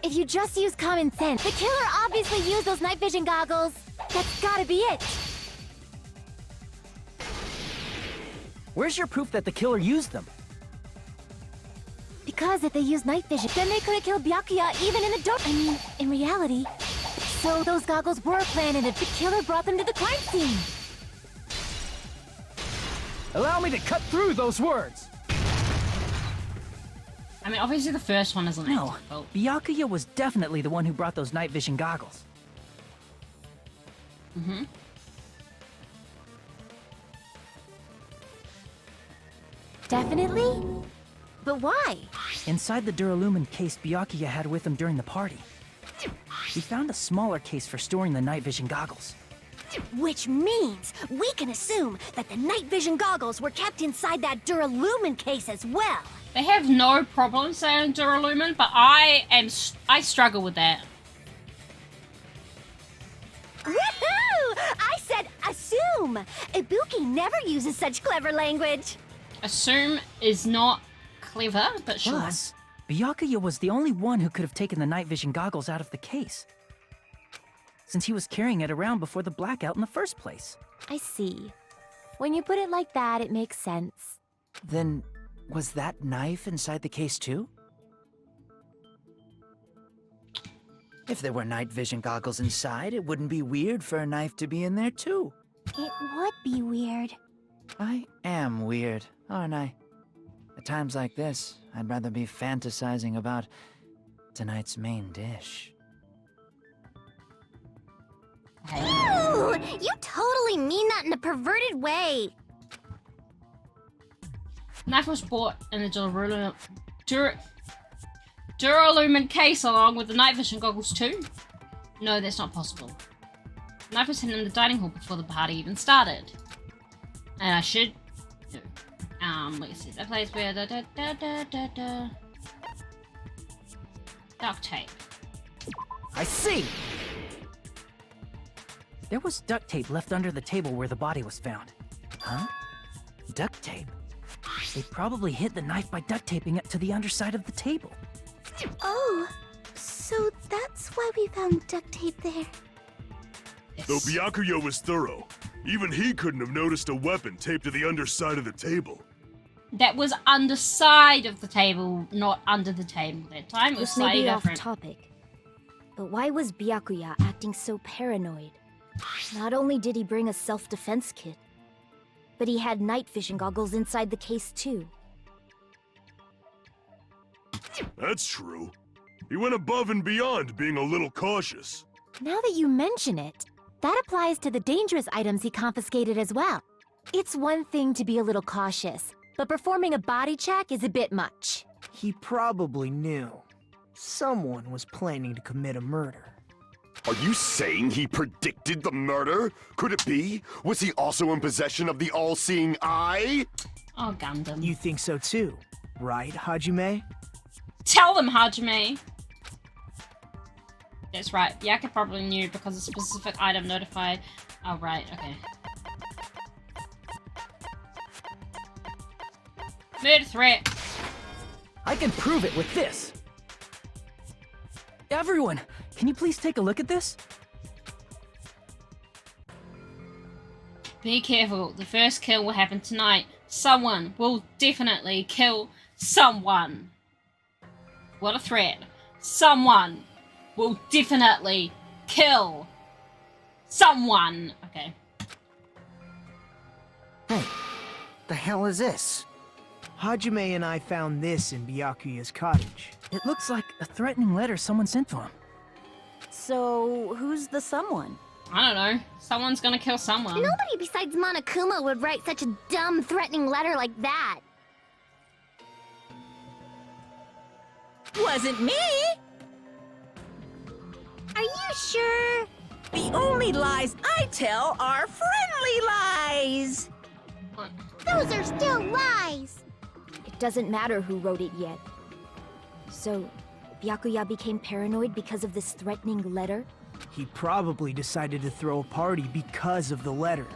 If you just use common sense, the killer obviously used those night vision goggles. That's gotta be it. Where's your proof that the killer used them? Because if they used night vision, then they could have killed Byakuya even in the dark. I mean, in reality. So those goggles were planted if the killer brought them to the crime scene. Allow me to cut through those words. I mean, obviously the first one isn't No, fault. Byakuya was definitely the one who brought those night vision goggles. Mm-hmm. Definitely? But why? Inside the Duralumin case Byakuya had with him during the party, we found a smaller case for storing the night vision goggles. Which means we can assume that the night vision goggles were kept inside that Duralumin case as well. They have no problem saying Duralumin, but I struggle with that. Woohoo! I said assume! Ibuki never uses such clever language. Assume is not clever, but sure. Plus, Byakuya was the only one who could have taken the night vision goggles out of the case, since he was carrying it around before the blackout in the first place. I see. When you put it like that, it makes sense. Then, was that knife inside the case too? If there were night vision goggles inside, it wouldn't be weird for a knife to be in there too. It would be weird. I am weird, aren't I? At times like this, I'd rather be fantasizing about tonight's main dish. Ooh, you totally mean that in a perverted way. Knife was bought in the Duralumin case along with the night vision goggles too? No, that's not possible. The knife was hidden in the dining hall before the party even started. And I should... let's see, that place where duct tape. I see! There was duct tape left under the table where the body was found. Huh? Duct tape? They probably hid the knife by duct taping it to the underside of the table. Oh, so that's why we found duct tape there. Though Byakuya was thorough, even he couldn't have noticed a weapon taped to the underside of the table. That was underside of the table, not under the table that time. It was This may slightly be off different. topic, but why was Byakuya acting so paranoid? Not only did he bring a self-defense kit, but he had night vision goggles inside the case too. That's true. He went above and beyond being a little cautious. Now that you mention it, that applies to the dangerous items he confiscated as well. It's one thing to be a little cautious, but performing a body check is a bit much. He probably knew. Someone was planning to commit a murder. Are you saying he predicted the murder? Could it be? Was he also in possession of the all-seeing eye? Oh, Gundam. You think so too, right, Hajime? Tell them, Hajime! That's right, Byakuya probably knew because a specific item notified... Oh, right, okay. Murder threat! I can prove it with this! Everyone, can you please take a look at this? Be careful, the first kill will happen tonight. Someone will definitely kill someone. What a threat. Someone will definitely kill someone. Okay. Hey, the hell is this? Hajime and I found this in Byakuya's cottage. It looks like a threatening letter someone sent to him. So, who's the someone? I don't know. Someone's gonna kill someone. Nobody besides Monokuma would write such a dumb, threatening letter like that. Wasn't me! Are you sure? The only lies I tell are friendly lies! Those are still lies. doesn't matter who wrote it yet. So, Byakuya became paranoid because of this threatening letter? He probably decided to throw a party because of the letter.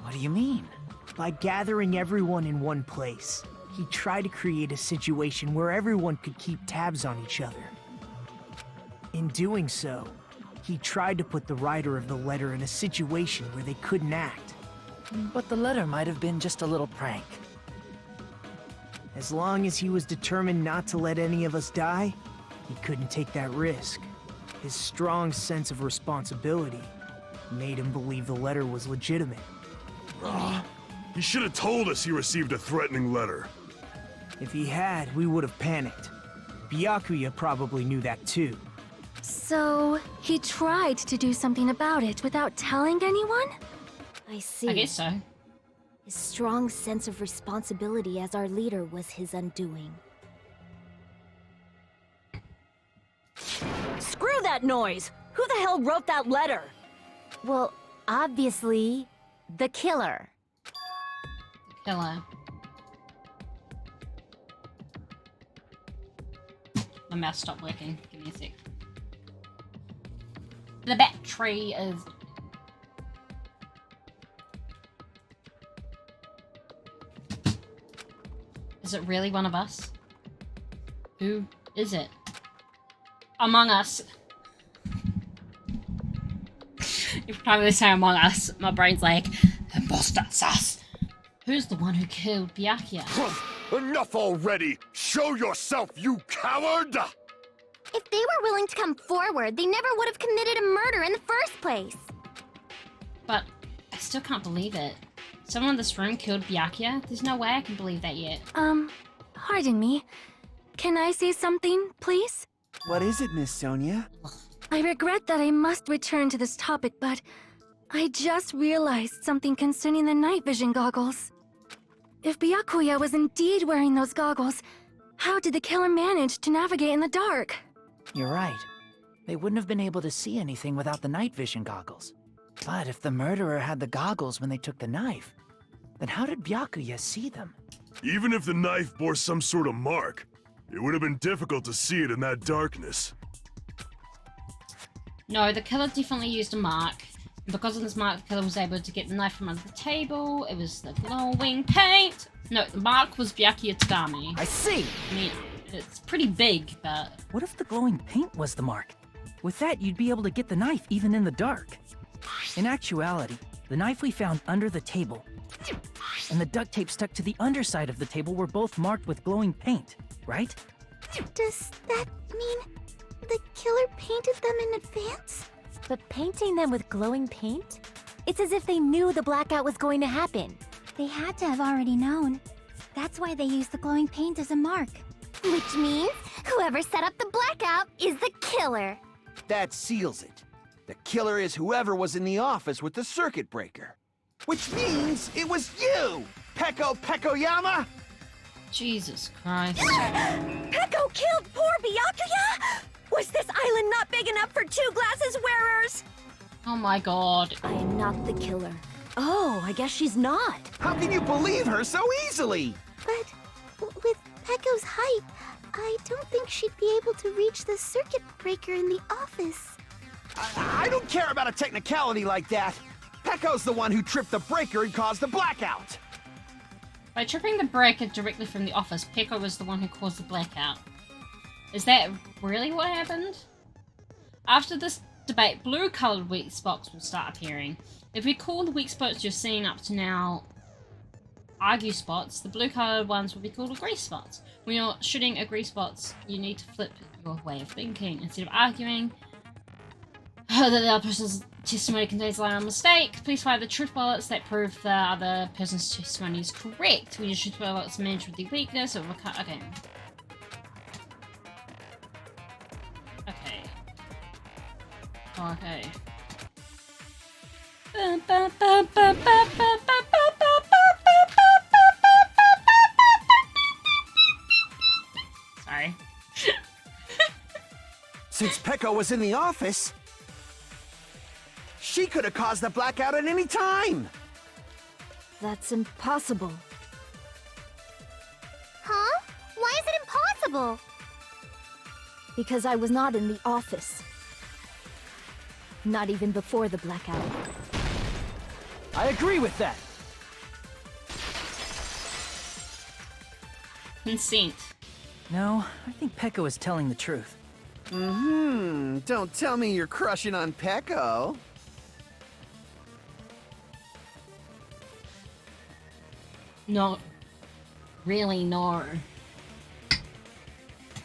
What do you mean? By gathering everyone in one place, he tried to create a situation where everyone could keep tabs on each other. In doing so, he tried to put the writer of the letter in a situation where they couldn't act. But the letter might have been just a little prank. As long as he was determined not to let any of us die, he couldn't take that risk. His strong sense of responsibility made him believe the letter was legitimate. He should have told us he received a threatening letter. If he had, we would have panicked. Byakuya probably knew that too. So, he tried to do something about it without telling anyone? I see. I guess so. His strong sense of responsibility as our leader was his undoing. Screw that noise! Who the hell wrote that letter? Well, obviously, the killer. Killer. My mouse stopped working. Give me a sec. The battery is... Is it really one of us? Who is it? Among Us. Every time they say Among Us, my brain's like, imposter sus. Who's the one who killed Byakuya? Enough already! Show yourself, you coward! If they were willing to come forward, they never would have committed a murder in the first place. But I still can't believe it. Someone in this room killed Byakuya? There's no way I can believe that yet. Pardon me. Can I say something, please? What is it, Miss Sonia? I regret that I must return to this topic, but I just realized something concerning the night vision goggles. If Byakuya was indeed wearing those goggles, how did the killer manage to navigate in the dark? You're right. They wouldn't have been able to see anything without the night vision goggles. But if the murderer had the goggles when they took the knife, then how did Byakuya see them? Even if the knife bore some sort of mark, it would have been difficult to see it in that darkness. No, the killer definitely used a mark. And because of this mark, the killer was able to get the knife from under the table. It was the glowing paint. No, the mark was Byakuya Tagami. I see! I mean, it's pretty big, but... What if the glowing paint was the mark? With that, you'd be able to get the knife even in the dark. In actuality, the knife we found under the table and the duct tape stuck to the underside of the table were both marked with glowing paint, right? Does that mean the killer painted them in advance? But painting them with glowing paint? It's as if they knew the blackout was going to happen. They had to have already known. That's why they used the glowing paint as a mark. Which means whoever set up the blackout is the killer. That seals it. The killer is whoever was in the office with the circuit breaker. Which means it was you, Peko Pekoyama! Jesus Christ. Peko killed poor Byakuya? Was this island not big enough for 2 glasses wearers? Oh my god. I am not the killer. Oh, I guess she's not. How can you believe her so easily? But with Peko's height, I don't think she'd be able to reach the circuit breaker in the office. I don't care about a technicality like that. Peko's the one who tripped the breaker and caused the blackout. By tripping the breaker directly from the office, Peko was the one who caused the blackout. Is that really what happened? After this debate, blue-coloured weak spots will start appearing. If we call the weak spots you're seeing up to now argue spots, the blue-coloured ones will be called agree spots. When you're shooting agree spots, you need to flip your way of thinking. Instead of arguing that the other person's testimony contains a line of mistake, please fire the truth bullets that prove the other person's testimony is correct. When you shoot bullets managed with the weakness of a okay. Okay. Sorry. Since Peko was in the office, she could have caused the blackout at any time. That's impossible. Huh? impossible? Because I was not in the office. Not even before the blackout. I agree with that. Consent. No, I think Peko is telling the truth. Don't tell me you're crushing on Peko. No. Really, no.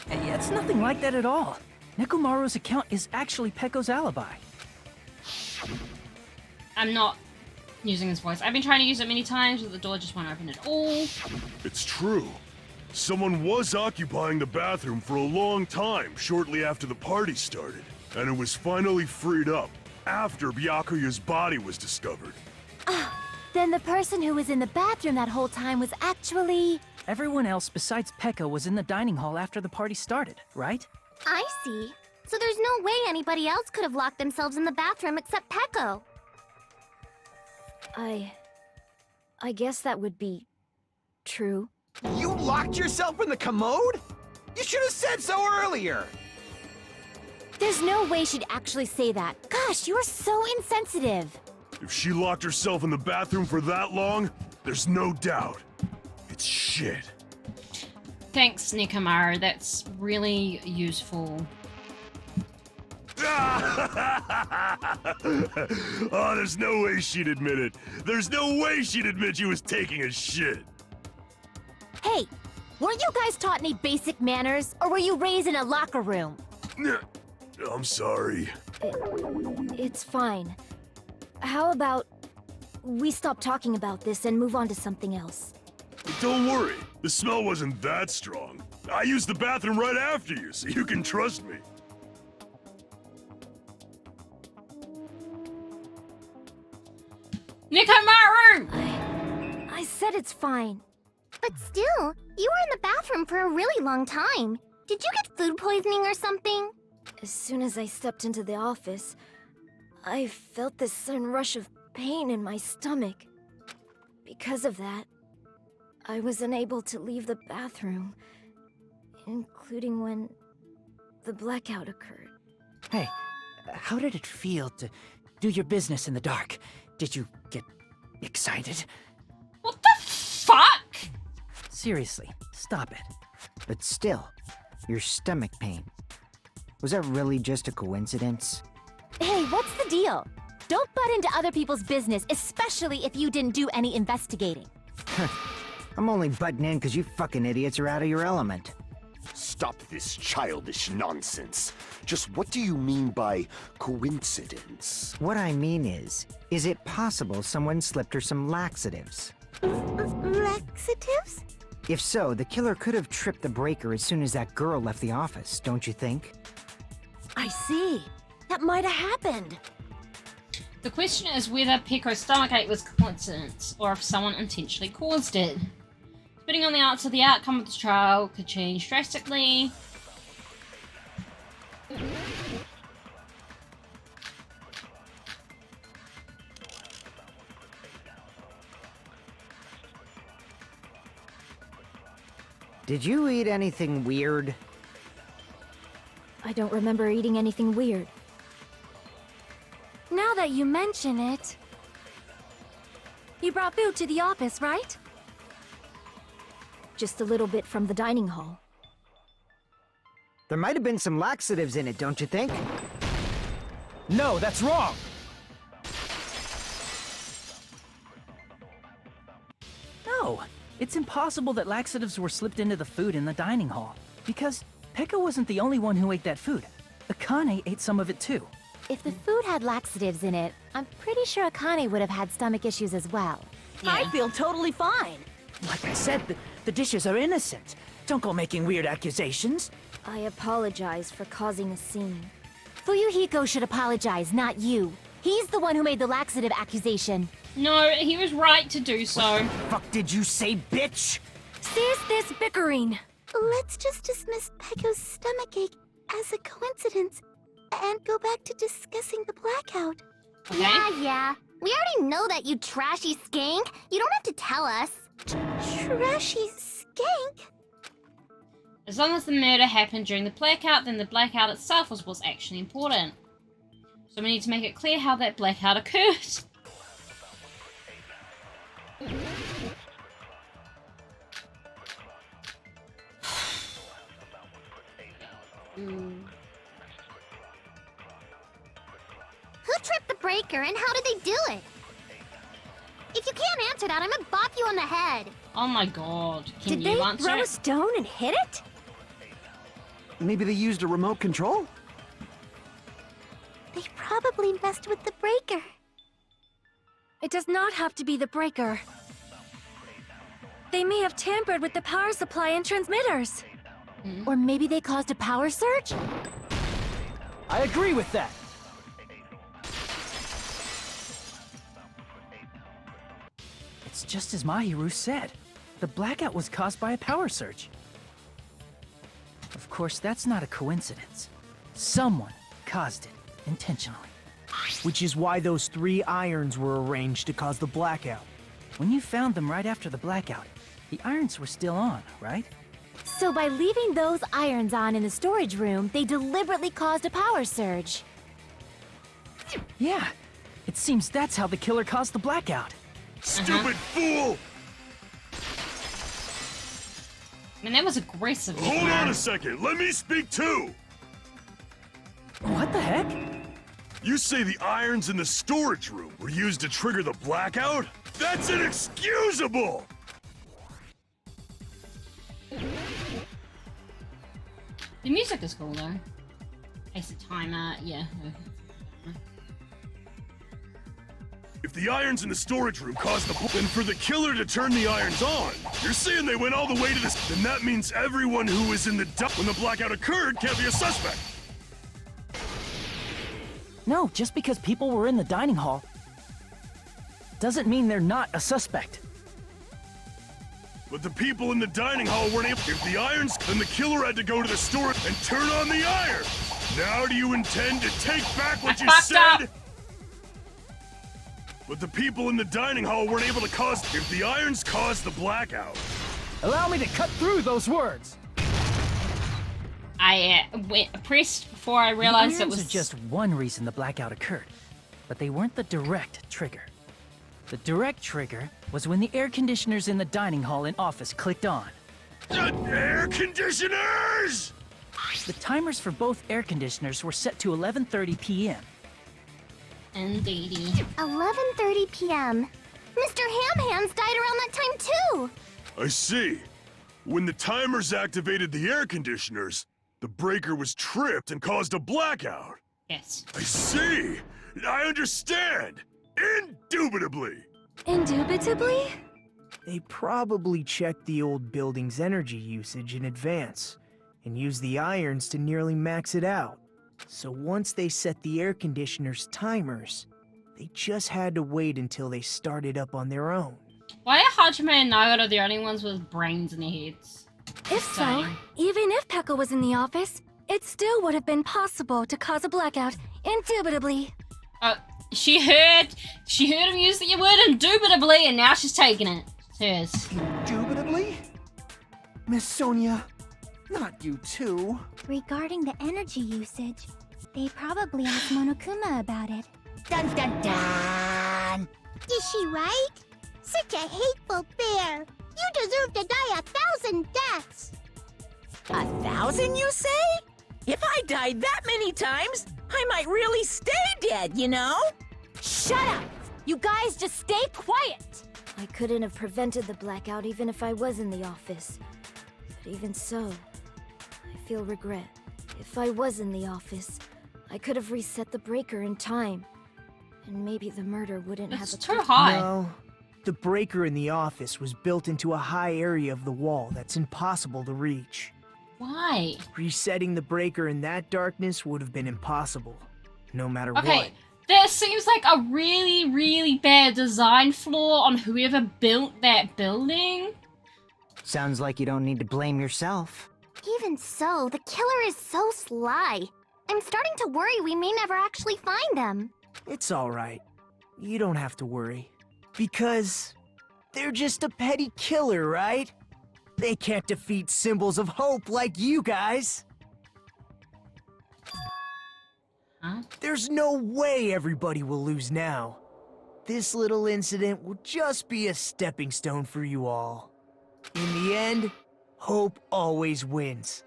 Hey, it's nothing like that at all. Nekomaru's account is actually Peko's alibi. I'm not using his voice. I've been trying to use it many times, but the door just won't open at all. It's true. Someone was occupying the bathroom for a long time shortly after the party started, and it was finally freed up after Byakuya's body was discovered. Then the person who was in the bathroom that whole time was actually... Everyone else besides Peko was in the dining hall after the party started, right? I see. So there's no way anybody else could have locked themselves in the bathroom except Peko. I guess that would be true. You locked yourself in the commode? You should have said so earlier! There's no way she'd actually say that. Gosh, you're so insensitive. If she locked herself in the bathroom for that long, there's no doubt. It's shit. Thanks, Nekomaru. That's really useful. Oh, there's no way she'd admit it. There's no way she'd admit she was taking a shit. Hey, weren't you guys taught any basic manners, or were you raised in a locker room? I'm sorry. It's fine. How about we stop talking about this and move on to something else? Don't worry. The smell wasn't that strong. I used the bathroom right after you, so you can trust me. Nekomaru! I said it's fine. But still, you were in the bathroom for a really long time. Did you get food poisoning or something? As soon as I stepped into the office, I felt this sudden rush of pain in my stomach. Because of that, I was unable to leave the bathroom, including when the blackout occurred. Hey, how did it feel to do your business in the dark? Did you get excited? What the fuck? Seriously, stop it. But still, your stomach pain. Was that really just a coincidence? Hey, what's the deal? Don't butt into other people's business, especially if you didn't do any investigating. I'm only butting in because you fucking idiots are out of your element. Stop this childish nonsense. Just what do you mean by coincidence? What I mean is it possible someone slipped her some laxatives? Laxatives? If so, the killer could have tripped the breaker as soon as that girl left the office, don't you think? I see. That might have happened. The question is whether Peko's stomachache was coincidence, or if someone intentionally caused it. Depending on the answer, the outcome of the trial could change drastically. Did you eat anything weird? I don't remember eating anything weird. Now that you mention it... You brought food to the office, right? Just a little bit from the dining hall. There might have been some laxatives in it, don't you think? No, that's wrong! No, it's impossible that laxatives were slipped into the food in the dining hall. Because Peko wasn't the only one who ate that food. Akane ate some of it too. If the food had laxatives in it, I'm pretty sure Akane would have had stomach issues as well. I feel totally fine. Like I said, the dishes are innocent. Don't go making weird accusations. I apologize for causing a scene. Fuyuhiko should apologize, not you. He's the one who made the laxative accusation. No, he was right to do so. What the fuck did you say, bitch? Cease this bickering! Let's just dismiss Peko's stomachache as a coincidence and go back to discussing the blackout. Okay. Yeah. We already know that, you trashy skank. You don't have to tell us. Trashy skank? As long as the murder happened during the blackout, then the blackout itself was what's actually important. So we need to make it clear how that blackout occurred. Who tripped the breaker and how did they do it? If you can't answer that, I'm gonna bop you on the head. Oh my god. Can Did you they answer throw a it? stone and hit it? Maybe they used a remote control? They probably messed with the breaker. It does not have to be the breaker. They may have tampered with the power supply and transmitters. Or maybe they caused a power surge? I agree with that. It's just as Mahiru said. The blackout was caused by a power surge. Of course, that's not a coincidence. Someone caused it intentionally. Which is why those 3 irons were arranged to cause the blackout. When you found them right after the blackout, the irons were still on, right? So by leaving those irons on in the storage room, they deliberately caused a power surge. Yeah, it seems that's how the killer caused the blackout. Stupid fool! I mean, that was aggressive. Hold on a second, let me speak too! What the heck? You say the irons in the storage room were used to trigger the blackout? That's inexcusable! The music is cool though. Place a timer, yeah. If the irons in the storage room caused the then for the killer to turn the irons on, you're saying they went all the way to this, then that means everyone who was in the when the blackout occurred can't be a suspect. No, just because people were in the dining hall doesn't mean they're not a suspect. But the people in the dining hall weren't able. If the irons, then the killer had to go to the store and turn on the iron. Now do you intend to take back what you said? But the people in the dining hall weren't able to cause. If the irons caused the blackout. Allow me to cut through those words. I pressed before I realized the it irons was are just one reason the blackout occurred, but they weren't the direct trigger. The direct trigger was when the air conditioners in the dining hall and office clicked on. Air conditioners! The timers for both air conditioners were set to 11:30 p.m. Indeedy. 11:30 p.m. Mr. Ham Hands died around that time too. I see. When the timers activated the air conditioners, the breaker was tripped and caused a blackout. Yes. I see. I understand. Indubitably. Indubitably? They probably checked the old building's energy usage in advance and used the irons to nearly max it out. So once they set the air conditioner's timers, they just had to wait until they started up on their own. Why are Hajime and Nagata the only ones with brains in their heads? If so, even if Pekka was in the office, it still would have been possible to cause a blackout, indubitably. She heard him use the word indubitably, and now she's taking it. It's hers. Indubitably? Miss Sonia, not you too. Regarding the energy usage, they probably asked Monokuma about it. Dun dun dun! Is she right? Such a hateful bear! You deserve to die 1,000 deaths! 1,000, you say? If I died that many times, I might really stay dead, you know? Shut up! You guys just stay quiet! I couldn't have prevented the blackout even if I was in the office. But even so, I feel regret. If I was in the office, I could have reset the breaker in time. And maybe the murder wouldn't have It's occurred. too high. No, the breaker in the office was built into a high area of the wall that's impossible to reach. Why? Resetting the breaker in that darkness would have been impossible, no matter Okay, what. there seems like a really, really bad design flaw on whoever built that building. Sounds like you don't need to blame yourself. Even so, the killer is so sly. I'm starting to worry we may never actually find them. It's alright. You don't have to worry. Because they're just a petty killer, right? They can't defeat symbols of hope like you guys. Huh? There's no way everybody will lose now. This little incident will just be a stepping stone for you all. In the end, hope always wins.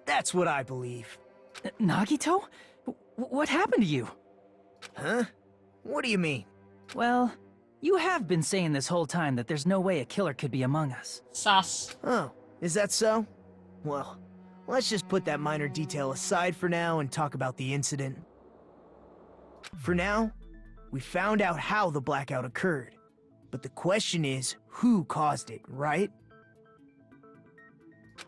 That's what I believe. Nagito? What happened to you? Huh? What do you mean? Well, you have been saying this whole time that there's no way a killer could be among us. Sus. Oh, is that so? Well, let's just put that minor detail aside for now and talk about the incident. For now, we found out how the blackout occurred. But the question is, who caused it, right?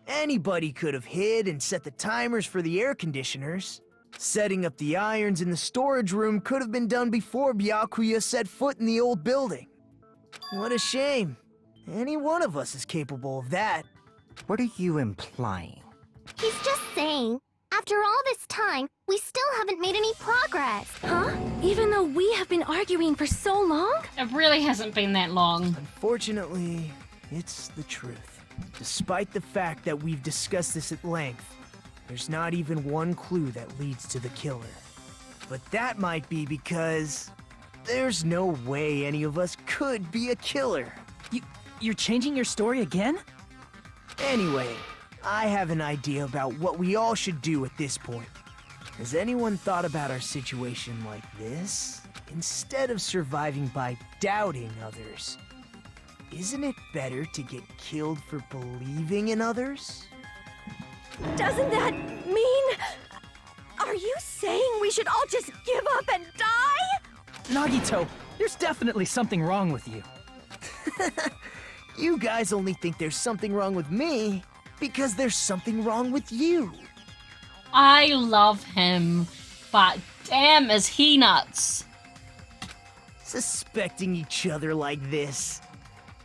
Anybody could have hid and set the timers for the air conditioners. Setting up the irons in the storage room could have been done before Byakuya set foot in the old building. What a shame. Any one of us is capable of that. What are you implying? He's just saying, after all this time, we still haven't made any progress. Huh? Even though we have been arguing for so long? It really hasn't been that long. Unfortunately, it's the truth. Despite the fact that we've discussed this at length, there's not even one clue that leads to the killer. But that might be because there's no way any of us could be a killer. You're changing your story again? Anyway, I have an idea about what we all should do at this point. Has anyone thought about our situation like this? Instead of surviving by doubting others, isn't it better to get killed for believing in others? Doesn't that mean... Are you saying we should all just give up and die? Nagito, there's definitely something wrong with you. You guys only think there's something wrong with me because there's something wrong with you. I love him, but damn is he nuts. Suspecting each other like this.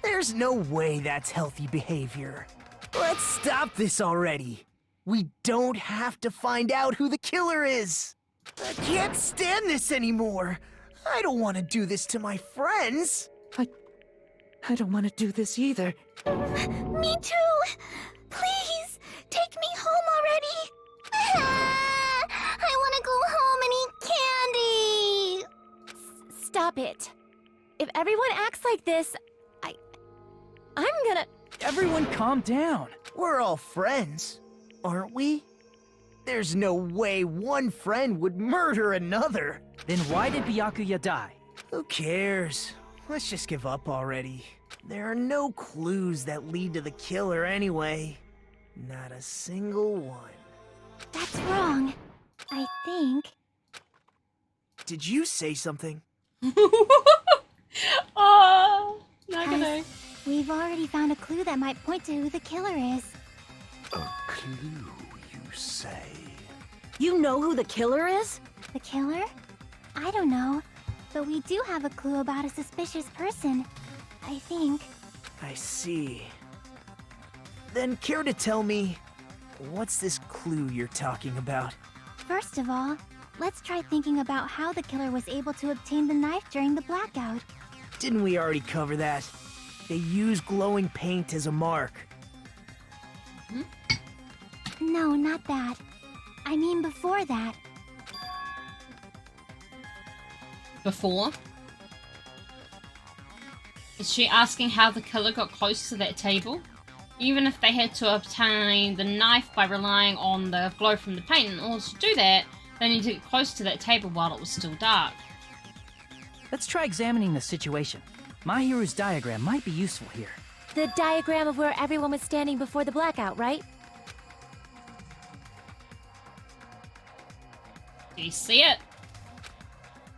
There's no way that's healthy behavior. Let's stop this already. We don't have to find out who the killer is. I can't stand this anymore. I don't want to do this to my friends. I don't want to do this either. Me too! Please, take me home already! I want to go home and eat candy! Stop it. If everyone acts like this, I'm gonna... Everyone calm down. We're all friends, aren't we? There's no way one friend would murder another. Then why did Byakuya die? Who cares? Let's just give up already. There are no clues that lead to the killer anyway. Not a single one. That's wrong. I think. Did you say something? Oh, not gonna. We've already found a clue that might point to who the killer is. A clue, you say? You know who the killer is? The killer? I don't know. But we do have a clue about a suspicious person. I think. I see. Then care to tell me, what's this clue you're talking about? First of all, let's try thinking about how the killer was able to obtain the knife during the blackout. Didn't we already cover that? They use glowing paint as a mark. No, not that. I mean before that. Before? Is she asking how the killer got close to that table? Even if they had to obtain the knife by relying on the glow from the paint, in order to do that, they need to get close to that table while it was still dark. Let's try examining the situation. Mahiru's diagram might be useful here. The diagram of where everyone was standing before the blackout, right? Do you see it?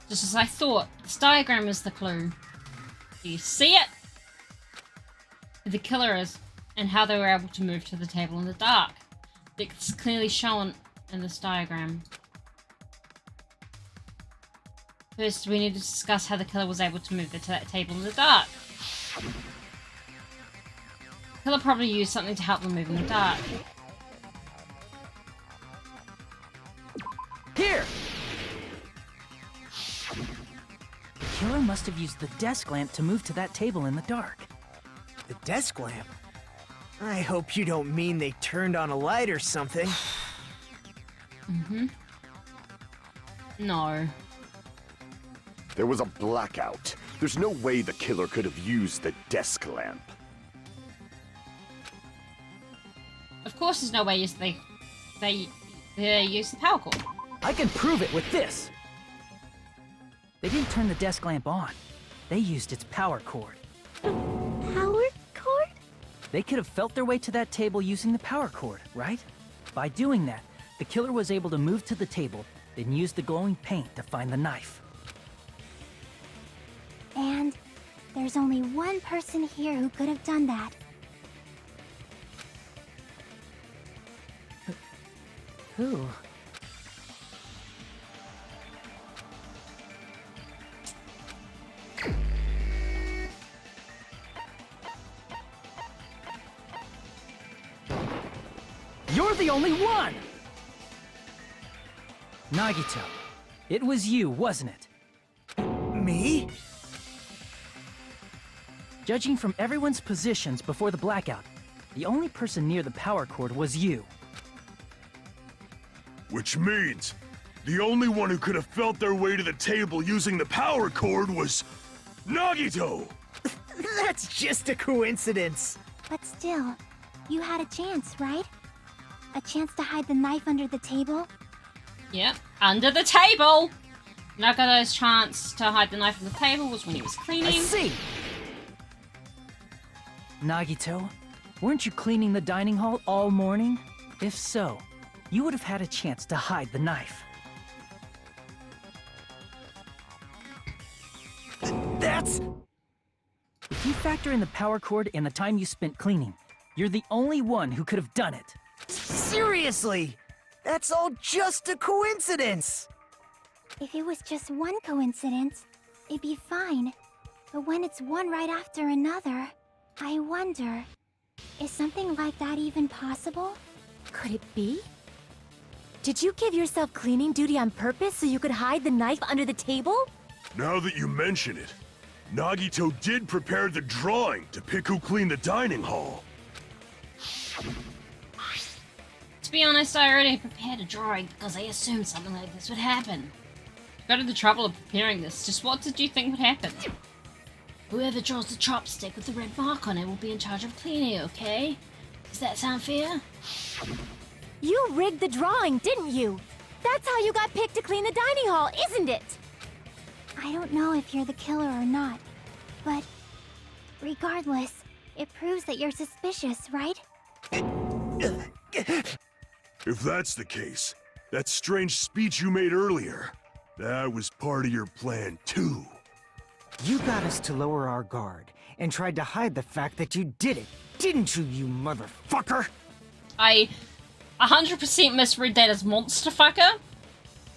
Just as I thought, this diagram is the clue. Do you see it? Who the killer is, and how they were able to move to the table in the dark. It's clearly shown in this diagram. First, we need to discuss how the killer was able to move to that table in the dark. The killer probably used something to help them move in the dark. Here! The killer must have used the desk lamp to move to that table in the dark. The desk lamp? I hope you don't mean they turned on a light or something. No. There was a blackout. There's no way the killer could have used the desk lamp. Of course there's no way they use the power cord. I can prove it with this. They didn't turn the desk lamp on. They used its power cord. Power cord? They could have felt their way to that table using the power cord, right? By doing that, the killer was able to move to the table, then use the glowing paint to find the knife. And there's only one person here who could have done that. Who? You're the only one! Nagito, it was you, wasn't it? Me? Judging from everyone's positions before the blackout, the only person near the power cord was you. Which means the only one who could have felt their way to the table using the power cord was Nagito! That's just a coincidence. But still, you had a chance, right? A chance to hide the knife under the table? Yep, under the table! Nagato's chance to hide the knife on the table was when he was cleaning. I see! Nagito, weren't you cleaning the dining hall all morning? If so, you would have had a chance to hide the knife. That's... If you factor in the power cord and the time you spent cleaning, you're the only one who could have done it. Seriously! That's all just a coincidence! If it was just one coincidence, it'd be fine. But when it's one right after another, I wonder, is something like that even possible? Could it be? Did you give yourself cleaning duty on purpose so you could hide the knife under the table? Now that you mention it, Nagito did prepare the drawing to pick who cleaned the dining hall. To be honest, I already prepared a drawing because I assumed something like this would happen. Go to the trouble of preparing this. Just what did you think would happen? Whoever draws the chopstick with the red mark on it will be in charge of cleaning, okay? Does that sound fair? You rigged the drawing, didn't you? That's how you got picked to clean the dining hall, isn't it? I don't know if you're the killer or not, but regardless, it proves that you're suspicious, right? If that's the case, that strange speech you made earlier, that was part of your plan too. You got us to lower our guard and tried to hide the fact that you did it, didn't you, you motherfucker? I 100% misread that as monster fucker.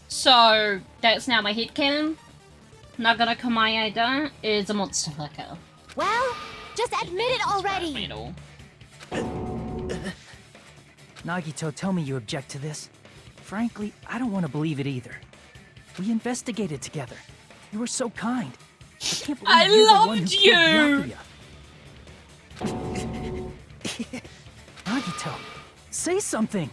So that's now my headcanon. Nagata Kamayeda is a monster fucker. Well, just admit it already! Nagito, tell me you object to this. Frankly, I don't want to believe it either. We investigated together. You were so kind. I can't believe you're the one who killed Byakuya. Nagito, say something!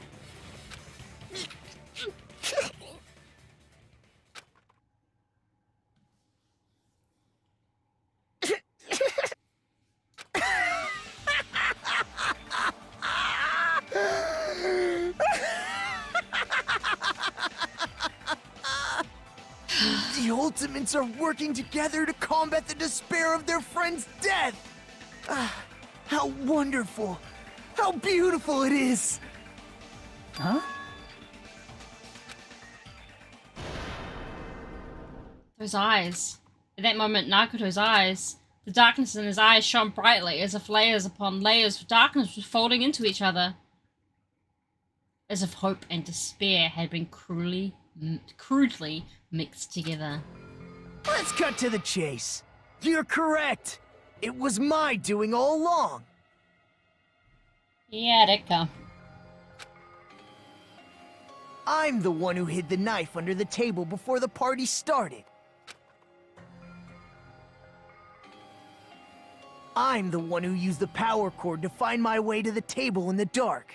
The Ultimates are working together to combat the despair of their friend's death! How wonderful! How beautiful it is! Huh? Those eyes. At that moment, Nagato's eyes, the darkness in his eyes shone brightly, as if layers upon layers of darkness were folding into each other. As if hope and despair had been crudely mixed together. Let's cut to the chase. You're correct. It was my doing all along. Yeah, Rika. I'm the one who hid the knife under the table before the party started. I'm the one who used the power cord to find my way to the table in the dark.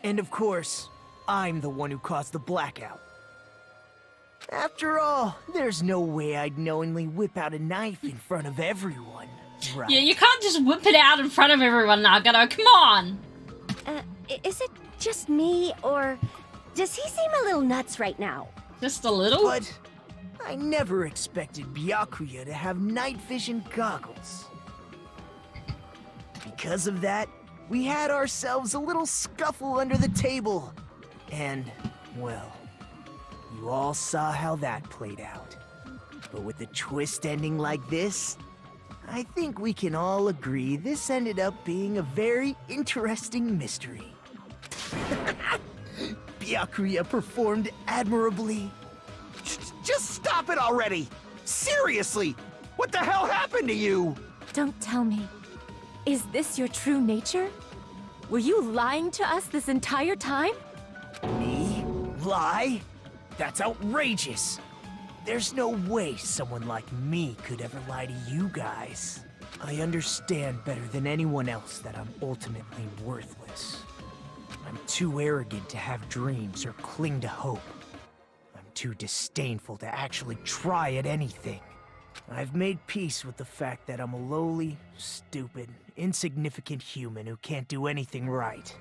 And of course, I'm the one who caused the blackout. After all, there's no way I'd knowingly whip out a knife in front of everyone, right? Yeah, you can't just whip it out in front of everyone, Nagato. Come on! Is it just me, or does he seem a little nuts right now? Just a little? But I never expected Byakuya to have night vision goggles. Because of that, we had ourselves a little scuffle under the table. And, well, you all saw how that played out. But with the twist ending like this, I think we can all agree this ended up being a very interesting mystery. Byakuya performed admirably. Just stop it already! Seriously! What the hell happened to you? Don't tell me. Is this your true nature? Were you lying to us this entire time? Me? Lie? That's outrageous! There's no way someone like me could ever lie to you guys. I understand better than anyone else that I'm ultimately worthless. I'm too arrogant to have dreams or cling to hope. I'm too disdainful to actually try at anything. I've made peace with the fact that I'm a lowly, stupid, insignificant human who can't do anything right.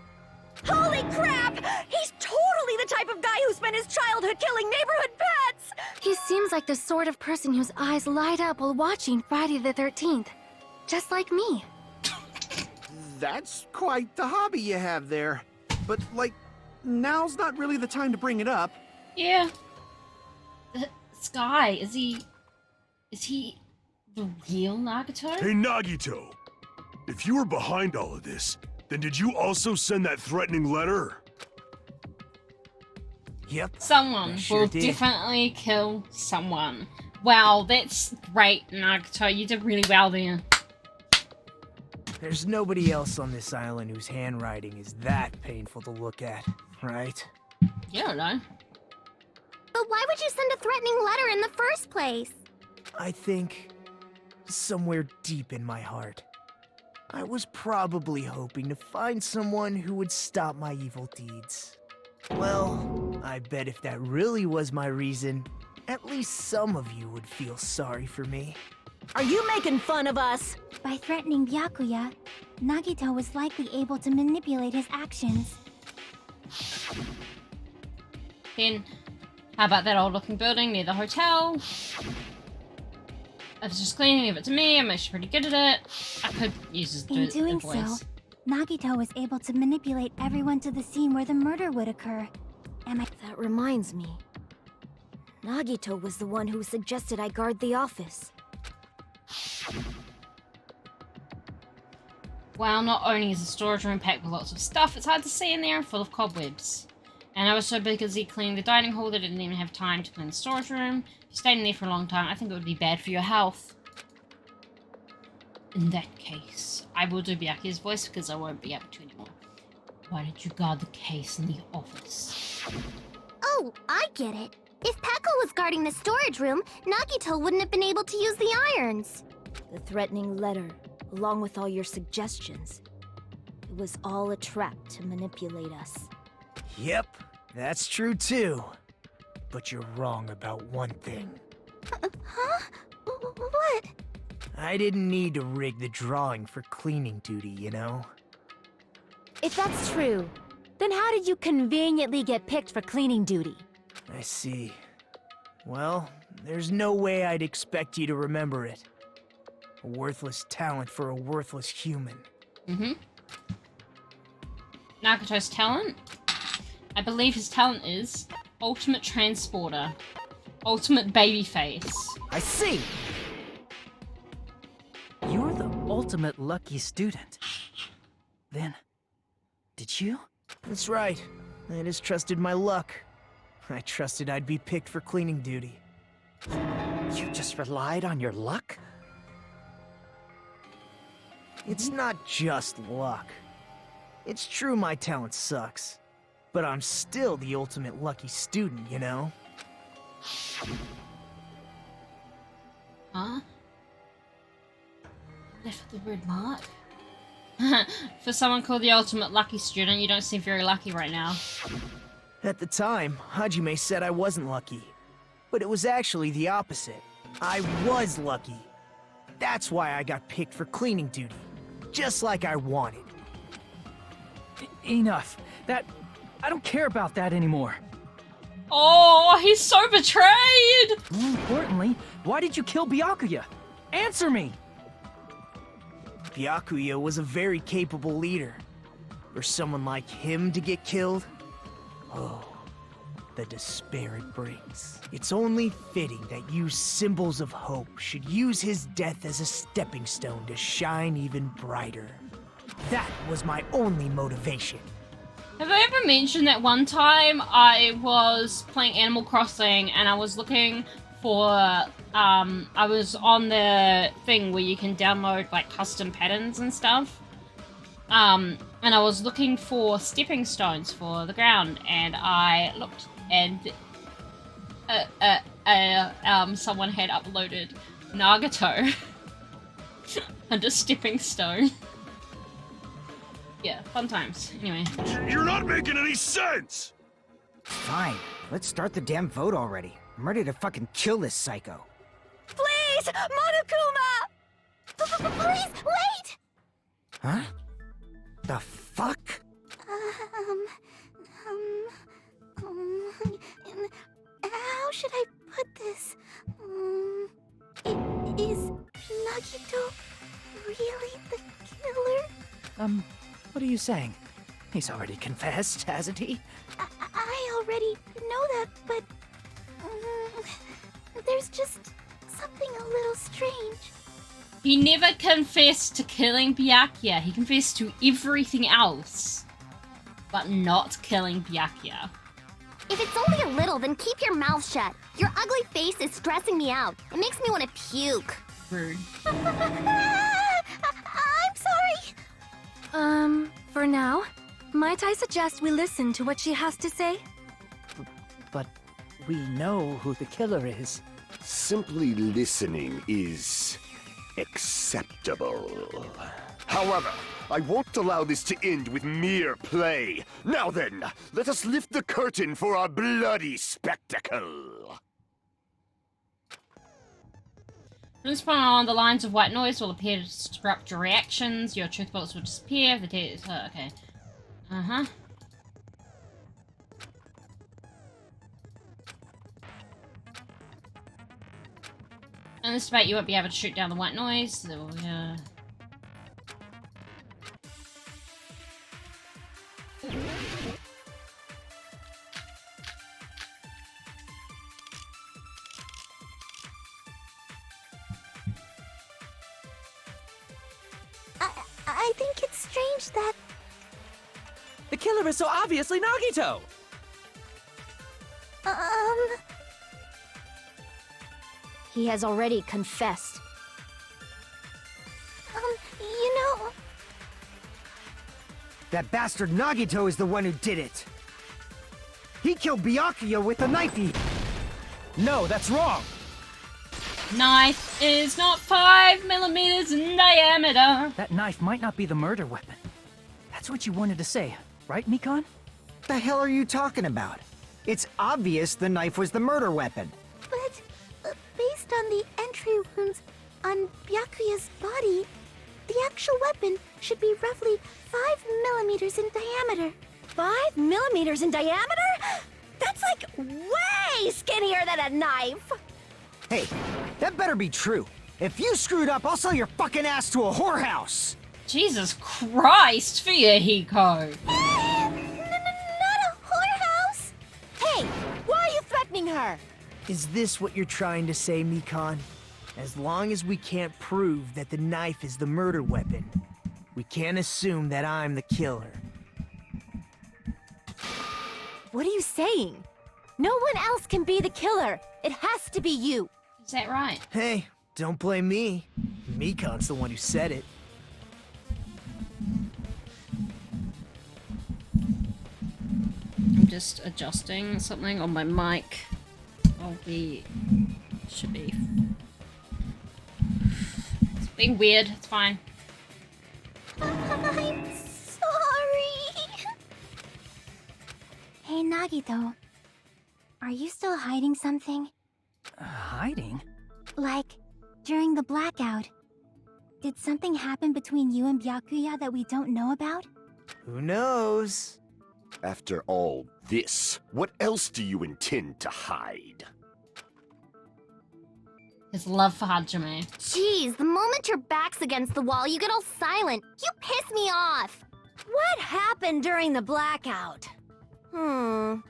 Holy crap! He's totally the type of guy who spent his childhood killing neighborhood pets! He seems like the sort of person whose eyes light up while watching Friday the 13th. Just like me. That's quite the hobby you have there. But, like, now's not really the time to bring it up. Yeah. Sky, is he the real Nagato? Hey, Nagito! If you were behind all of this, then did you also send that threatening letter? Yep. Someone will definitely kill someone. Wow, that's great, Nagato. You did really well there. There's nobody else on this island whose handwriting is that painful to look at, right? You don't know. But why would you send a threatening letter in the first place? I think somewhere deep in my heart, I was probably hoping to find someone who would stop my evil deeds. Well, I bet if that really was my reason, at least some of you would feel sorry for me. Are you making fun of us? By threatening Byakuya, Nagito was likely able to manipulate his actions. Then, how about that old-looking building near the hotel? I was just cleaning, give it to me. I'm actually pretty good at it. I could use his In doing voice. so, Nagito was able to manipulate everyone to the scene where the murder would occur. That reminds me. Nagito was the one who suggested I guard the office. Well, not only is the storage room packed with lots of stuff, it's hard to see in there and full of cobwebs. And I was so busy cleaning the dining hall that I didn't even have time to clean the storage room. If you stayed in there for a long time, I think it would be bad for your health. In that case, I will do Byakuya's voice because I won't be able to anymore. Why did you guard the case in the office? Oh, I get it. If Peko was guarding the storage room, Nagito wouldn't have been able to use the irons. The threatening letter, along with all your suggestions. It was all a trap to manipulate us. Yep, that's true too. But you're wrong about one thing. Huh? What? I didn't need to rig the drawing for cleaning duty, you know? If that's true, then how did you conveniently get picked for cleaning duty? I see. Well, there's no way I'd expect you to remember it. A worthless talent for a worthless human. Mm-hmm. Nagito's talent? I believe his talent is Ultimate Transporter. Ultimate Babyface. I see! You're the ultimate lucky student. Then, did you? That's right. I just trusted my luck. I trusted I'd be picked for cleaning duty. You just relied on your luck? It's not just luck. It's true my talent sucks, but I'm still the ultimate lucky student, you know? Huh? Left the word mark? For someone called the ultimate lucky student, you don't seem very lucky right now. At the time, Hajime said I wasn't lucky. But it was actually the opposite. I was lucky. That's why I got picked for cleaning duty. Just like I wanted. Enough. I don't care about that anymore. Oh, he's so betrayed! More importantly, why did you kill Byakuya? Answer me! Byakuya was a very capable leader. For someone like him to get killed? Oh, the despair it brings. It's only fitting that you symbols of hope should use his death as a stepping stone to shine even brighter. That was my only motivation. Have I ever mentioned that one time I was playing Animal Crossing and I was looking for, I was on the thing where you can download like custom patterns and stuff. And I was looking for stepping stones for the ground, and I looked and someone had uploaded Nagato under stepping stone. Yeah, fun times. Anyway. You're not making any sense! Fine, let's start the damn vote already. I'm ready to fucking kill this psycho. Please! Monokuma! Please, wait! Huh? The fuck? How should I put this? Is Nagito really the killer? What are you saying? He's already confessed, hasn't he? I already know that, but there's just something a little strange. He never confessed to killing Byakuya. He confessed to everything else, but not killing Byakuya. If it's only a little, then keep your mouth shut. Your ugly face is stressing me out. It makes me want to puke. Rude. I'm sorry. For now, might I suggest we listen to what she has to say? But we know who the killer is. Simply listening is acceptable. However, I won't allow this to end with mere play. Now then, let us lift the curtain for our bloody spectacle. From this point on, the lines of white noise will appear to disrupt your reactions. Your truth bullets will disappear. The okay. Uh-huh. In this debate, you won't be able to shoot down the white noise. So, I think it's strange that... The killer is so obviously Nagito! He has already confessed. You know... That bastard Nagito is the one who did it. He killed Byakuya with a knife. No, that's wrong! Knife is not 5 millimeters in diameter. That knife might not be the murder weapon. That's what you wanted to say, right, Mikan? The hell are you talking about? It's obvious the knife was the murder weapon. But, based on the entry wounds on Byakuya's body, the actual weapon should be roughly 5 millimeters in diameter. 5 millimeters in diameter? That's like way skinnier than a knife! Hey, that better be true. If you screwed up, I'll sell your fucking ass to a whorehouse! Jesus Christ, Fuyahiko. Not a whorehouse! Hey, why are you threatening her? Is this what you're trying to say, Mikan? As long as we can't prove that the knife is the murder weapon, we can't assume that I'm the killer. What are you saying? No one else can be the killer. It has to be you. Is that right? Hey, don't blame me. Mikan's the one who said it. I'm just adjusting something on my mic. Should be being weird. It's fine. I'm sorry. Hey, Nagito. Are you still hiding something? Hiding? Like, during the blackout, did something happen between you and Byakuya that we don't know about? Who knows? After all this, what else do you intend to hide? His love for Hajime. Jeez, the moment your back's against the wall, you get all silent. You piss me off. What happened during the blackout? Ugh!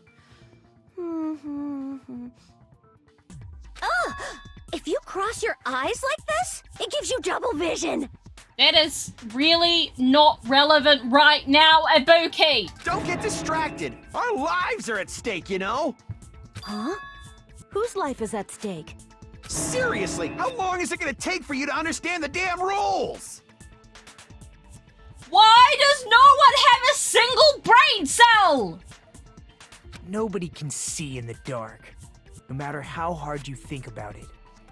If you cross your eyes like this, it gives you double vision. That is really not relevant right now, Ibuki. Don't get distracted. Our lives are at stake, you know? Huh? Whose life is at stake? Seriously, how long is it gonna take for you to understand the damn rules? Why does no one have a single brain cell? Nobody can see in the dark, no matter how hard you think about it.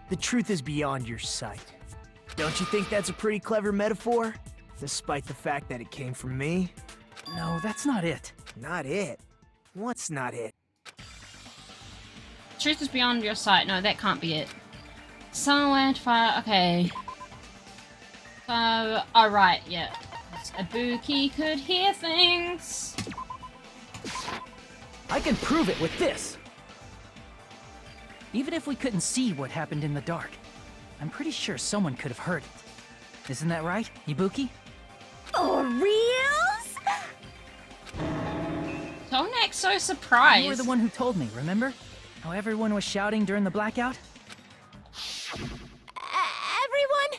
The truth is beyond your sight. Don't you think that's a pretty clever metaphor? Despite the fact that it came from me? No, that's not it. Not it? What's not it? Truth is beyond your sight. No, that can't be it. Somewhere to fire. Okay. So, alright, yeah. Ibuki could hear things. I can prove it with this. Even if we couldn't see what happened in the dark, I'm pretty sure someone could have heard it. Isn't that right, Ibuki? For reals? Don't act so surprised. You were the one who told me, remember? How everyone was shouting during the blackout? Everyone,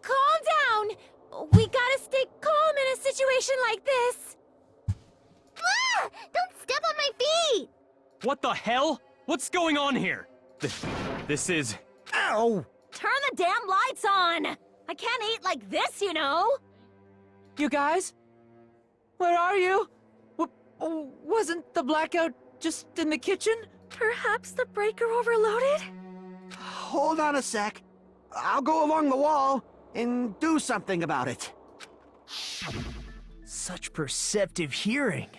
calm down. We gotta stay calm in a situation like this. Ah! Don't step on my feet. What the hell? What's going on here? This is... Ow! Turn the damn lights on! I can't eat like this, you know? You guys? Where are you? Wasn't the blackout just in the kitchen? Perhaps the breaker overloaded? Hold on a sec. I'll go along the wall and do something about it. Such perceptive hearing.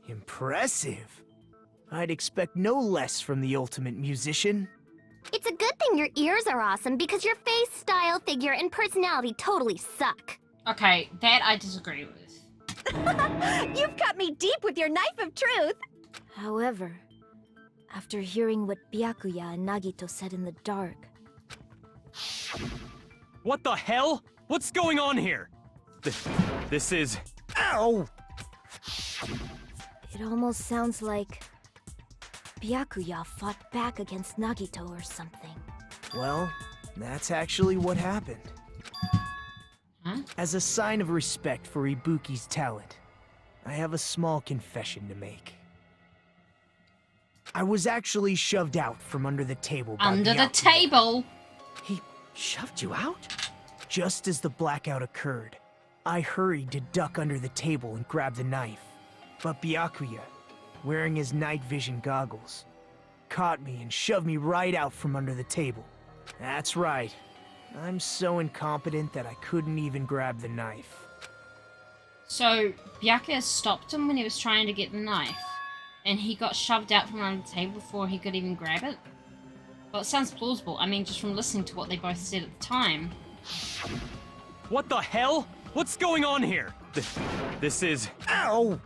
Impressive. I'd expect no less from the ultimate musician. It's a good thing your ears are awesome because your face, style, figure, and personality totally suck. Okay, that I disagree with. You've cut me deep with your knife of truth. However, after hearing what Byakuya and Nagito said in the dark... What the hell? What's going on here? This is... Ow! It almost sounds like Byakuya fought back against Nagito or something. Well, that's actually what happened. Huh? As a sign of respect for Ibuki's talent, I have a small confession to make. I was actually shoved out from under the table by Under the Byakuya. table? He shoved you out? Just as the blackout occurred, I hurried to duck under the table and grab the knife. But Byakuya, wearing his night vision goggles, caught me and shoved me right out from under the table. That's right. I'm so incompetent that I couldn't even grab the knife. So, Byakuya stopped him when he was trying to get the knife, and he got shoved out from under the table before he could even grab it? Well, it sounds plausible. I mean, just from listening to what they both said at the time. What the hell? What's going on here? This is... Ow!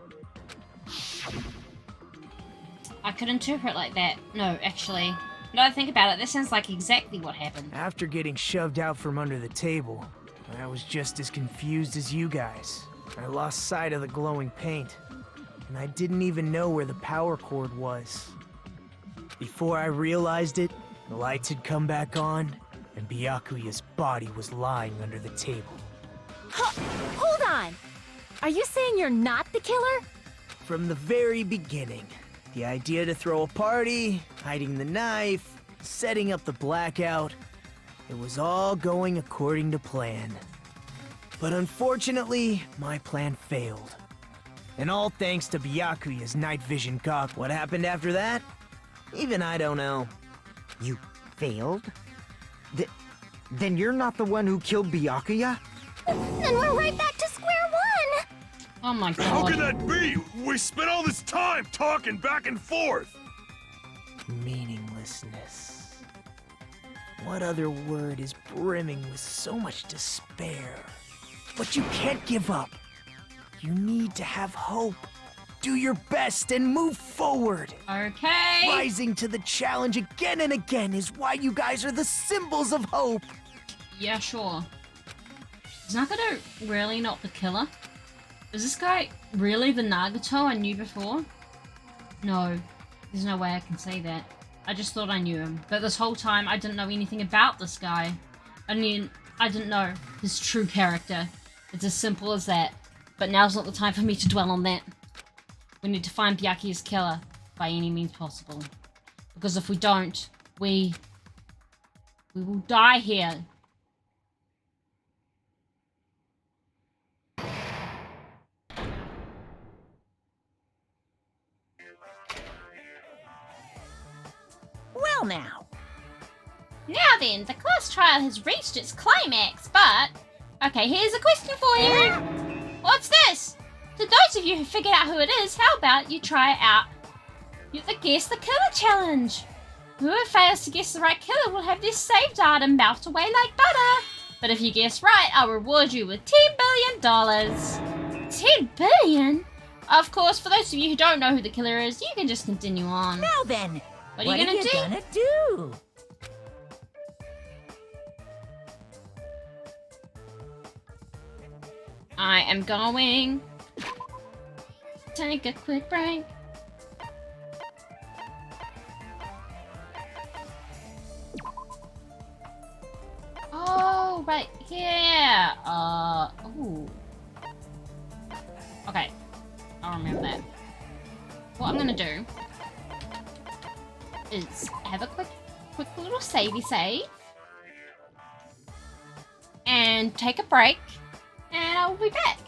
I could interpret like that. No, actually. Now that I think about it, that sounds like exactly what happened. After getting shoved out from under the table, I was just as confused as you guys. I lost sight of the glowing paint, and I didn't even know where the power cord was. Before I realized it, the lights had come back on, and Byakuya's body was lying under the table. Hold on. Are you saying you're not the killer? From the very beginning, the idea to throw a party, hiding the knife, setting up the blackout, it was all going according to plan. But unfortunately, my plan failed. And all thanks to Byakuya's night vision goggles. What happened after that? Even I don't know. You failed? Then you're not the one who killed Byakuya? Then we're right back to square one! Oh my god. How can that be? We spent all this time talking back and forth! Meaninglessness. What other word is brimming with so much despair? But you can't give up. You need to have hope. Do your best and move forward. Okay. Rising to the challenge again and again is why you guys are the symbols of hope. Yeah, sure. Is Nagato really not the killer? Is this guy really the Nagato I knew before? No, there's no way I can say that. I just thought I knew him, but this whole time I didn't know anything about this guy. I didn't know his true character. It's as simple as that. But now's not the time for me to dwell on that. We need to find Byakuya's killer by any means possible. Because if we don't, we will die here. Well now. Now then, the class trial has reached its climax, but... Okay, here's a question for you. What's this? To those of you who figured out who it is, how about you try out the Guess the Killer challenge? Whoever fails to guess the right killer will have their saved item melt away like butter. But if you guess right, I'll reward you with $10 billion. 10 billion? Of course, for those of you who don't know who the killer is, you can just continue on. Now then, what are you gonna do? I am going to take a quick break. Oh, right here. Ooh. Okay, I'll remember that. What I'm gonna do is have a quick little savey save and take a break, and I'll be back.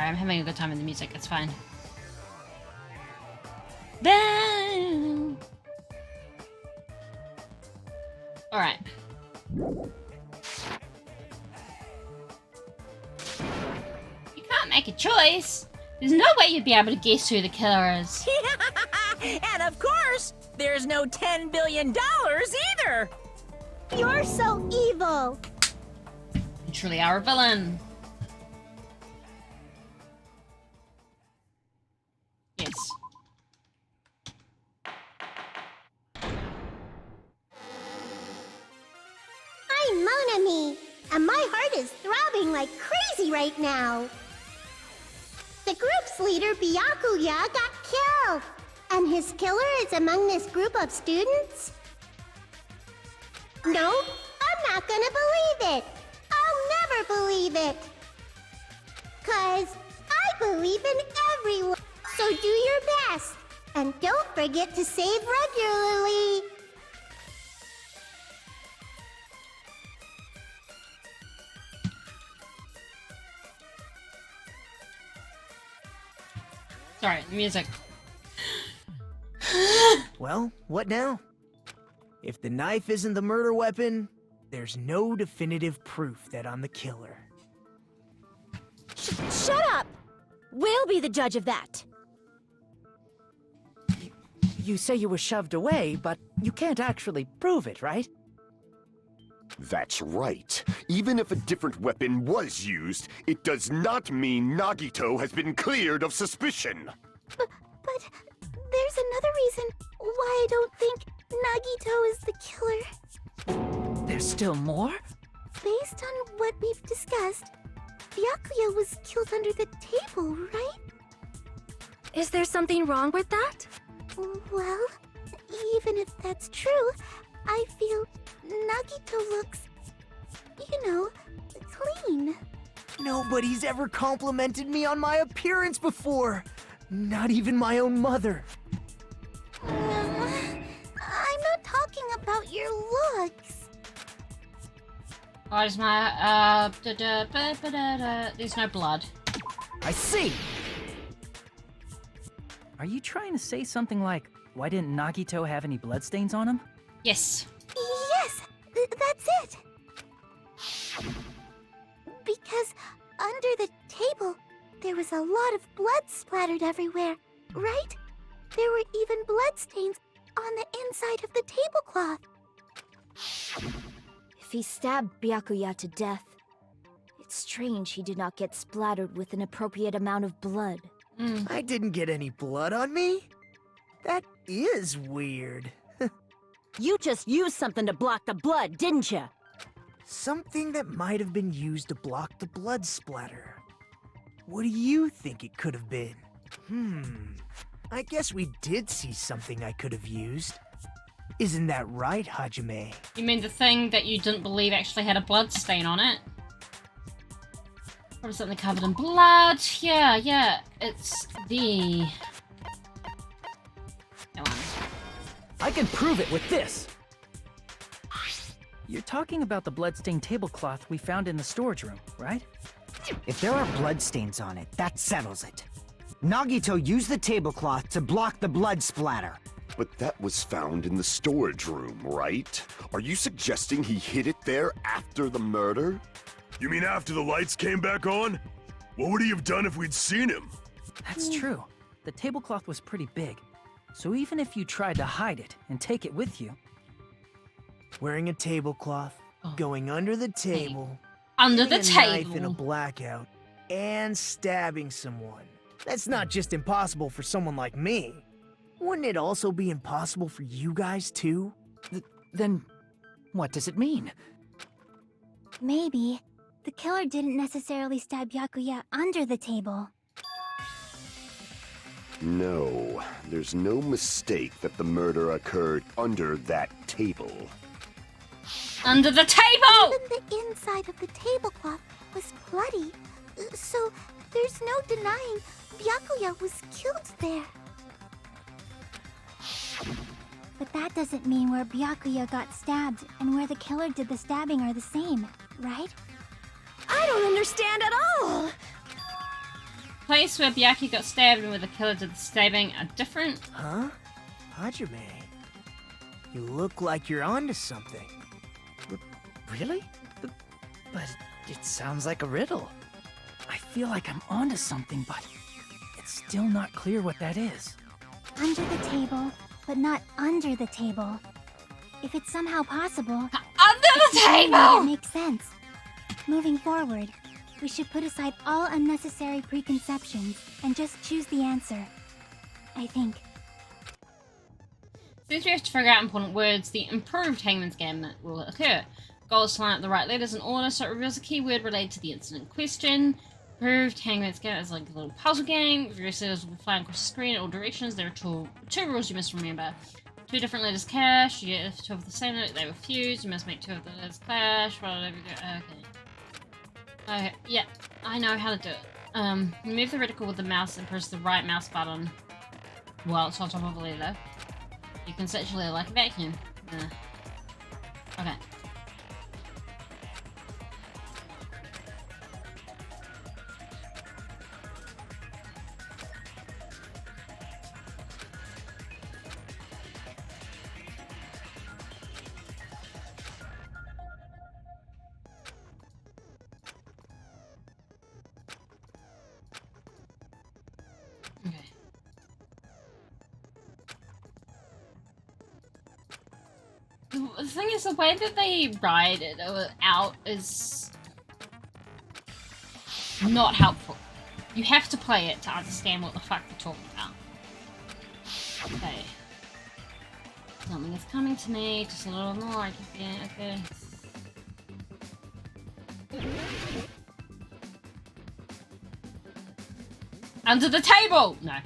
Sorry, I'm having a good time with the music. It's fine. Then... Alright. You can't make a choice. There's no way you'd be able to guess who the killer is. And of course, there's no $10 billion either! You're so evil! You truly are a villain. Yes. I'm Monami, and my heart is throbbing like crazy right now. The group's leader, Byakuya, got killed, and his killer is among this group of students? No, I'm not gonna believe it. I'll never believe it. 'Cause I believe in everyone. So do your best, and don't forget to save regularly. Sorry, music. Well, what now? If the knife isn't the murder weapon, there's no definitive proof that I'm the killer. Shut up! We'll be the judge of that. You say you were shoved away, but you can't actually prove it, right? That's right. Even if a different weapon was used, it does not mean Nagito has been cleared of suspicion. But there's another reason why I don't think Nagito is the killer. There's still more? Based on what we've discussed, Byakuya was killed under the table, right? Is there something wrong with that? Well, even if that's true, I feel Nagito looks, clean. Nobody's ever complimented me on my appearance before. Not even my own mother. I'm not talking about your looks. Where's my, there's no blood. I see! Are you trying to say something like, why didn't Nagito have any bloodstains on him? Yes. Yes, that's it. Because under the table, there was a lot of blood splattered everywhere, right? There were even bloodstains on the inside of the tablecloth. If he stabbed Byakuya to death, it's strange he did not get splattered with an appropriate amount of blood. I didn't get any blood on me? That is weird. You just used something to block the blood, didn't you? Something that might have been used to block the blood splatter. What do you think it could have been? I guess we did see something I could have used. Isn't that right, Hajime? You mean the thing that you didn't believe actually had a blood stain on it? Probably something covered in blood. Yeah. It's the... That one. I can prove it with this! You're talking about the bloodstained tablecloth we found in the storage room, right? If there are bloodstains on it, that settles it. Nagito used the tablecloth to block the blood splatter. But that was found in the storage room, right? Are you suggesting he hid it there after the murder? You mean after the lights came back on? What would he have done if we'd seen him? That's true. The tablecloth was pretty big. So even if you tried to hide it and take it with you... Wearing a tablecloth, going under the table... Under the hitting a knife table. in a blackout, and stabbing someone. That's not just impossible for someone like me. Wouldn't it also be impossible for you guys, too? Then, what does it mean? Maybe the killer didn't necessarily stab Byakuya under the table. No, there's no mistake that the murder occurred under that table. Under the table! Even the inside of the tablecloth was bloody, so there's no denying Byakuya was killed there. But that doesn't mean where Byakuya got stabbed and where the killer did the stabbing are the same, right? I don't understand at all! place where Byakuya got stabbed and where the killer did the stabbing are different. Huh? Hajime, you look like you're onto something. Really? But it sounds like a riddle. I feel like I'm onto something, but it's still not clear what that is. Under the table, but not under the table. If it's somehow possible... Under the table! It makes sense. Moving forward, we should put aside all unnecessary preconceptions and just choose the answer. I think. Since we have to figure out important words, the improved Hangman's Gambit will occur. Goal is to line up the right letters in order so it reveals a keyword related to the incident in question. Improved Hangman's Gambit is like a little puzzle game. Various letters will be flying across the screen in all directions. There are two rules you must remember. 2 different letters clash. You get 2 of the same letter, they will fuse. You must make 2 of the letters clash. Okay, yeah, I know how to do it. Remove the reticle with the mouse and press the right mouse button while it's on top of a letter. You can set your letter like a vacuum. Okay. The thing is, the way that they write it out is not helpful. You have to play it to understand what the fuck they're talking about. Okay. Something is coming to me, just a little more, I can feel it, okay. Under the table! No.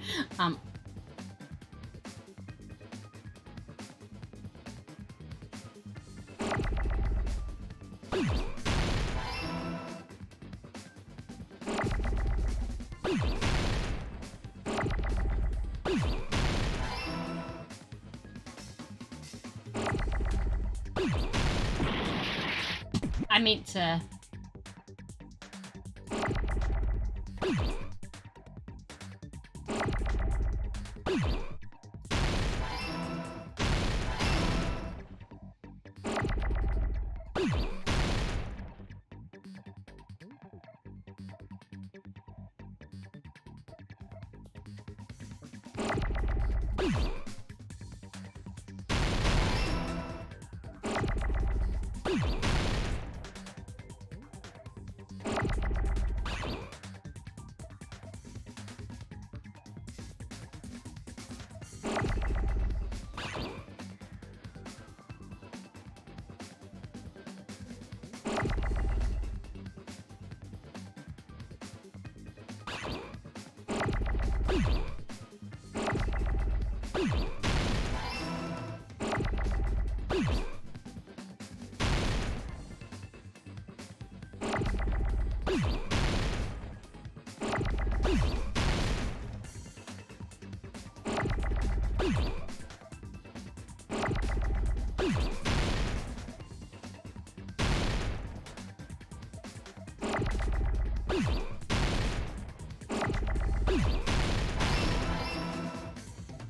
I meant to...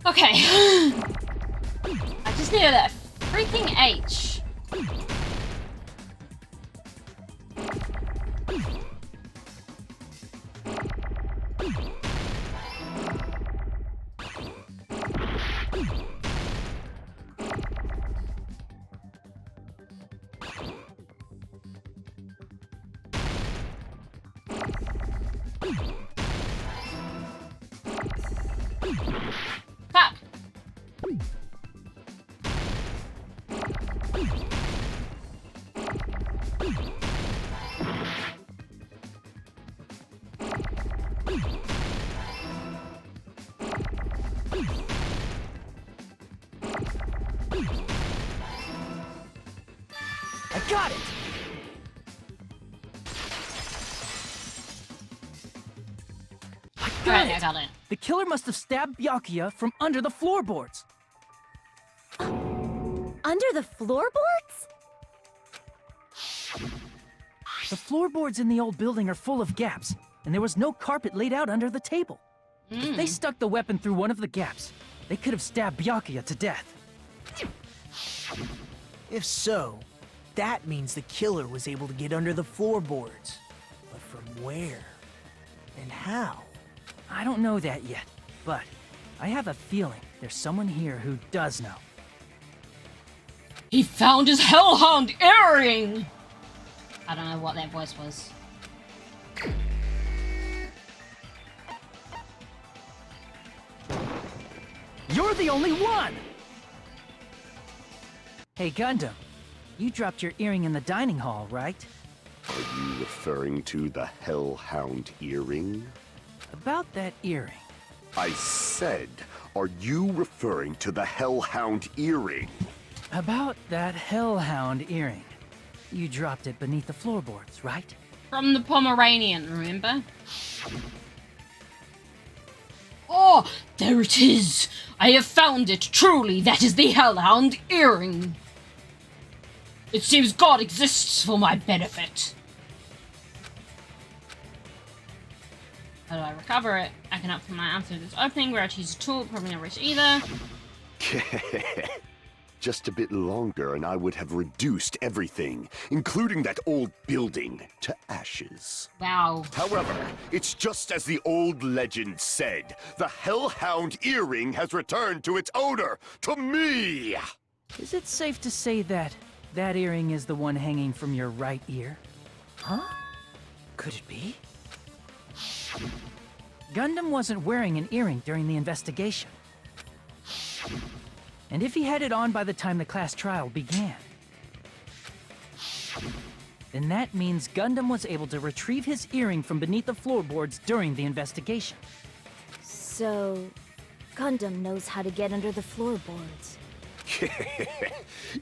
Okay. I just needed that freaking H. Fuck. I got it! I got it. The killer must have stabbed Byakuya from under the floorboards. Under the floorboards? The floorboards in the old building are full of gaps, and there was no carpet laid out under the table. If they stuck the weapon through one of the gaps, they could have stabbed Byakuya to death. If so, that means the killer was able to get under the floorboards. But from where? And how? I don't know that yet, but I have a feeling there's someone here who does know. He found his Hellhound earring! I don't know what that voice was. You're the only one! Hey, Gundam. You dropped your earring in the dining hall, right? Are you referring to the Hellhound earring? About that earring. I said, are you referring to the Hellhound earring? About that Hellhound earring. You dropped it beneath the floorboards, right? From the Pomeranian, remember? Oh, there it is! I have found it! Truly, that is the Hellhound earring! It seems God exists for my benefit. How do I recover it? I can open my arm through this opening where I choose a tool, probably not reach either. Just a bit longer and I would have reduced everything, including that old building, to ashes. Wow. However, it's just as the old legend said. The Hellhound earring has returned to its owner, to me! Is it safe to say that that earring is the one hanging from your right ear? Huh? Could it be? Gundam wasn't wearing an earring during the investigation. And if he had it on by the time the class trial began, then that means Gundam was able to retrieve his earring from beneath the floorboards during the investigation. So, Gundam knows how to get under the floorboards.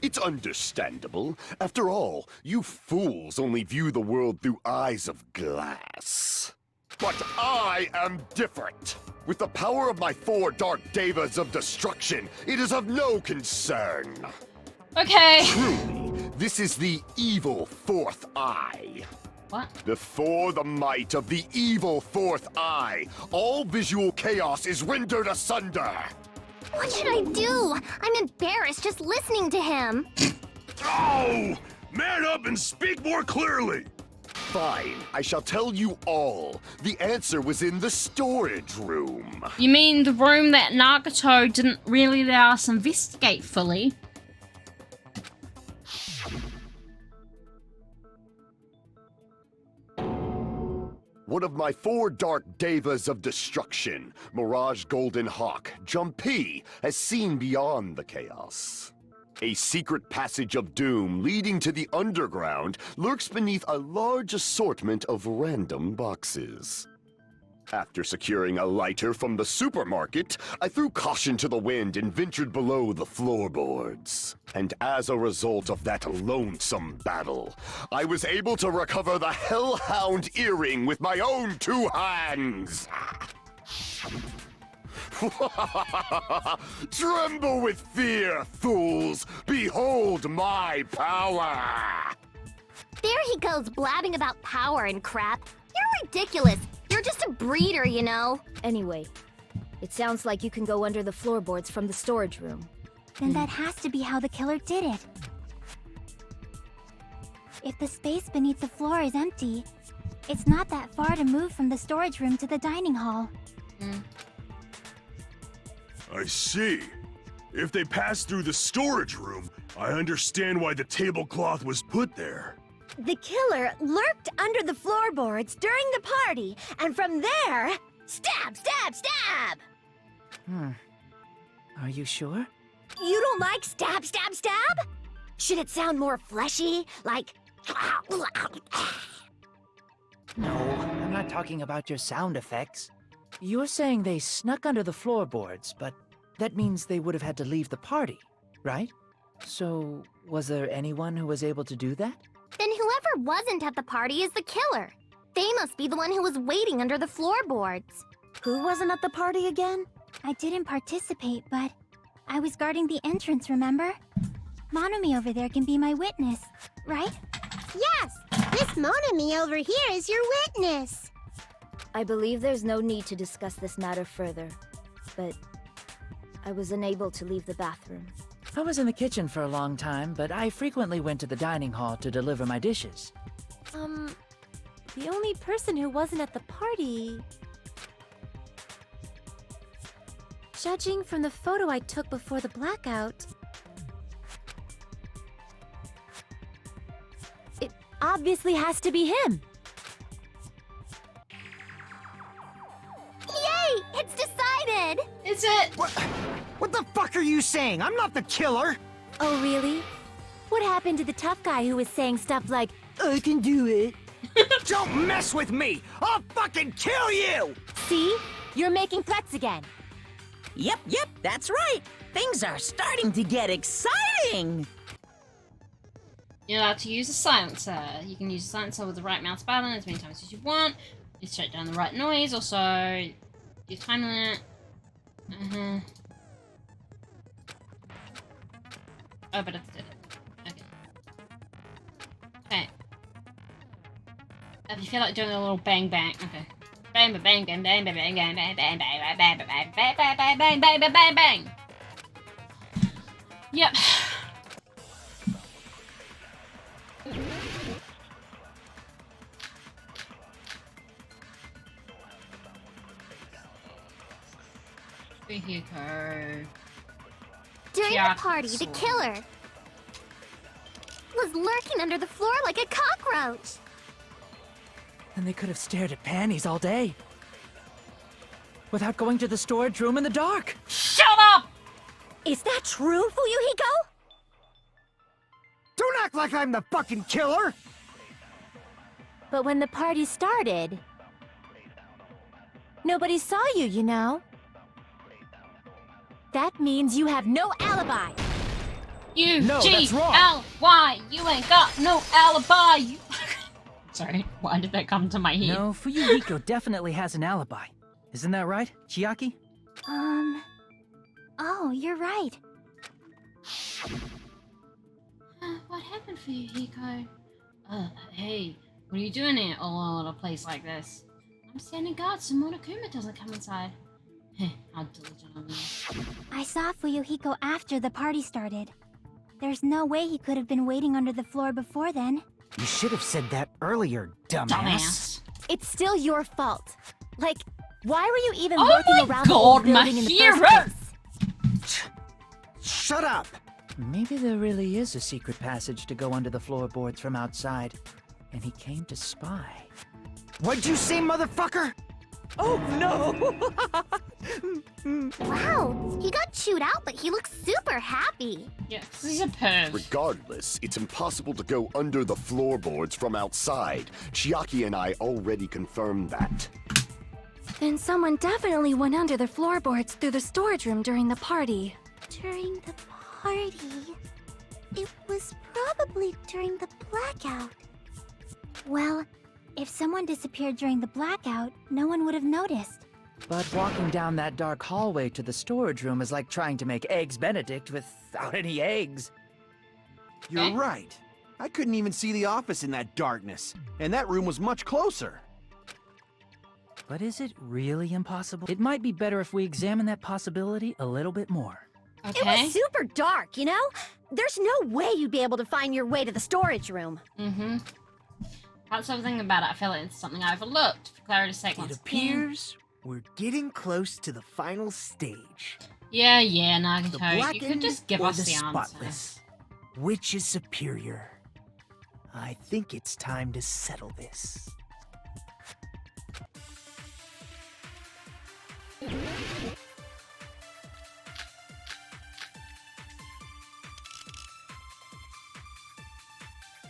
It's understandable. After all, you fools only view the world through eyes of glass. But I am different. With the power of my 4 Dark Devas of Destruction, it is of no concern. Okay. Truly, this is the evil 4th eye. What? Before the might of the evil 4th eye, all visual chaos is rendered asunder. What should I do? I'm embarrassed just listening to him. Oh! Man up and speak more clearly! Fine, I shall tell you all. The answer was in the storage room. You mean the room that Nagato didn't really allow us to investigate fully? One of my 4 Dark Devas of Destruction, Mirage Golden Hawk, Jumpy, has seen beyond the chaos. A secret passage of doom leading to the underground lurks beneath a large assortment of random boxes. After securing a lighter from the supermarket, I threw caution to the wind and ventured below the floorboards. And as a result of that lonesome battle, I was able to recover the Hellhound earring with my own 2 hands! Tremble with fear, fools! Behold my power! There he goes blabbing about power and crap. You're ridiculous. You're just a breeder, you know. Anyway, it sounds like you can go under the floorboards from the storage room. Then that has to be how the killer did it. If the space beneath the floor is empty, it's not that far to move from the storage room to the dining hall. I see. If they passed through the storage room, I understand why the tablecloth was put there. The killer lurked under the floorboards during the party, and from there, stab, stab, stab! Are you sure? You don't like stab, stab, stab? Should it sound more fleshy, like... No, I'm not talking about your sound effects. You're saying they snuck under the floorboards, but that means they would have had to leave the party, right? So, was there anyone who was able to do that? Then whoever wasn't at the party is the killer. They must be the one who was waiting under the floorboards. Who wasn't at the party again? I didn't participate, but I was guarding the entrance, remember? Monomi over there can be my witness, right? Yes! This Monami over here is your witness! I believe there's no need to discuss this matter further, but I was unable to leave the bathroom. I was in the kitchen for a long time, but I frequently went to the dining hall to deliver my dishes. The only person who wasn't at the party... Judging from the photo I took before the blackout... It obviously has to be him. Yay! It's decided! Is it? What the fuck are you saying? I'm not the killer! Oh, really? What happened to the tough guy who was saying stuff like, I can do it? Don't mess with me! I'll fucking kill you! See? You're making threats again. Yep, that's right. Things are starting to get exciting. You're allowed to use a silencer. You can use a silencer with the right mouse button as many times as you want. You shut down the right noise. Also, use time limit. Oh, but it's dead. Okay. Okay. If you feel like doing a little bang bang, okay. Bang bang bang bang bang bang bang bang bang bang bang bang bang bang bang bang bang bang bang. Yep. Vehicle. During the party, the killer was lurking under the floor like a cockroach. And they could have stared at panties all day. Without going to the storage room in the dark. Shut up! Is that true, Fuyuhiko? Don't act like I'm the fucking killer! But when the party started, nobody saw you, you know? That means you have no alibi. U-G-L-Y. You ain't got no alibi. You... Sorry, why did that come to my head? No, Fuyuhiko definitely has an alibi. Isn't that right, Chiaki? Oh, you're right. What happened for you, Hiko? Hey, what are you doing here all at a place like this? I'm standing guard so Monokuma doesn't come inside. How diligent of me. I saw Fuyuhiko after the party started. There's no way he could have been waiting under the floor before then. You should have said that earlier, dumbass. It's still your fault. Like, why were you even lurking around the old building in the first place? Shut up! Maybe there really is a secret passage to go under the floorboards from outside, and he came to spy. What'd you say, motherfucker? Oh, no! Wow, he got chewed out, but he looks super happy. Yeah, he's a perv. Regardless, it's impossible to go under the floorboards from outside. Chiaki and I already confirmed that. Then someone definitely went under the floorboards through the storage room during the party. During the party? It was probably during the blackout. Well, if someone disappeared during the blackout, no one would have noticed. But walking down that dark hallway to the storage room is like trying to make Eggs Benedict without any eggs. You're right. I couldn't even see the office in that darkness, and that room was much closer. But is it really impossible? It might be better if we examine that possibility a little bit more. It was super dark, you know? There's no way you'd be able to find your way to the storage room. Mm-hmm. That's something about it. I feel like it's something I overlooked. For clarity's sake, It appears we're getting close to the final stage. Yeah, The Nagito. You blackened could just give or us the the spotless? Which is superior? I think it's time to settle this.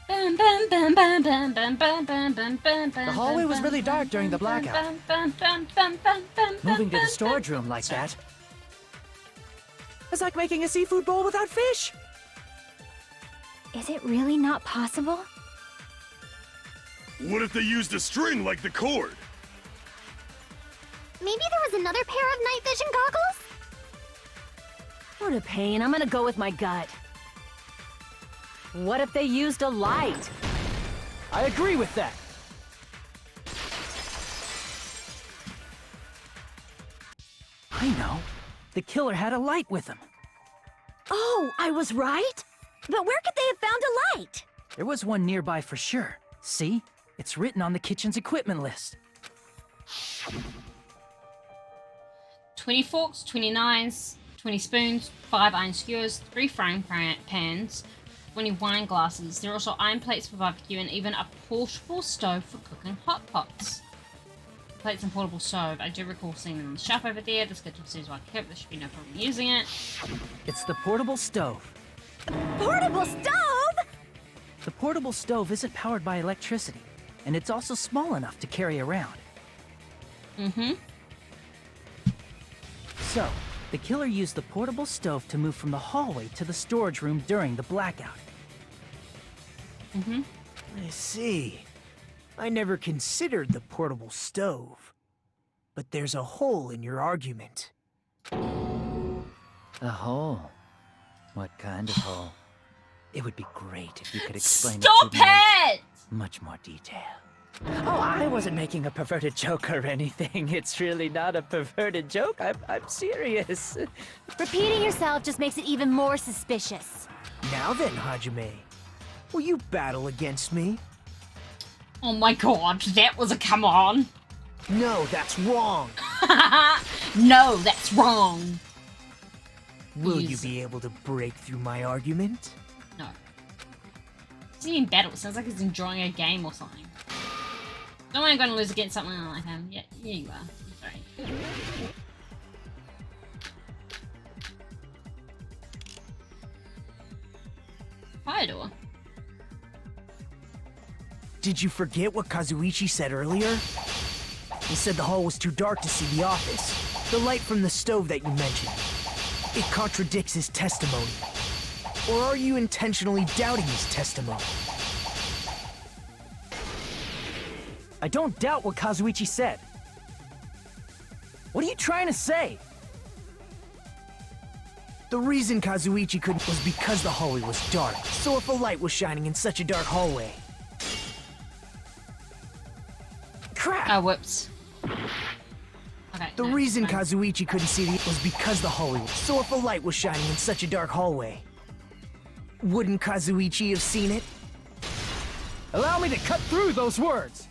The hallway was really dark during the blackout. Moving to the storage room like that. It's like making a seafood bowl without fish. Is it really not possible? What if they used a string like the cord? Maybe there was another pair of night vision goggles? What a pain. I'm gonna go with my gut. What if they used a light? I agree with that. I know. The killer had a light with him. Oh, I was right? But where could they have found a light? There was one nearby for sure. See? It's written on the kitchen's equipment list. 20 forks, 20 knives, 20 spoons, 5 iron skewers, 3 frying pans, 20 wine glasses. There are also iron plates for barbecue and even a portable stove for cooking hot pots. Plates and portable stove. I do recall seeing them on the shelf over there. This kitchen seems well kept. There should be no problem using it. It's the portable stove. Portable stove? The portable stove isn't powered by electricity, and it's also small enough to carry around. Mm-hmm. So, the killer used the portable stove to move from the hallway to the storage room during the blackout. Mm-hmm. I see. I never considered the portable stove. But there's a hole in your argument. A hole? What kind of hole? It would be great if you could explain Stop it to me it! in much more detail. Oh, I wasn't making a perverted joke or anything. It's really not a perverted joke. I'm serious. Repeating yourself just makes it even more suspicious. Now then, Hajime. Will you battle against me? Oh my god, that was a come on. No, that's wrong. No, that's wrong. Will you be able to break through my argument? No. He's in battle. It sounds like he's enjoying a game or something. Don't worry, I'm going to lose against something like him. Yeah, you are. I'm sorry. Fire door. Did you forget what Kazuichi said earlier? He said the hall was too dark to see the office. The light from the stove that you mentioned. It contradicts his testimony. Or are you intentionally doubting his testimony? I don't doubt what Kazuichi said. What are you trying to say? The reason Kazuichi couldn't was because the hallway was dark. So if a light was shining in such a dark hallway... Crap! Oh, whoops. Okay, The reason Kazuichi couldn't see was because the hallway was... So if a light was shining in such a dark hallway... Wouldn't Kazuichi have seen it? Allow me to cut through those words!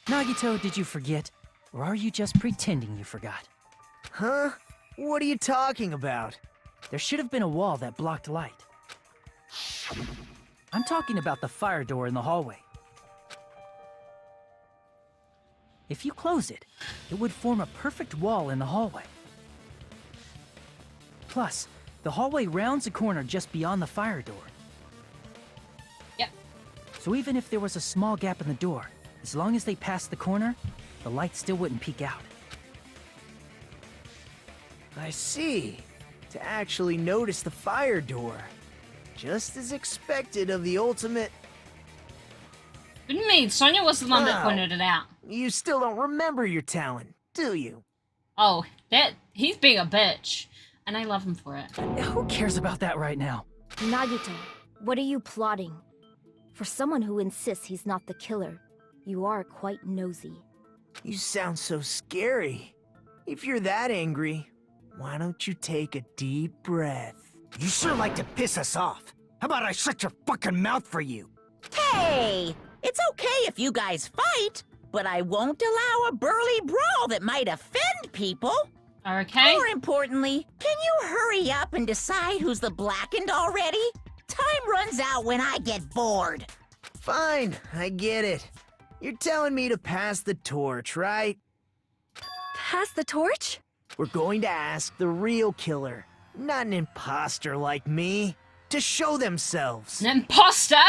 Nagito, did you forget? Or are you just pretending you forgot? Huh? What are you talking about? There should have been a wall that blocked light. I'm talking about the fire door in the hallway. If you close it, it would form a perfect wall in the hallway. Plus, the hallway rounds a corner just beyond the fire door. Yep. So even if there was a small gap in the door, as long as they passed the corner, the light still wouldn't peek out. I see. To actually notice the fire door. Just as expected of the ultimate... What do you mean? Sonia was the one that Wow. pointed it out. You still don't remember your talent, do you? Oh, he's being a bitch. And I love him for it. Who cares about that right now? Nagito, what are you plotting? For someone who insists he's not the killer, you are quite nosy. You sound so scary. If you're that angry, why don't you take a deep breath? You sure like to piss us off. How about I shut your fucking mouth for you? Hey! It's okay if you guys fight, but I won't allow a burly brawl that might offend people. Okay. More importantly, can you hurry up and decide who's the blackened already? Time runs out when I get bored. Fine, I get it. You're telling me to pass the torch, right? Pass the torch? We're going to ask the real killer, not an imposter like me, to show themselves. An imposter?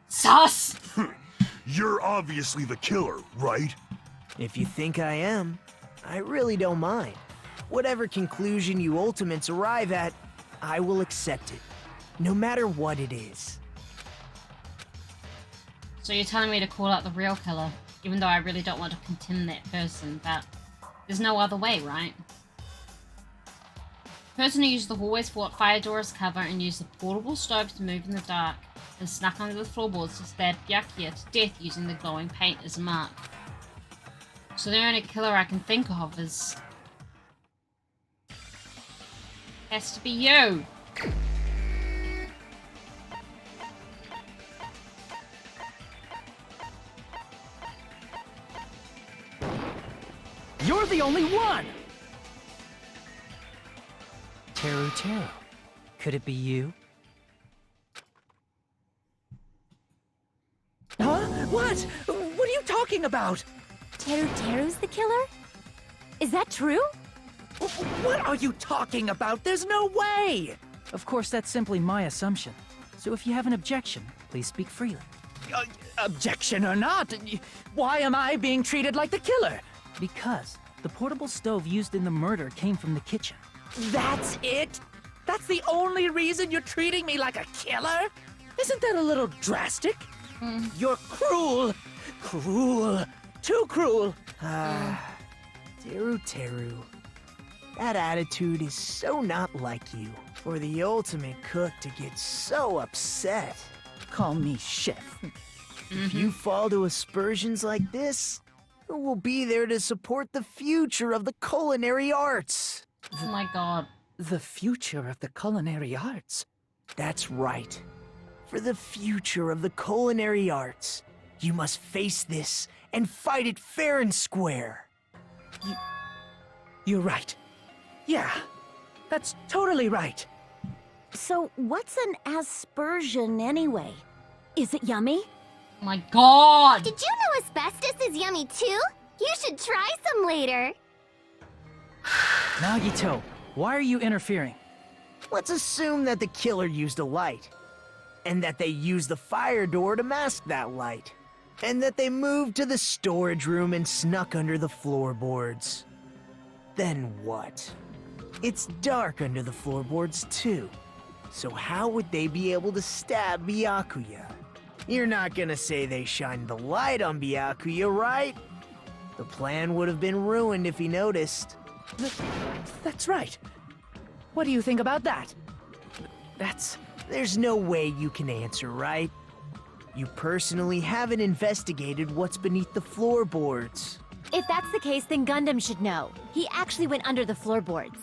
Sus! You're obviously the killer, right? If you think I am, I really don't mind. Whatever conclusion you ultimates arrive at, I will accept it, no matter what it is. So you're telling me to call out the real killer, even though I really don't want to condemn that person, but there's no other way, right? The person who used the hallway's fire door as cover and used the portable stove to move in the dark and snuck under the floorboards to stab Byakuya to death using the glowing paint as a mark. So the only killer I can think of is... has to be you. You're the only one! Teru. Could it be you? Huh? What? What are you talking about? Teru's the killer? Is that true? What are you talking about? There's no way! Of course, that's simply my assumption. So if you have an objection, please speak freely. Objection or not, why am I being treated like the killer? Because the portable stove used in the murder came from the kitchen. That's it? That's the only reason you're treating me like a killer? Isn't that a little drastic? You're cruel. Cruel. Too cruel. Teru. That attitude is so not like you. For the ultimate cook to get so upset. Call me chef. If you fall to aspersions like this, who will be there to support the future of the culinary arts? Oh my god. The future of the culinary arts? That's right. For the future of the culinary arts, you must face this and fight it fair and square. You're right. Yeah, that's totally right. So what's an aspersion anyway? Is it yummy? Oh my god! Did you know asbestos is yummy too? You should try some later. Nagito, why are you interfering? Let's assume that the killer used a light. And that they used the fire door to mask that light. And that they moved to the storage room and snuck under the floorboards. Then what? It's dark under the floorboards too. So how would they be able to stab Byakuya? You're not gonna say they shined the light on Byakuya, right? The plan would have been ruined if he noticed. That's right. What do you think about that? There's no way you can answer, right? You personally haven't investigated what's beneath the floorboards. If that's the case, then Gundam should know. He actually went under the floorboards.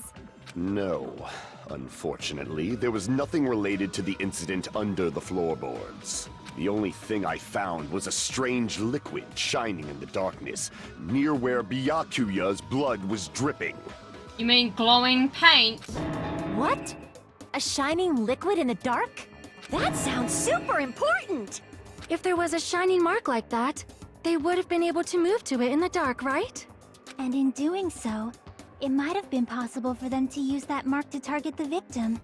No. Unfortunately, there was nothing related to the incident under the floorboards. The only thing I found was a strange liquid shining in the darkness, near where Byakuya's blood was dripping. You mean glowing paint? What? A shining liquid in the dark? That sounds super important! If there was a shining mark like that, they would have been able to move to it in the dark, right? And in doing so, it might have been possible for them to use that mark to target the victim.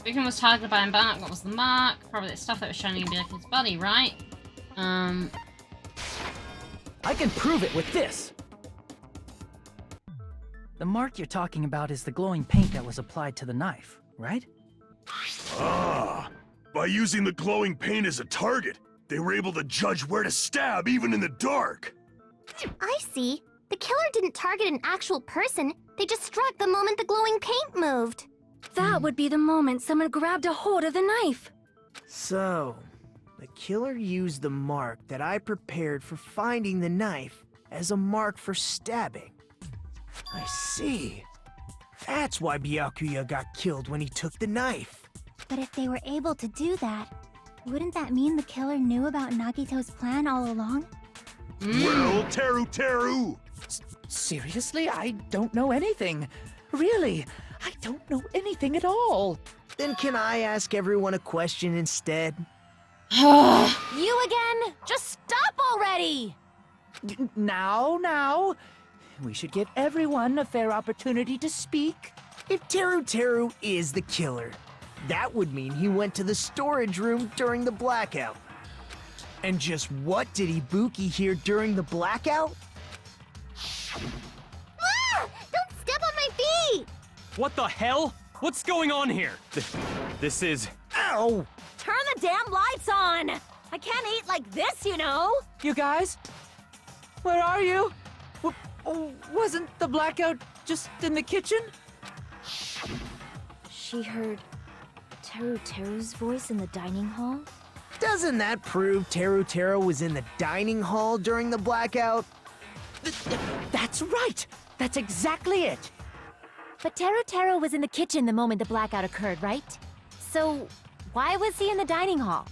Victim was targeted by a mark. What was the mark? Probably the stuff that was shining in Byakuya's body, right? I can prove it with this! The mark you're talking about is the glowing paint that was applied to the knife, right? Ah, by using the glowing paint as a target, they were able to judge where to stab even in the dark. I see. The killer didn't target an actual person. They just struck the moment the glowing paint moved. That would be the moment someone grabbed a hold of the knife. So, the killer used the mark that I prepared for finding the knife as a mark for stabbing. I see. That's why Byakuya got killed when he took the knife. But if they were able to do that, wouldn't that mean the killer knew about Nagito's plan all along? Well, Teru! Seriously? I don't know anything. Really, I don't know anything at all. Then can I ask everyone a question instead? You again? Just stop already! Now. We should give everyone a fair opportunity to speak. If Teru is the killer, that would mean he went to the storage room during the blackout. And just what did Ibuki hear during the blackout? Ah! Don't step on my feet! What the hell? What's going on here? This is... Ow! Turn the damn lights on! I can't eat like this, you know! You guys? Where are you? Wasn't the blackout just in the kitchen? She heard Teru's voice in the dining hall? Doesn't that prove Teru was in the dining hall during the blackout? That's right! That's exactly it! But Teru was in the kitchen the moment the blackout occurred, right? So, why was he in the dining hall?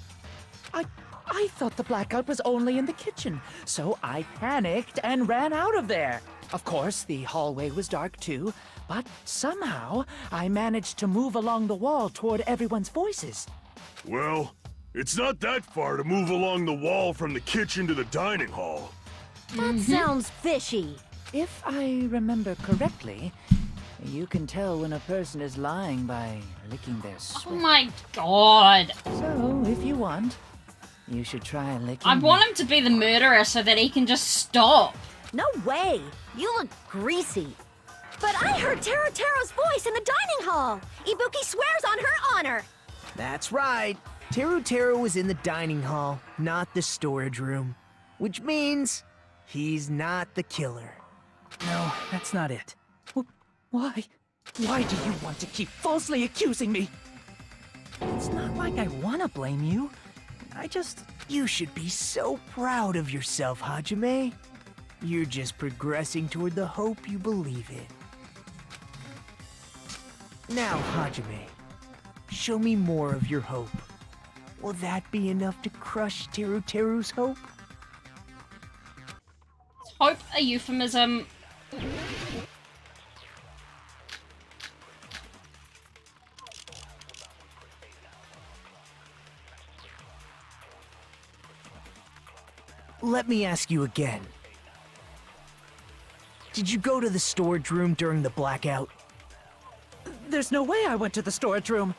I thought the blackout was only in the kitchen, so I panicked and ran out of there. Of course, the hallway was dark too, but somehow I managed to move along the wall toward everyone's voices. Well, it's not that far to move along the wall from the kitchen to the dining hall. That sounds fishy. If I remember correctly, you can tell when a person is lying by licking their sweat. Oh my god. So, if you want, you should try licking. I want him to be the murderer so that he can just stop. No way! You look greasy. But I heard Teru's voice in the dining hall! Ibuki swears on her honor! That's right. Teru was in the dining hall, not the storage room. Which means he's not the killer. No, that's not it. Why? Why do you want to keep falsely accusing me? It's not like I want to blame you. You should be so proud of yourself, Hajime. You're just progressing toward the hope you believe in. Now, Hajime, show me more of your hope. Will that be enough to crush Teru's hope? Is hope a euphemism? Let me ask you again. Did you go to the storage room during the blackout? There's no way I went to the storage room.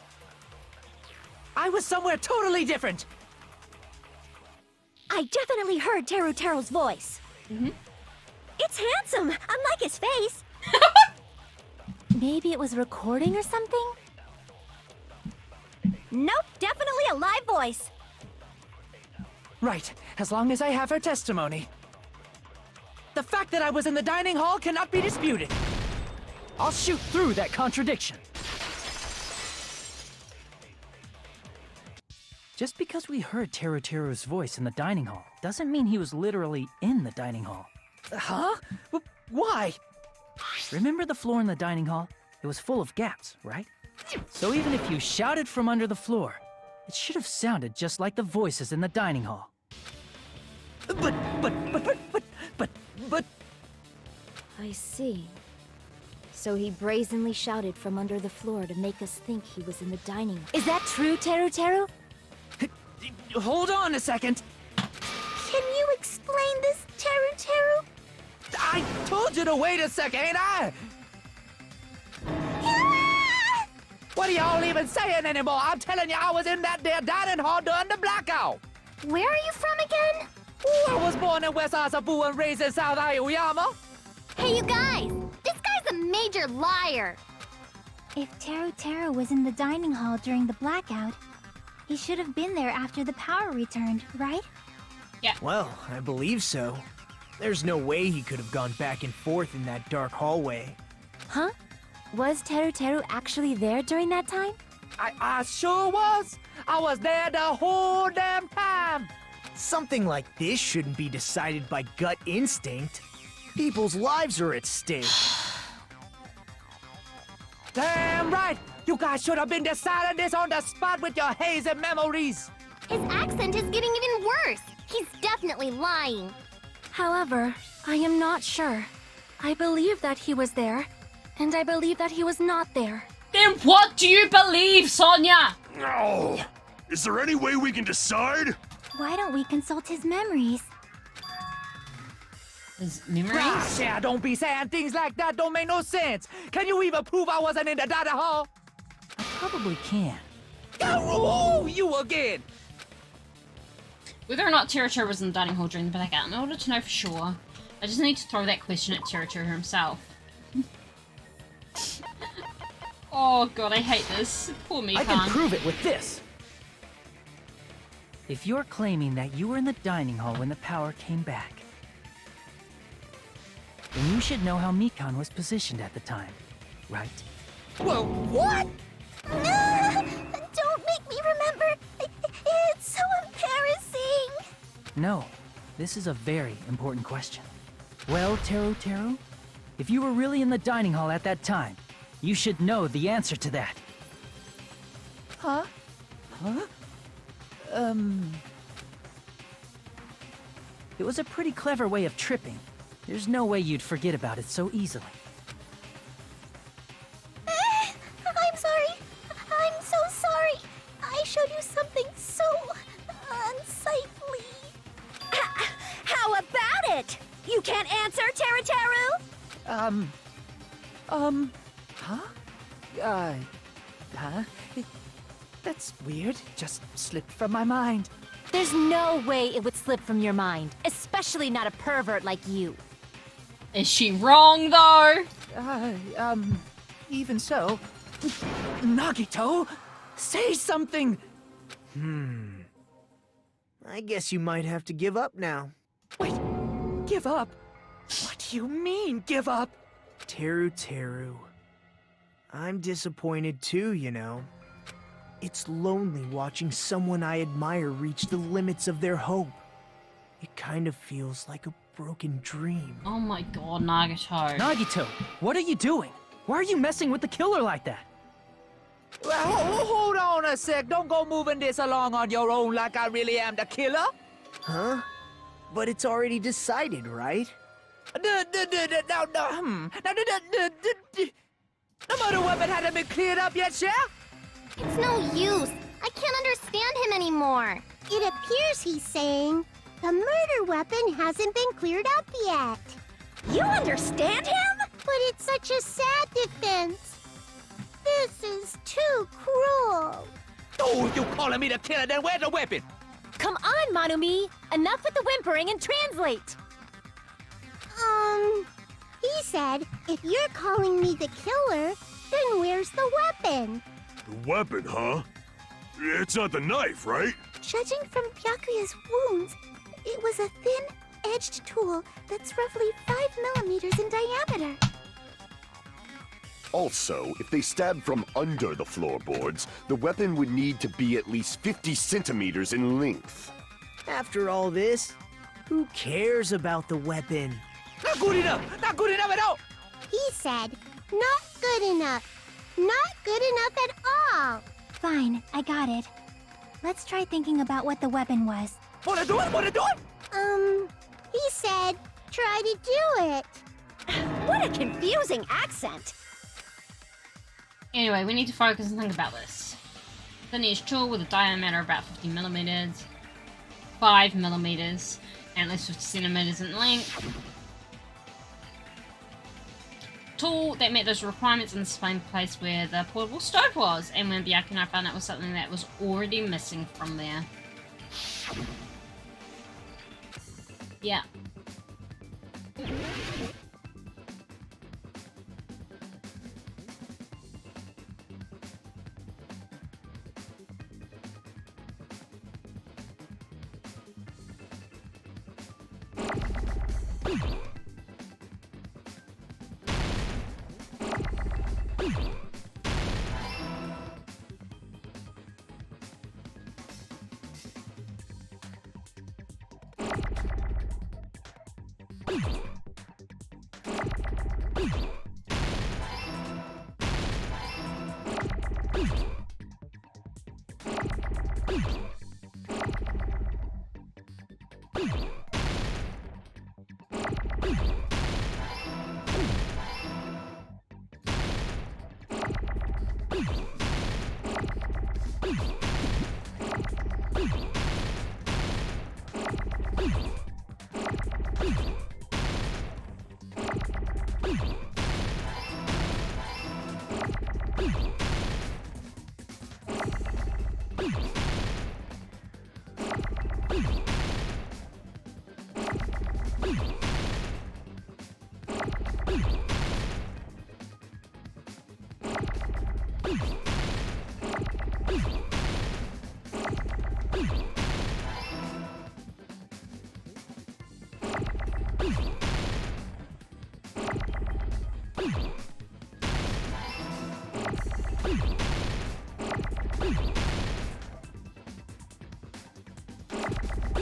I was somewhere totally different. I definitely heard Teru's voice. It's handsome, unlike his face. Maybe it was a recording or something? Nope, definitely a live voice. Right, as long as I have her testimony. The fact that I was in the dining hall cannot be disputed. I'll shoot through that contradiction. Just because we heard Teru's voice in the dining hall doesn't mean he was literally in the dining hall. Huh? Why? Remember the floor in the dining hall? It was full of gaps, right? So even if you shouted from under the floor, it should have sounded just like the voices in the dining hall. But... I see. So he brazenly shouted from under the floor to make us think he was in the dining room. Is that true, Teru? Hold on a second. Can you explain this, Teru? I told you to wait a second, ain't I? What are y'all even saying anymore? I'm telling you, I was in that there dining hall during the blackout. Where are you from again? I was born in West Asabu and raised in South Aoyama. Hey, you guys! This guy's a major liar! If Teru was in the dining hall during the blackout, he should have been there after the power returned, right? Yeah. Well, I believe so. There's no way he could have gone back and forth in that dark hallway. Huh? Was Teru actually there during that time? I sure was. I was there the whole damn time. Something like this shouldn't be decided by gut instinct. People's lives are at stake. Damn right! You guys should have been deciding this on the spot with your hazy memories. His accent is getting even worse. He's definitely lying. However, I am not sure. I believe that he was there, and I believe that he was not there. Then what do you believe, Sonia? Oh, is there any way we can decide? Why don't we consult his memories? His memories? Yeah, don't be saying things like that. Don't make no sense. Can you even prove I wasn't in the dining hall? I probably can. Oh, you again! Whether or not Teru was in the dining hall during the blackout, in order to know for sure, I just need to throw that question at Teru himself. Oh god, I hate this. Poor Mikan. I can prove it with this. If you're claiming that you were in the dining hall when the power came back, then you should know how Mikan was positioned at the time, right? Well, what? Don't make me remember. It's so embarrassing. No, this is a very important question. Well, Teru, if you were really in the dining hall at that time, you should know the answer to that. Huh? Huh? It was a pretty clever way of tripping. There's no way you'd forget about it so easily. I'm sorry. I'm so sorry. I showed you something so unsightly. How about it? You can't answer, Teru? Huh? Huh? That's weird. Just slipped from my mind. There's no way it would slip from your mind, especially not a pervert like you. Is she wrong, though? Even so. Nagito, say something! I guess you might have to give up now. Wait, give up? What do you mean, give up? Teru. I'm disappointed too, you know. It's lonely watching someone I admire reach the limits of their hope. It kind of feels like a broken dream. Oh my god, Nagito. Nagito, what are you doing? Why are you messing with the killer like that? Well, hold on a sec. Don't go moving this along on your own like I really am the killer. Huh? But it's already decided, right? The murder weapon hadn't been cleared up yet, Chef? It's no use. I can't understand him anymore. It appears he's saying the murder weapon hasn't been cleared up yet. You understand him? But it's such a sad defense. This is too cruel. Oh, you calling me the killer, then where's the weapon? Come on, Manumi. Enough with the whimpering and translate. He said, if you're calling me the killer, then where's the weapon? The weapon, huh? It's not the knife, right? Judging from Byakuya's wounds, it was a thin-edged tool that's roughly 5 millimeters in diameter. Also, if they stabbed from under the floorboards, the weapon would need to be at least 50 centimeters in length. After all this, who cares about the weapon? Not good enough! Not good enough at all! He said, not good enough. Not good enough at all. Fine, I got it. Let's try thinking about what the weapon was. Wanna do it? He said, try to do it. What a confusing accent. Anyway, we need to focus and think about this. Thin-edged tool with a diameter of about 50 millimeters, 5 millimeters, and at least 50 centimeters in length. Tool that met those requirements in the same place where the portable stove was, and when Byakuya and I found out was something that was already missing from there. Yeah.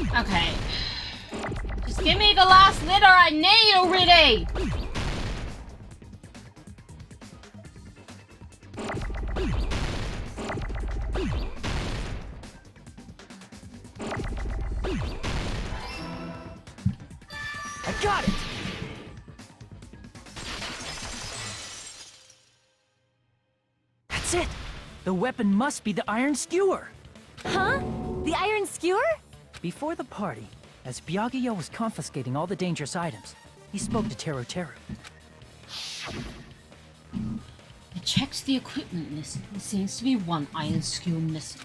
Okay. Just give me the last letter I need already! I got it! That's it! The weapon must be the iron skewer! Huh? The iron skewer? Before the party, as Byakuya was confiscating all the dangerous items, he spoke to Teru Teru. I checked the equipment list. There seems to be one iron skewer missing.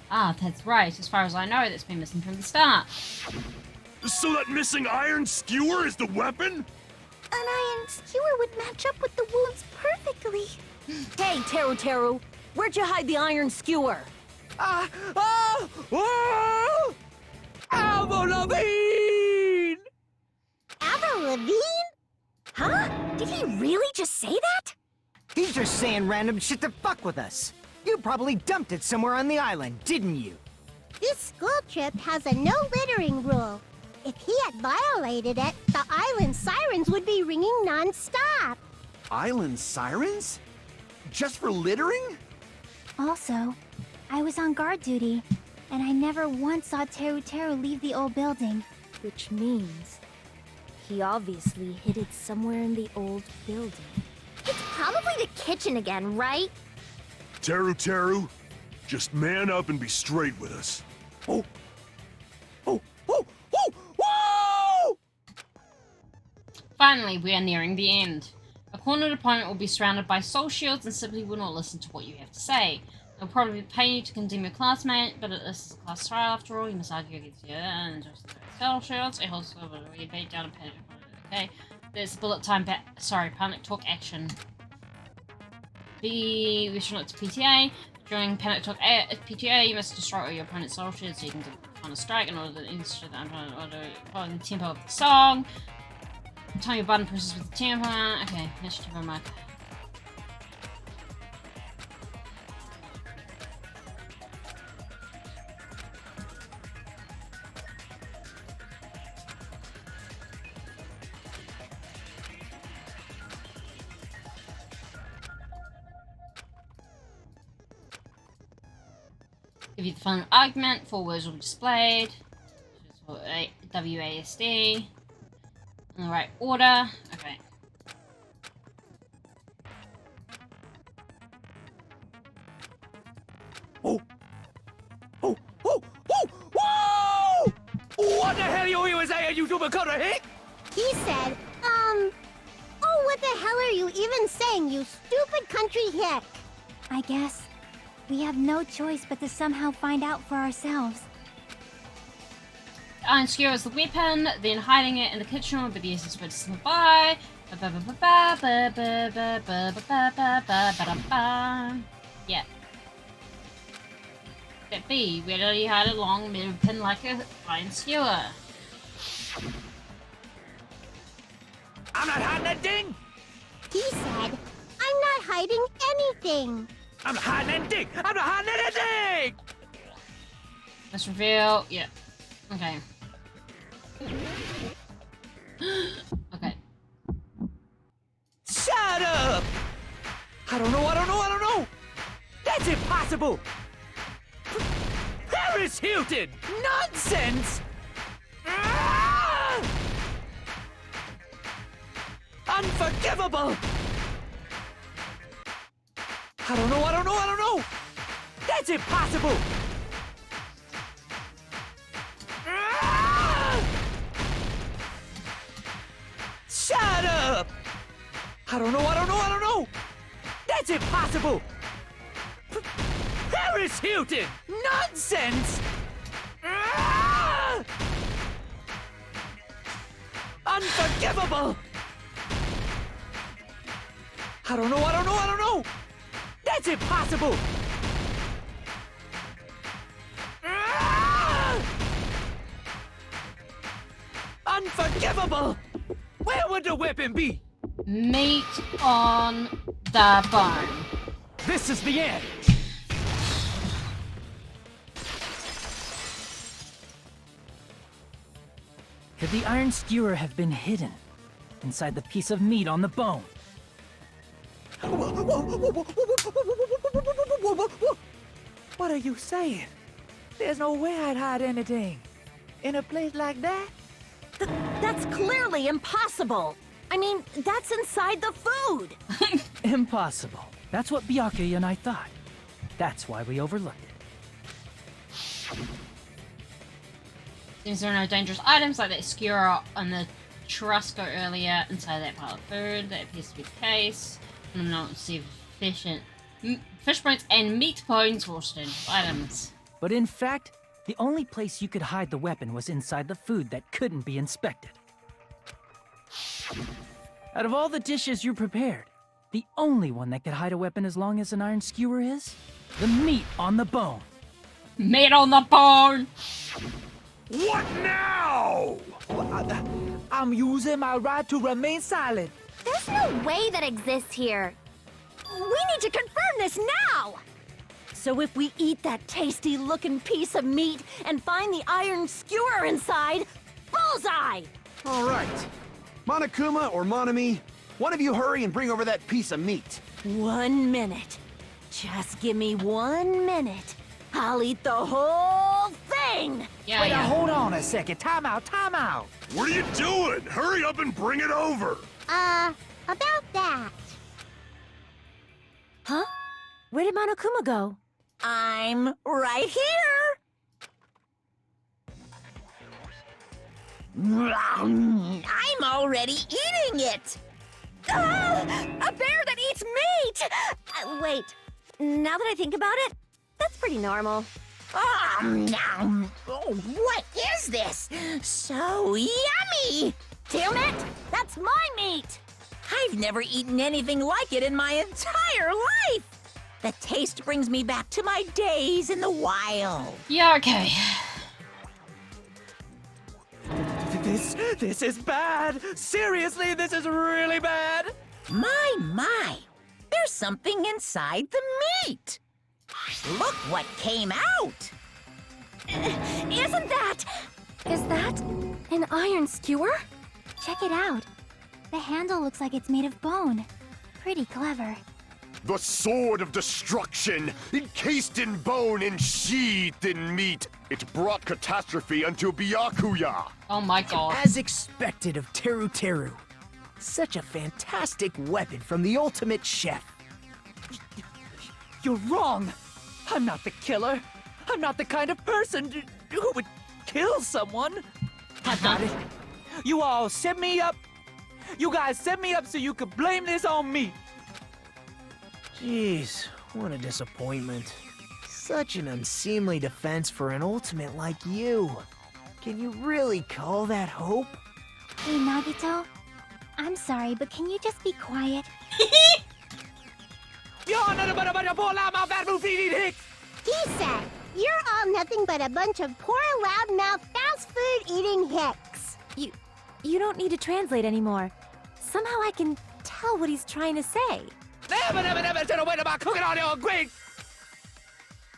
Ah, that's right. As far as I know, that's been missing from the start. So that missing iron skewer is the weapon? An iron skewer would match up with the wounds perfectly. Hey, Teru Teru, where'd you hide the iron skewer? Avril Lavigne! Avril Lavigne? Huh? Did he really just say that? He's just saying random shit to fuck with us. You probably dumped it somewhere on the island, didn't you? This school trip has a no littering rule. If he had violated it, the island sirens would be ringing non-stop. Island sirens? Just for littering? Also, I was on guard duty, and I never once saw Teru Teru leave the old building. Which means he obviously hid it somewhere in the old building. It's probably the kitchen again, right? Teru Teru, just man up and be straight with us. Oh! Whoa! Finally, we are nearing the end. A cornered opponent will be surrounded by soul shields and simply will not listen to what you have to say. They'll probably pay you to condemn your classmate, but this is a class trial after all. You must argue against your and just the soul shields. It holds you beat down a panic. Okay, there's bullet time. Panic talk action. Be vigilant to PTA. During panic talk PTA, you must destroy all your opponent's soul shields so you can do a strike in order to insert the tempo of the song. Time your button presses with the tempo. Okay, match tempo mark. Give you the final argument. 4 words will be displayed. WASD. In the right order. Okay. Whoa! What the hell you even saying, you stupid cutter hick? He said, oh, what the hell are you even saying, you stupid country hick? I guess we have no choice but to somehow find out for ourselves. Iron skewer is the weapon, then hiding it in the kitchen would be the easiest way to slip by. Yeah. Step B, where do you hide a long middle pin like an iron skewer? I'm not hiding that thing! He said, I'm not hiding anything. I'm not hiding anything! I'm not hiding anything! Let's reveal. Yeah. Okay. Okay. Shut up! I don't know! That's impossible! Paris Hilton! Nonsense! Ah! Unforgivable! I don't know! That's impossible! Ah! Shut up! I don't know! That's impossible! Paris Hilton! Nonsense! Ah! Unforgivable! I don't know! That's impossible! Ah! Unforgivable! Where would the weapon be? Meat on the bone. This is the end! Could the iron skewer have been hidden inside the piece of meat on the bone? What are you saying? There's no way I'd hide anything. In a place like that? That's clearly impossible. I mean, that's inside the food. Impossible. That's what Byakuya and I thought. That's why we overlooked it. Seems there are no dangerous items like that skewer on the churrasco earlier inside that pile of food. That appears to be the case. I'm not see fish bones and meat bones roasted items. But in fact, the only place you could hide the weapon was inside the food that couldn't be inspected. Out of all the dishes you prepared, the only one that could hide a weapon as long as an iron skewer is the meat on the bone. Meat on the bone! What now? I'm using my right to remain silent. There's no way that exists here. We need to confirm this now! So if we eat that tasty-looking piece of meat and find the iron skewer inside, bullseye! All right. Monokuma or Monami, one of you hurry and bring over that piece of meat. 1 minute. Just give me 1 minute. I'll eat the whole thing! Yeah, Wait, yeah. now hold on a second. Time out, time out. What are you doing? Hurry up and bring it over! About that. Huh? Where did Monokuma go? I'm right here! I'm already eating it! Ah, a bear that eats meat! Wait, now that I think about it, that's pretty normal. Oh, what is this? So yummy! Damn it! That's my meat! I've never eaten anything like it in my entire life! The taste brings me back to my days in the wild. Yeah, okay. This is bad. Seriously, this is really bad. My. There's something inside the meat. Look what came out. Isn't that... Is that an iron skewer? Check it out. The handle looks like it's made of bone. Pretty clever. The sword of destruction, encased in bone and sheathed in meat. It brought catastrophe unto Byakuya. Oh my god. As expected of Teru Teru. Such a fantastic weapon from the ultimate chef. You're wrong. I'm not the killer. I'm not the kind of person who would kill someone. I got it. You all set me up. You guys set me up so you could blame this on me. Jeez, what a disappointment. Such an unseemly defense for an ultimate like you. Can you really call that hope? Hey, Nagito. I'm sorry, but can you just be quiet? You're nothing but a bunch of poor loudmouth bad move eating hicks. He said, you're all nothing but a bunch of poor loudmouth fast food eating hicks. You don't need to translate anymore. Somehow I can tell what he's trying to say. Never said a word about cooking on your grate.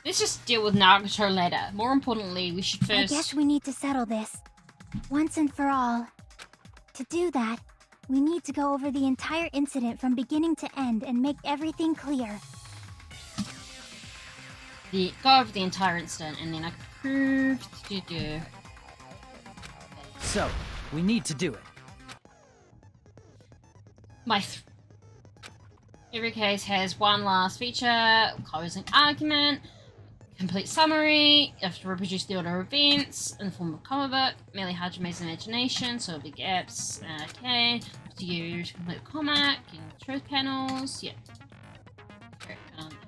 Let's just deal with Nagito later. More importantly, we should I first... guess we need to settle this. Once and for all. To do that, we need to go over the entire incident from beginning to end and make everything clear. Go over the entire incident and then I can prove to do. So, we need to do it. Every case has one last feature, closing argument, complete summary. You have to reproduce the order of events in the form of a comic book. Merely Hajime's imagination, so it'll be gaps. Okay. To you to complete the comic, in truth panels. Yep.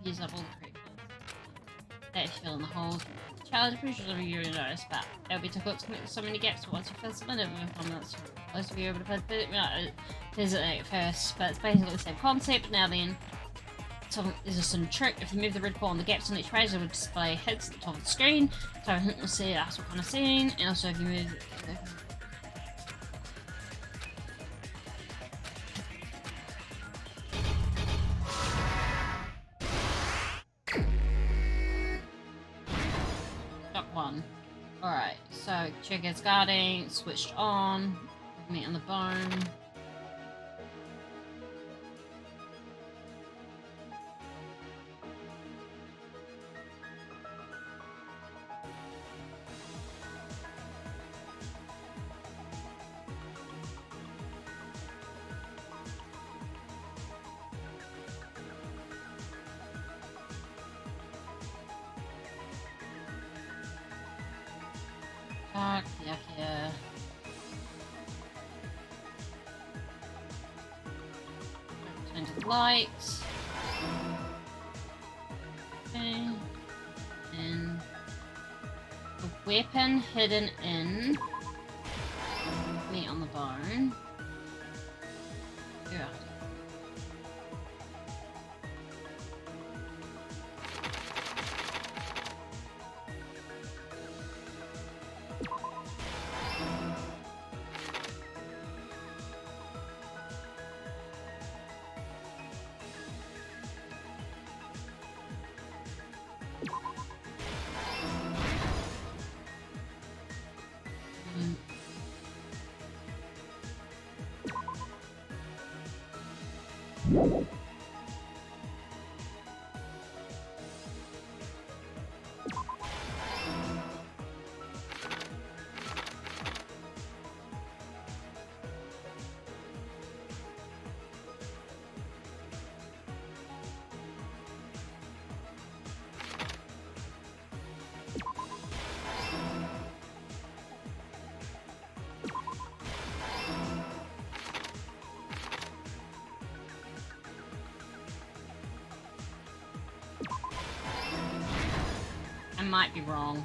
Use up all the correct panels. That fill in the holes. Challenge, pretty sure you already noticed, but it'll be difficult to commit so many gaps. But once you fill some in it, most of you are able to put it. There's it at first, but it's basically the same concept. Now then, so there's a certain trick. If you move the red ball on the gaps on each page, it will display hits at the top of the screen. So I think we'll see that's what kind of scene. And also, if you move Stop one. Alright, so Trigger's guarding, switched on, meat on the bone. Yeah. Turn to the lights. Okay. And the weapon hidden in meat on the bone. Yeah. I might be wrong.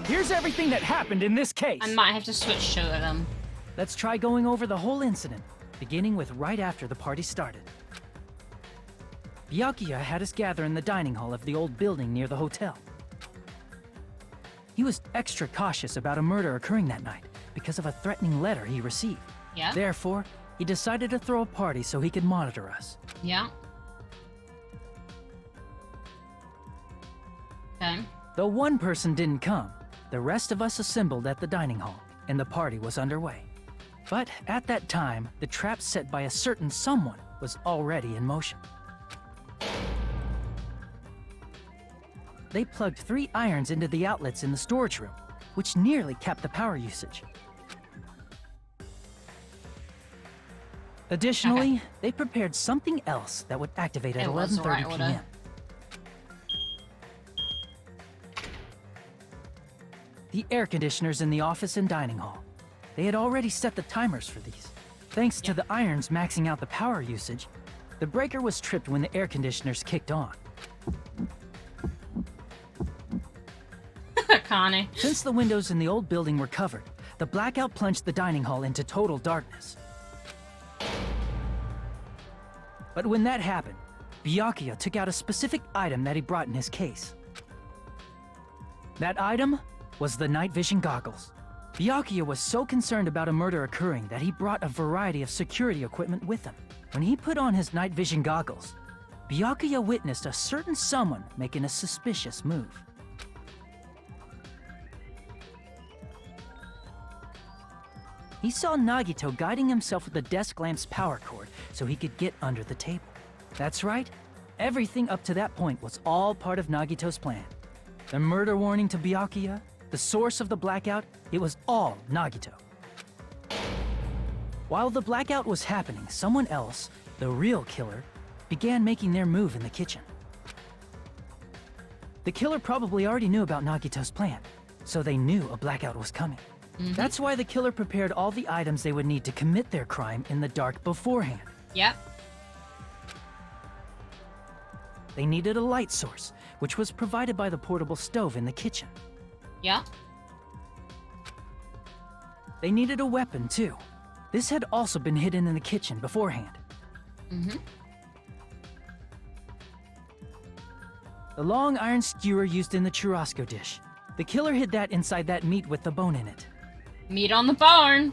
Here's everything that happened in this case. I might have to switch to them. Let's try going over the whole incident, beginning with right after the party started. Byakuya had us gather in the dining hall of the old building near the hotel. He was extra cautious about a murder occurring that night because of a threatening letter he received. Yeah. Therefore, he decided to throw a party so he could monitor us. Yeah. Okay. Though one person didn't come, the rest of us assembled at the dining hall, and the party was underway. But at that time, the trap set by a certain someone was already in motion. They plugged 3 irons into the outlets in the storage room, which nearly capped the power usage. Additionally, they prepared something else that would activate at 11:30 p.m. The air conditioners in the office and dining hall. They had already set the timers for these. Thanks to the irons maxing out the power usage, the breaker was tripped when the air conditioners kicked on. Connie. Since the windows in the old building were covered, the blackout plunged the dining hall into total darkness. But when that happened, Byakuya took out a specific item that he brought in his case. That item was the night vision goggles. Byakuya was so concerned about a murder occurring that he brought a variety of security equipment with him. When he put on his night vision goggles, Byakuya witnessed a certain someone making a suspicious move. He saw Nagito guiding himself with the desk lamp's power cord so he could get under the table. That's right, everything up to that point was all part of Nagito's plan. The murder warning to Byakuya, the source of the blackout, it was all Nagito. While the blackout was happening, someone else, the real killer, began making their move in the kitchen. The killer probably already knew about Nagito's plan, so they knew a blackout was coming. That's why the killer prepared all the items they would need to commit their crime in the dark beforehand. Yep. they needed a light source, which was provided by the portable stove in the kitchen. Yeah. They needed a weapon, too. This had also been hidden in the kitchen beforehand. Mm-hmm. The long iron skewer used in the churrasco dish. The killer hid that inside that meat with the bone in it. Meat on the bone.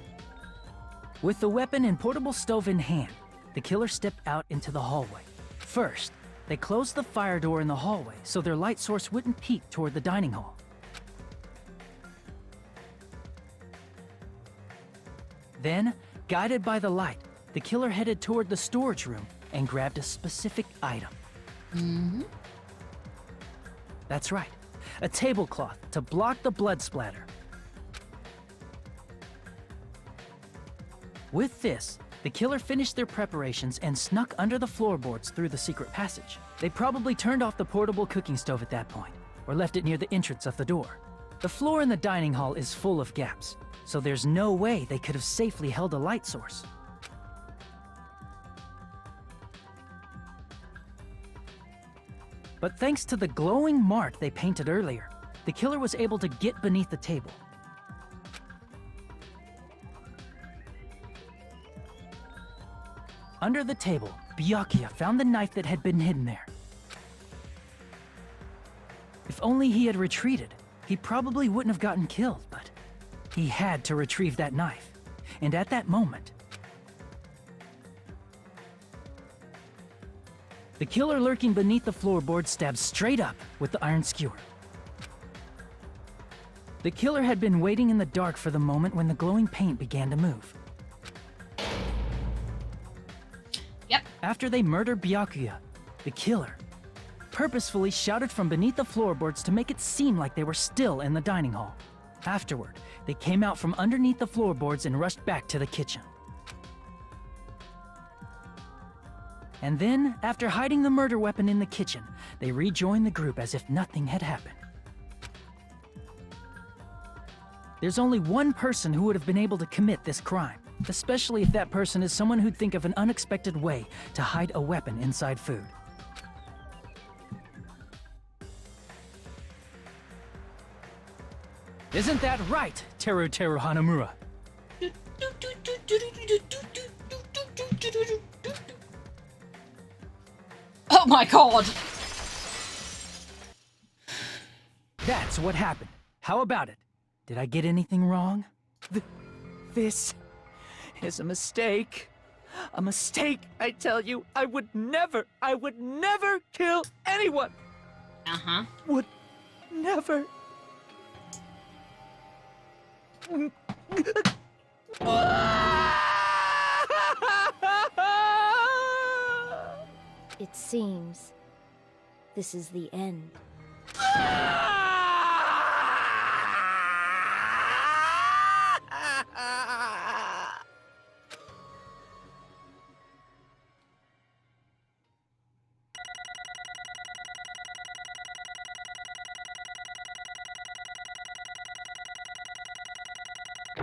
With the weapon and portable stove in hand, the killer stepped out into the hallway. First, they closed the fire door in the hallway so their light source wouldn't peek toward the dining hall. Then, guided by the light, the killer headed toward the storage room and grabbed a specific item. Mm-hmm. That's right, a tablecloth to block the blood splatter. With this, the killer finished their preparations and snuck under the floorboards through the secret passage. They probably turned off the portable cooking stove at that point, or left it near the entrance of the door. The floor in the dining hall is full of gaps, so there's no way they could have safely held a light source. But thanks to the glowing mark they painted earlier, the killer was able to get beneath the table. Under the table, Byakuya found the knife that had been hidden there. If only he had retreated, he probably wouldn't have gotten killed, but he had to retrieve that knife. And at that moment, the killer lurking beneath the floorboard stabbed straight up with the iron skewer. The killer had been waiting in the dark for the moment when the glowing paint began to move. Yep. After they murdered Byakuya, the killer purposefully shouted from beneath the floorboards to make it seem like they were still in the dining hall. Afterward, they came out from underneath the floorboards and rushed back to the kitchen. And then, after hiding the murder weapon in the kitchen, they rejoined the group as if nothing had happened. There's only one person who would have been able to commit this crime, especially if that person is someone who'd think of an unexpected way to hide a weapon inside food. Isn't that right, Teru Teru Hanamura? Oh my god! That's what happened. How about it? Did I get anything wrong? This is a mistake. A mistake, I tell you. I would never kill anyone. Uh-huh. Would never. It seems this is the end.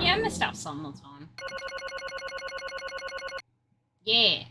Yeah, I missed out some of the time. Yeah.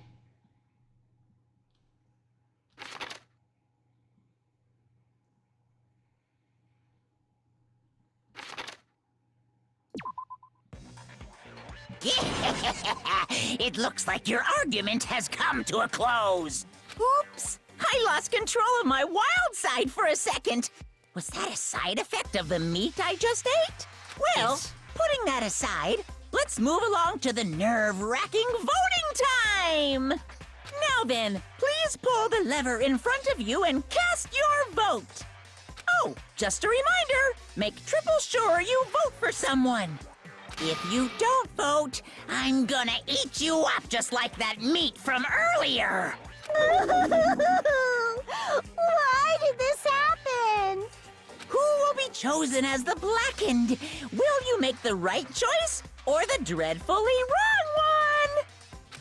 It looks like your argument has come to a close. Oops! I lost control of my wild side for a second. Was that a side effect of the meat I just ate? Well, Yes. putting that aside, let's move along to the nerve-wracking voting time! Now then, please pull the lever in front of you and cast your vote. Oh, just a reminder, make triple sure you vote for someone. If you don't vote, I'm gonna eat you up just like that meat from earlier. Why did this happen? Who will be chosen as the blackened? Will you make the right choice or the dreadfully wrong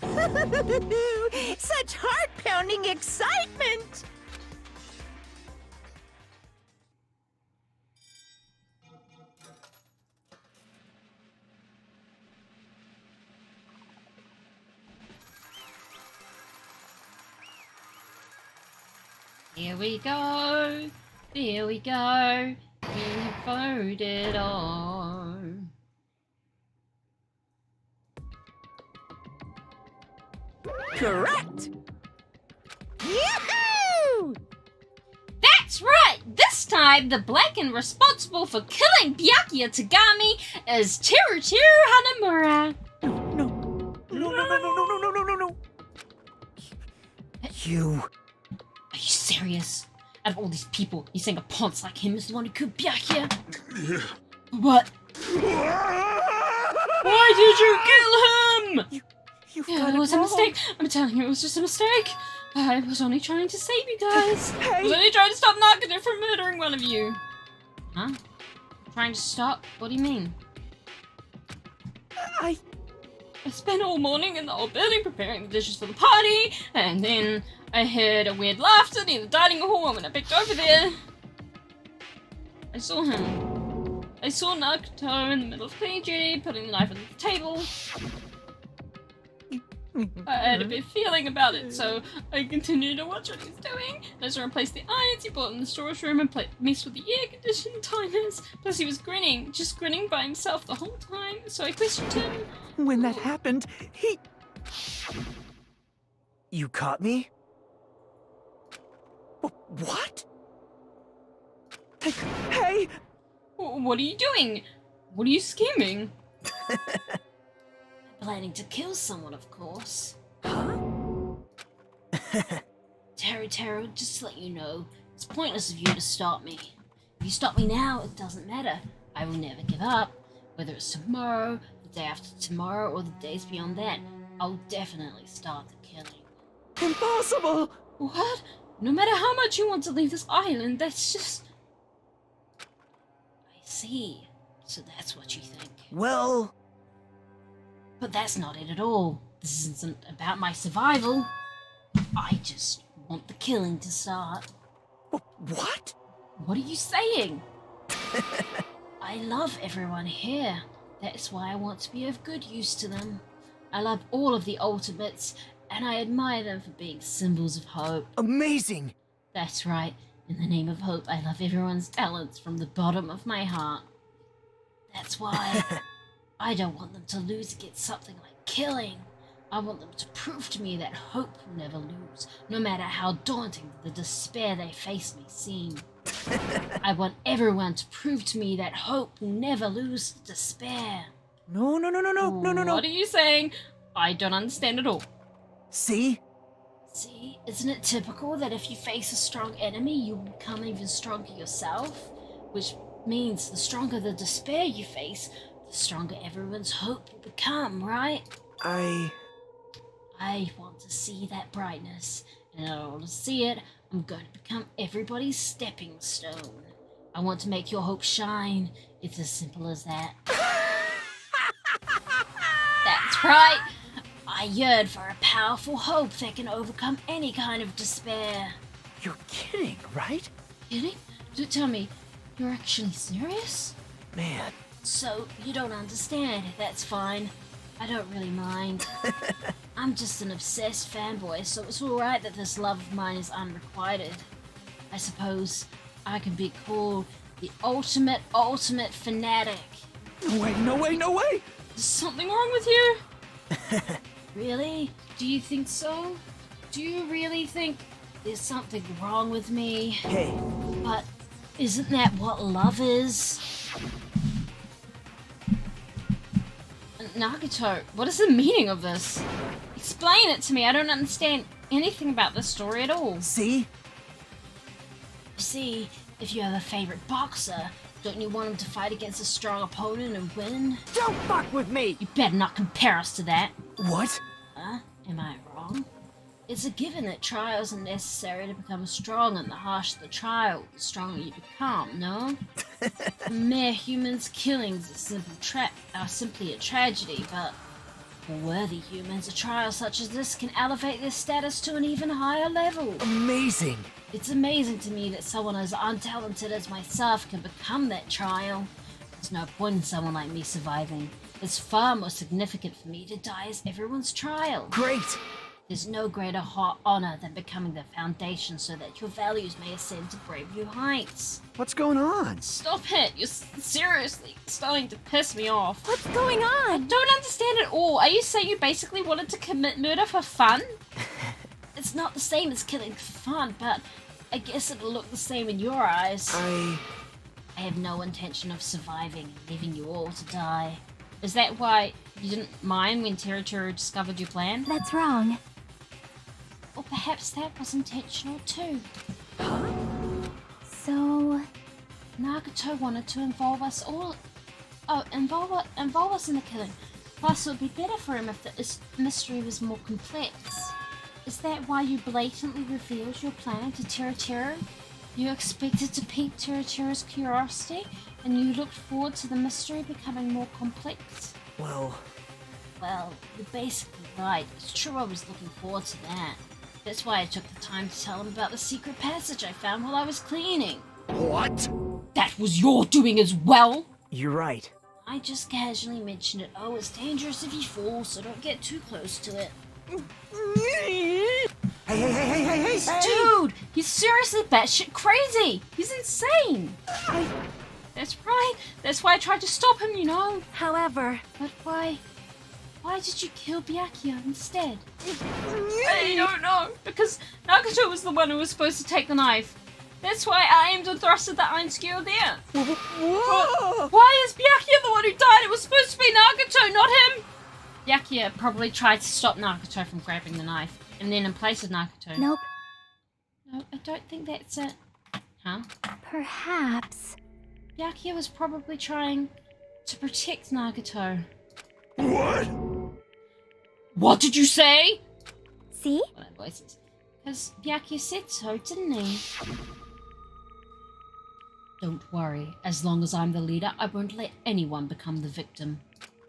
one? Such heart-pounding excitement! Here we go. Here we go. We voted on. Correct! Yahoo! That's right! This time, the Blacken responsible for killing Byakuya Tagami is Teruteru Hanamura. No. You... Are you serious? Out of all these people, you think a ponce like him is the one who killed Byakuya? What? Why did you kill him? It was a mistake. I'm telling you, it was just a mistake. I was only trying to save you guys. I was only trying to stop Nagato from murdering one of you. Huh? Trying to stop? What do you mean? I spent all morning in the old building preparing the dishes for the party, and then I heard a weird laughter near the dining hall, and when I picked over there, I saw him. I saw Nagato in the middle of cleaning duty, putting the knife on the table. I had a bit feeling about it, so I continued to watch what he was doing. I saw him place the irons he bought in the storage room and mess with the air conditioning timers. Plus he was grinning, just grinning by himself the whole time, so I questioned him. When that happened, he... You caught me? What? Hey! What are you doing? What are you scheming? Planning to kill someone, of course. Huh? Teru, just to let you know, it's pointless of you to stop me. If you stop me now, it doesn't matter. I will never give up. Whether it's tomorrow, the day after tomorrow, or the days beyond that, I'll definitely start the killing. Impossible! What? No matter how much you want to leave this island, that's just... I see. So that's what you think. Well... But that's not it at all. This isn't about my survival. I just want the killing to start. What? What are you saying? I love everyone here. That's why I want to be of good use to them. I love all of the ultimates, and I admire them for being symbols of hope. Amazing! That's right. In the name of hope, I love everyone's talents from the bottom of my heart. That's why I don't want them to lose against something like killing. I want them to prove to me that hope will never lose, no matter how daunting the despair they face may seem. I want everyone to prove to me that hope will never lose despair. No. What are you saying? I don't understand at all. See? See, isn't it typical that if you face a strong enemy, you become even stronger yourself? Which means the stronger the despair you face, the stronger everyone's hope will become, right? I want to see that brightness, and in order to see it, I'm going to become everybody's stepping stone. I want to make your hope shine. It's as simple as that. That's right. I yearn for a powerful hope that can overcome any kind of despair. You're kidding, right? Kidding? Tell me, you're actually serious? Man. So, you don't understand. That's fine. I don't really mind. I'm just an obsessed fanboy, so it's alright that this love of mine is unrequited. I suppose I can be called the ultimate fanatic. No way! Is something wrong with you? Really? Do you think so? Do you really think there's something wrong with me? Hey. But isn't that what love is? Nagato, what is the meaning of this? Explain it to me. I don't understand anything about this story at all. See? See, if you have a favorite boxer, don't you want him to fight against a strong opponent and win? Don't fuck with me! You better not compare us to that. What? Huh? Am I wrong? It's a given that trials are necessary to become strong, and the harsher the trial, the stronger you become, no? Mere humans' killings are simply a tragedy, but for worthy humans, a trial such as this can elevate their status to an even higher level. Amazing! It's amazing to me that someone as untalented as myself can become that trial. There's no point in someone like me surviving. It's far more significant for me to die as everyone's trial. Great! There's no greater honor than becoming the foundation so that your values may ascend to brave new heights. What's going on? Stop it! You're seriously starting to piss me off. What's going on? I don't understand at all. Are you saying you basically wanted to commit murder for fun? It's not the same as killing for fun, but I guess it'll look the same in your eyes. I have no intention of surviving and leaving you all to die. Is that why you didn't mind when Teruteru discovered your plan? That's wrong. Or perhaps that was intentional too. So... Nagato wanted to involve us all... involve us in the killing. Plus, it would be better for him if the mystery was more complex. Is that why you blatantly revealed your plan to Teruteru? You expected to pique Teruteru's curiosity, and you looked forward to the mystery becoming more complex? Well, you're basically right. It's true I was looking forward to that. That's why I took the time to tell him about the secret passage I found while I was cleaning. What? That was your doing as well? You're right. I just casually mentioned it. Oh, it's dangerous if you fall, so don't get too close to it. Hey! Dude, he's seriously batshit crazy. He's insane. That's right. That's why I tried to stop him, you know. However... But why? Why did you kill Byakuya instead? I don't know. Because Nagato was the one who was supposed to take the knife. That's why I aimed and thrusted the iron skewer there. Why is Byakuya the one who died? It was supposed to be Nagato, not him. Byakuya probably tried to stop Nagato from grabbing the knife, and then in place of Nagato. Nope. No, I don't think that's it. Huh? Perhaps. Byakuya was probably trying to protect Nagato. What? What did you say? See? Well, that voices. Because Byakuya said so, didn't he? Don't worry. As long as I'm the leader, I won't let anyone become the victim.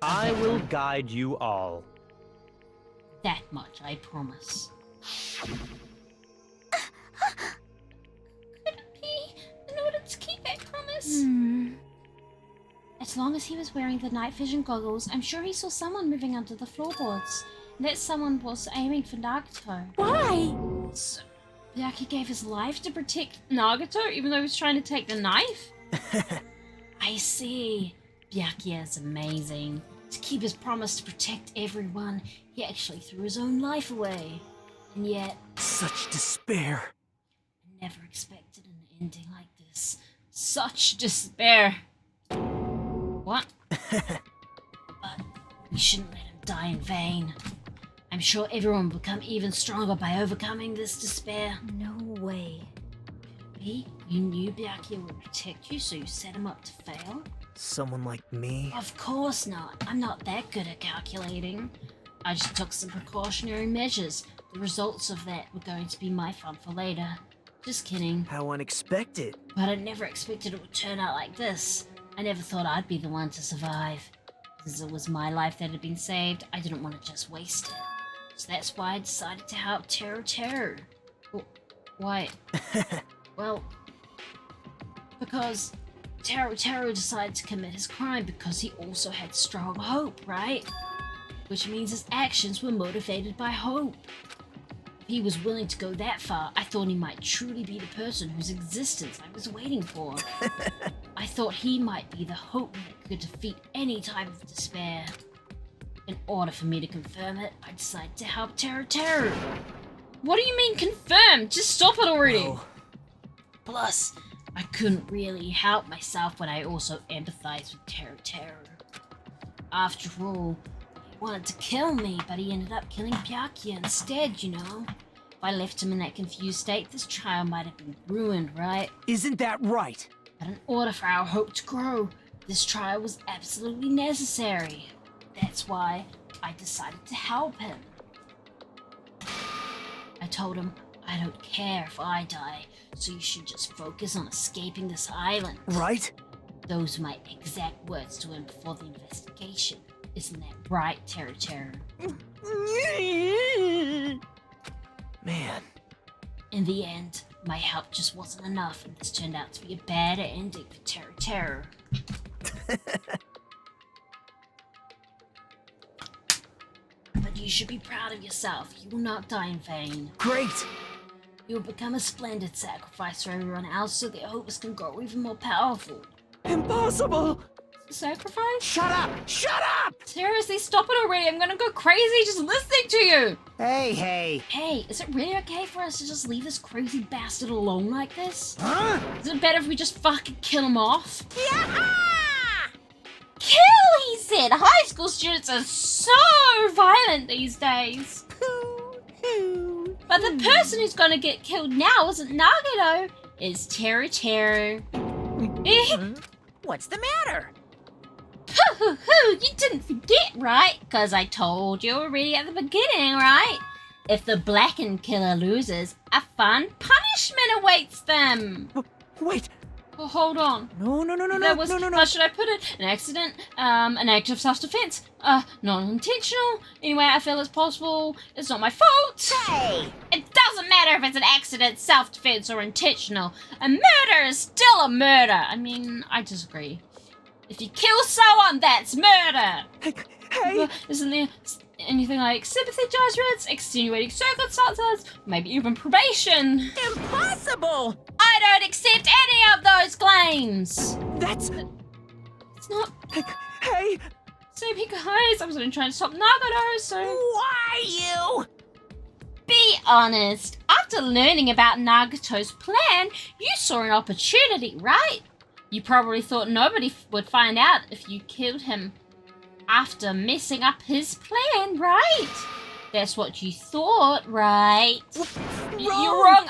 I will guide you all. That much, I promise. Could it be in order to keep that promise? As long as he was wearing the night vision goggles, I'm sure he saw someone moving under the floorboards. And that someone was aiming for Nagato. Why? So, Byakuya gave his life to protect Nagato, even though he was trying to take the knife? I see. Byakuya is amazing. To keep his promise to protect everyone, he actually threw his own life away. And yet... Such despair. I never expected an ending like this. Such despair. What? But we shouldn't let him die in vain. I'm sure everyone will become even stronger by overcoming this despair. No way. Could it be you knew Byakuya would protect you, so you set him up to fail? Someone like me? Of course not. I'm not that good at calculating. I just took some precautionary measures. The results of that were going to be my fun for later. Just kidding. How unexpected. But I never expected it would turn out like this. I never thought I'd be the one to survive. Because it was my life that had been saved, I didn't want to just waste it. So that's why I decided to help Teruteru. Why? Well, because Teruteru decided to commit his crime because he also had strong hope, right? Which means his actions were motivated by hope. If he was willing to go that far, I thought he might truly be the person whose existence I was waiting for. I thought he might be the hope that could defeat any type of despair. In order for me to confirm it, I decided to help Teruteru. What do you mean confirm? Just stop it already. Well... Plus, I couldn't really help myself when I also empathized with Teruteru. After all, he wanted to kill me, but he ended up killing Byakuya instead, you know? If I left him in that confused state, this trial might have been ruined, right? Isn't that right? But in order for our hope to grow, this trial was absolutely necessary. That's why I decided to help him. I told him, I don't care if I die, so you should just focus on escaping this island. Right? Those were my exact words to him before the investigation. Isn't that right, Teruteru? Man. In the end, my help just wasn't enough, and this turned out to be a bad ending for Teruteru. But you should be proud of yourself. You will not die in vain. Great! You will become a splendid sacrifice for everyone else so their hopes can grow even more powerful. Impossible! Sacrifice? Shut up! Shut up! Seriously, stop it already. I'm gonna go crazy just listening to you. Hey. Hey, is it really okay for us to just leave this crazy bastard alone like this? Huh? Is it better if we just fucking kill him off? Yeah! Kill, he said! High school students are so violent these days. But the person who's gonna get killed now isn't Nagito, it's Teru Teru. What's the matter? You didn't forget, right? Because I told you already at the beginning, right? If the blackened killer loses, a fun punishment awaits them. Wait. Oh, hold on. No. How should I put it? An accident, an act of self-defense, non-intentional. Anyway, I feel it's possible. It's not my fault. Hey! It doesn't matter if it's an accident, self-defense, or intentional. A murder is still a murder. I mean, I disagree. If you kill someone, that's murder. Hey! Isn't there anything like sympathy judgments, extenuating circumstances, maybe even probation? Impossible! I don't accept any of those claims. That's... It's not... Hey! So, guys, I was only trying to stop Nagito, so... Why you? Be honest. After learning about Nagito's plan, you saw an opportunity, right? You probably thought nobody would find out if you killed him after messing up his plan, right? That's what you thought, right? You're wrong.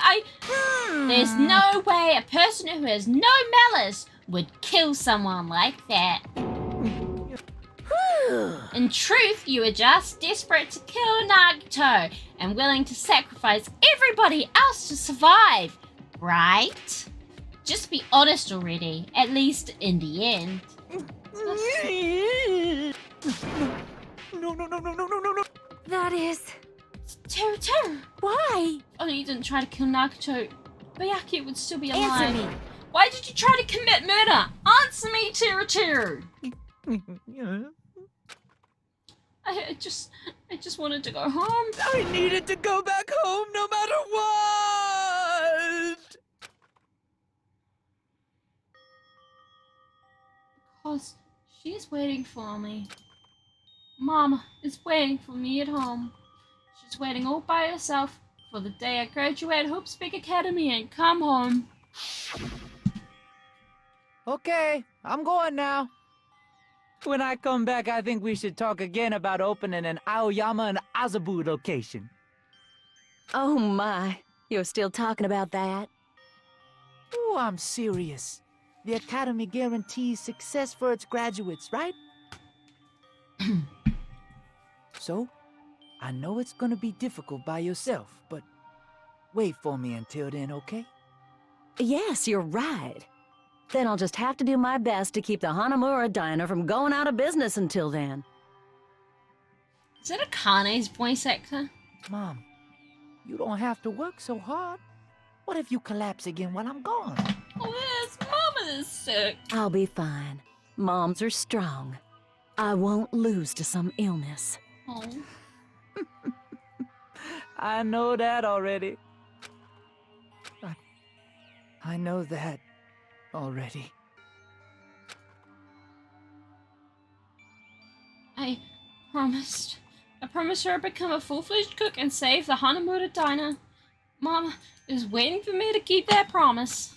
There's no way a person who has no malice would kill someone like that. In truth, you were just desperate to kill Nagito and willing to sacrifice everybody else to survive, right? Just be honest already, at least in the end. No. That is... Teru. Why? Oh, you didn't try to kill Nagito. Bayaki would still be alive. Answer me. Why did you try to commit murder? Answer me, Teru. I just wanted to go home. I needed to go back home no matter what! Because she's waiting for me. Mom is waiting for me at home. She's waiting all by herself for the day I graduate Hope Speak Academy and come home. Okay, I'm going now. When I come back, I think we should talk again about opening an Aoyama and Azabu location. Oh my, you're still talking about that? Oh, I'm serious. The Academy guarantees success for its graduates, right? So, I know it's gonna be difficult by yourself, but wait for me until then, okay? Yes, you're right. Then I'll just have to do my best to keep the Hanamura Diner from going out of business until then. Is that Akane's voice actor? Mom, you don't have to work so hard. What if you collapse again while I'm gone? Oh, yes, Mama is sick. I'll be fine. Moms are strong. I won't lose to some illness. Oh. I know that already. I know that already. I promised her I'd become a full-fledged cook and save the Hanamura Diner. Mama is waiting for me to keep that promise.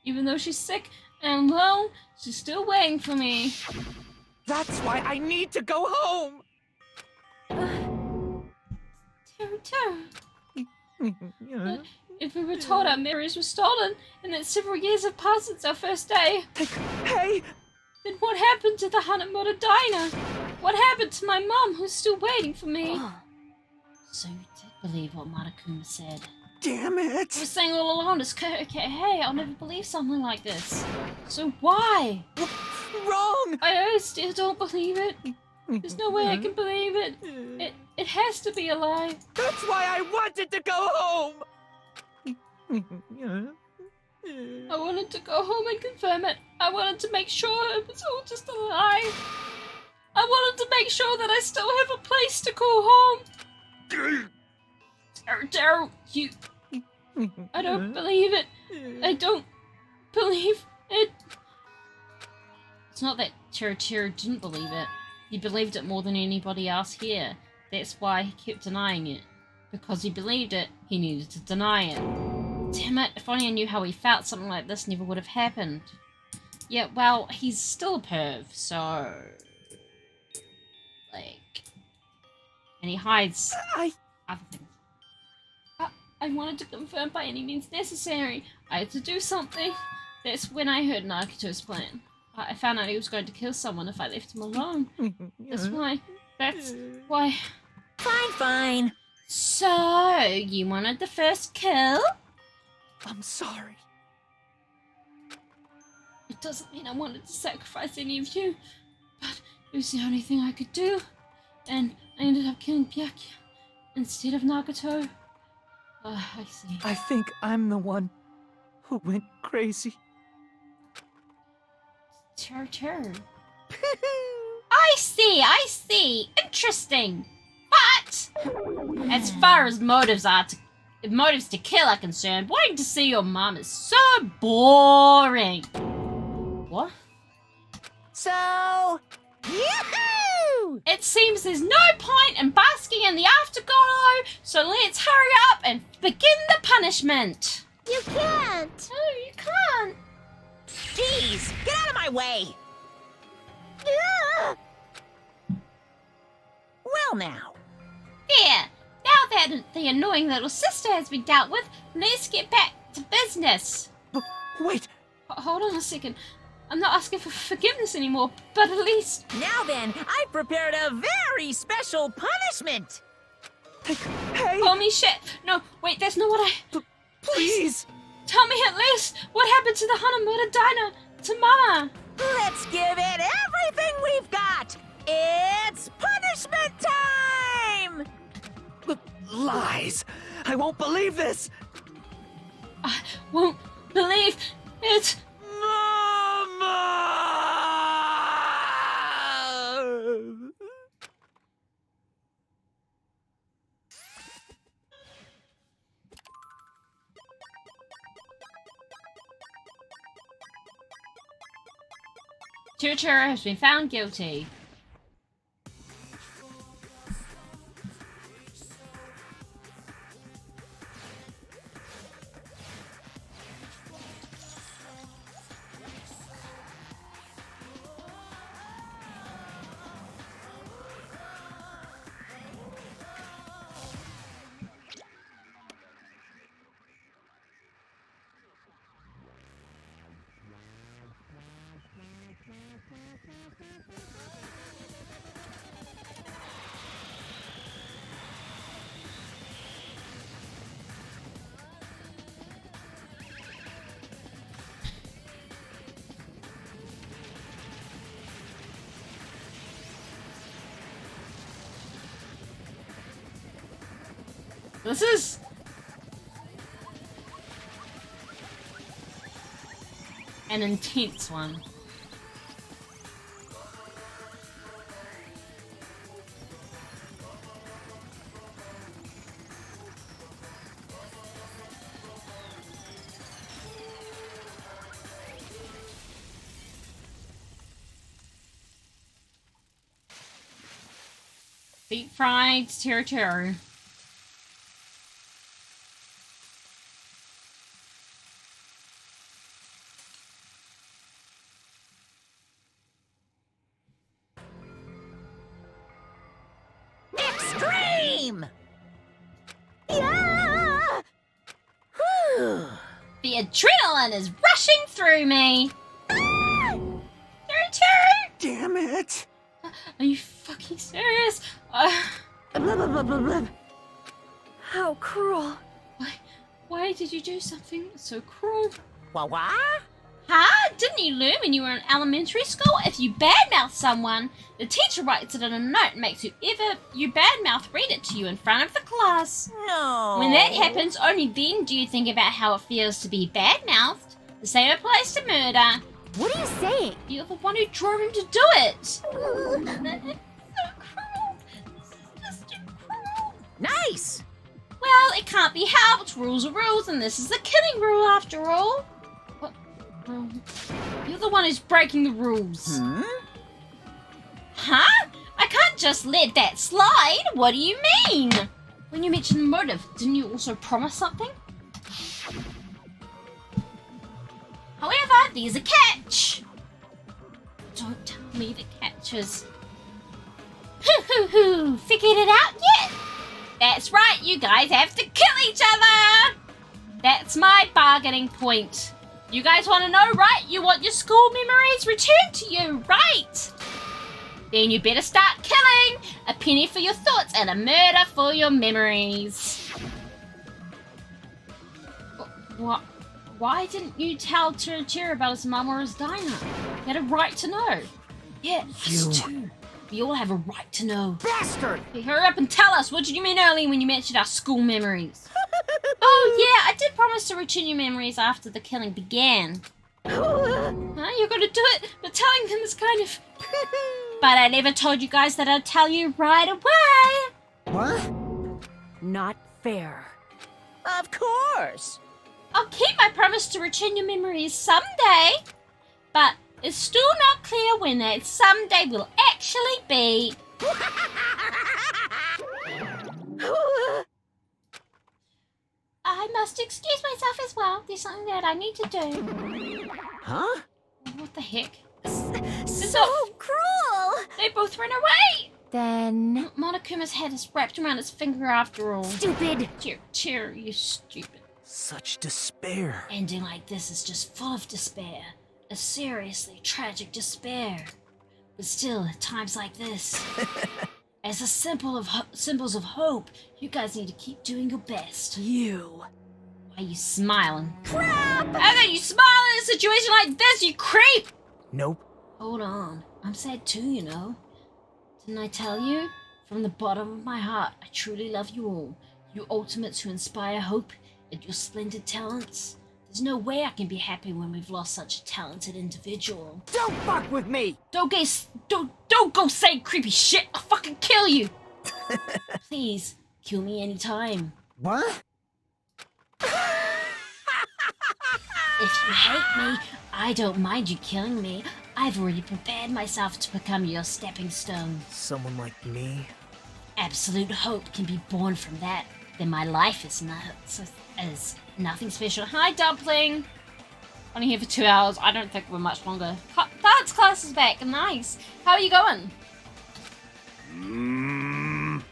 Even though she's sick and alone, she's still waiting for me. That's why I need to go home! Teru. If we were told our memories were stolen and that several years have passed since our first day, Hey! then what happened to the Hanamura Diner? What happened to my mom who's still waiting for me? So you did believe what Matakuma said. Damn it! I was saying all along, it's okay, hey, I'll never believe something like this. So why? Wrong! I still don't believe it. There's no way I can believe it. It has to be a lie. That's why I wanted to go home! I wanted to go home and confirm it. I wanted to make sure it was all just a lie. I wanted to make sure that I still have a place to call home. Daryl, you... I don't believe it. I don't believe it. It's not that Tiro didn't believe it. He believed it more than anybody else here. That's why he kept denying it. Because he believed it, he needed to deny it. Damn it, if only I knew how he felt, something like this never would have happened. Yeah, well, he's still a perv, so... Like... And he hides other things. I wanted to confirm by any means necessary. I had to do something. That's when I heard Nagito's plan. I found out he was going to kill someone if I left him alone. That's why... Fine. So, you wanted the first kill? I'm sorry. It doesn't mean I wanted to sacrifice any of you, but it was the only thing I could do. And I ended up killing Byakuya instead of Nagato. I see. I think I'm the one who went crazy. Tiro. I see. Interesting. But as far as motives to kill are concerned, wanting to see your mom is so boring. What? So, yoo-hoo! It seems there's no point in basking in the afterglow, so let's hurry up and begin the punishment. You can't. No, you can't. Jeez, get out of my way! Yeah. Well now. There. Now that the annoying little sister has been dealt with, let's get back to business. Wait. Hold on a second. I'm not asking for forgiveness anymore, but at least... Now then, I've prepared a very special punishment! Hey! Call me shit! No, wait, that's not what I... Please! Tell me at least what happened to the Hanamura diner, to Mama! Let's give it everything we've got! It's punishment time! Lies! I won't believe this! I won't believe it! Mama! Tiro has been found guilty. This is... an intense one. Deep fried Tiro. Extreme! Yeah! Whew. The adrenaline is rushing through me. Ah! Tiro! Damn it! Are you fucking serious? Blah, blah, blah, blah, blah. How cruel. Why did you do something so cruel? What? Huh? Didn't you learn when you were in elementary school? If you badmouth someone, the teacher writes it in a note and makes whoever you badmouth read it to you in front of the class. No. When that happens, only then do you think about how it feels to be badmouthed. The same applies to murder. What are you saying? You're the one who drove him to do it. It's so cruel. This is just too cruel. Nice! Well, it can't be helped. Rules are rules, and this is the killing rule after all. What rule? You're the one who's breaking the rules. Huh? I can't just let that slide. What do you mean? When you mentioned the motive, didn't you also promise something? However, there's a catch. Don't tell me the catches. Hoo! Figured it out yet? That's right, you guys have to kill each other! That's my bargaining point. You guys want to know, right? You want your school memories returned to you, right? Then you better start killing! A penny for your thoughts and a murder for your memories. What? Why didn't you tell Tira about his mum or his diner? You had a right to know. Yeah, us too. We all have a right to know. Bastard! Hey, hurry up and tell us. What did you mean earlier when you mentioned our school memories? Oh yeah, I did promise to return your memories after the killing began. You're gonna do it, but telling them is kind of... But I never told you guys that I'd tell you right away. What? Not fair. Of course. I'll keep my promise to return your memories someday, but it's still not clear when that someday will actually be. I must excuse myself as well. There's something that I need to do. Huh? What the heck? So cruel! They both ran away! Then... Monokuma's head is wrapped around his finger after all. Stupid! Cheer, you stupid. Such despair. Ending like this is just full of despair. A seriously tragic despair. But still, at times like this, as a symbols of hope, you guys need to keep doing your best. You. Why are you smiling? Crap! How can you smile in a situation like this, you creep? Nope. Hold on. I'm sad too, you know. Didn't I tell you? From the bottom of my heart, I truly love you all. You ultimates who inspire hope and your splendid talents. There's no way I can be happy when we've lost such a talented individual. Don't fuck with me! Don't go saying creepy shit! I'll fucking kill you! Please, kill me anytime. What? If you hate me, I don't mind you killing me. I've already prepared myself to become your stepping stone. Someone like me? Absolute hope can be born from that. Then my life is nothing special. Hi, Dumpling! Only here for 2 hours. I don't think we're much longer. Dance class is back. Nice. How are you going?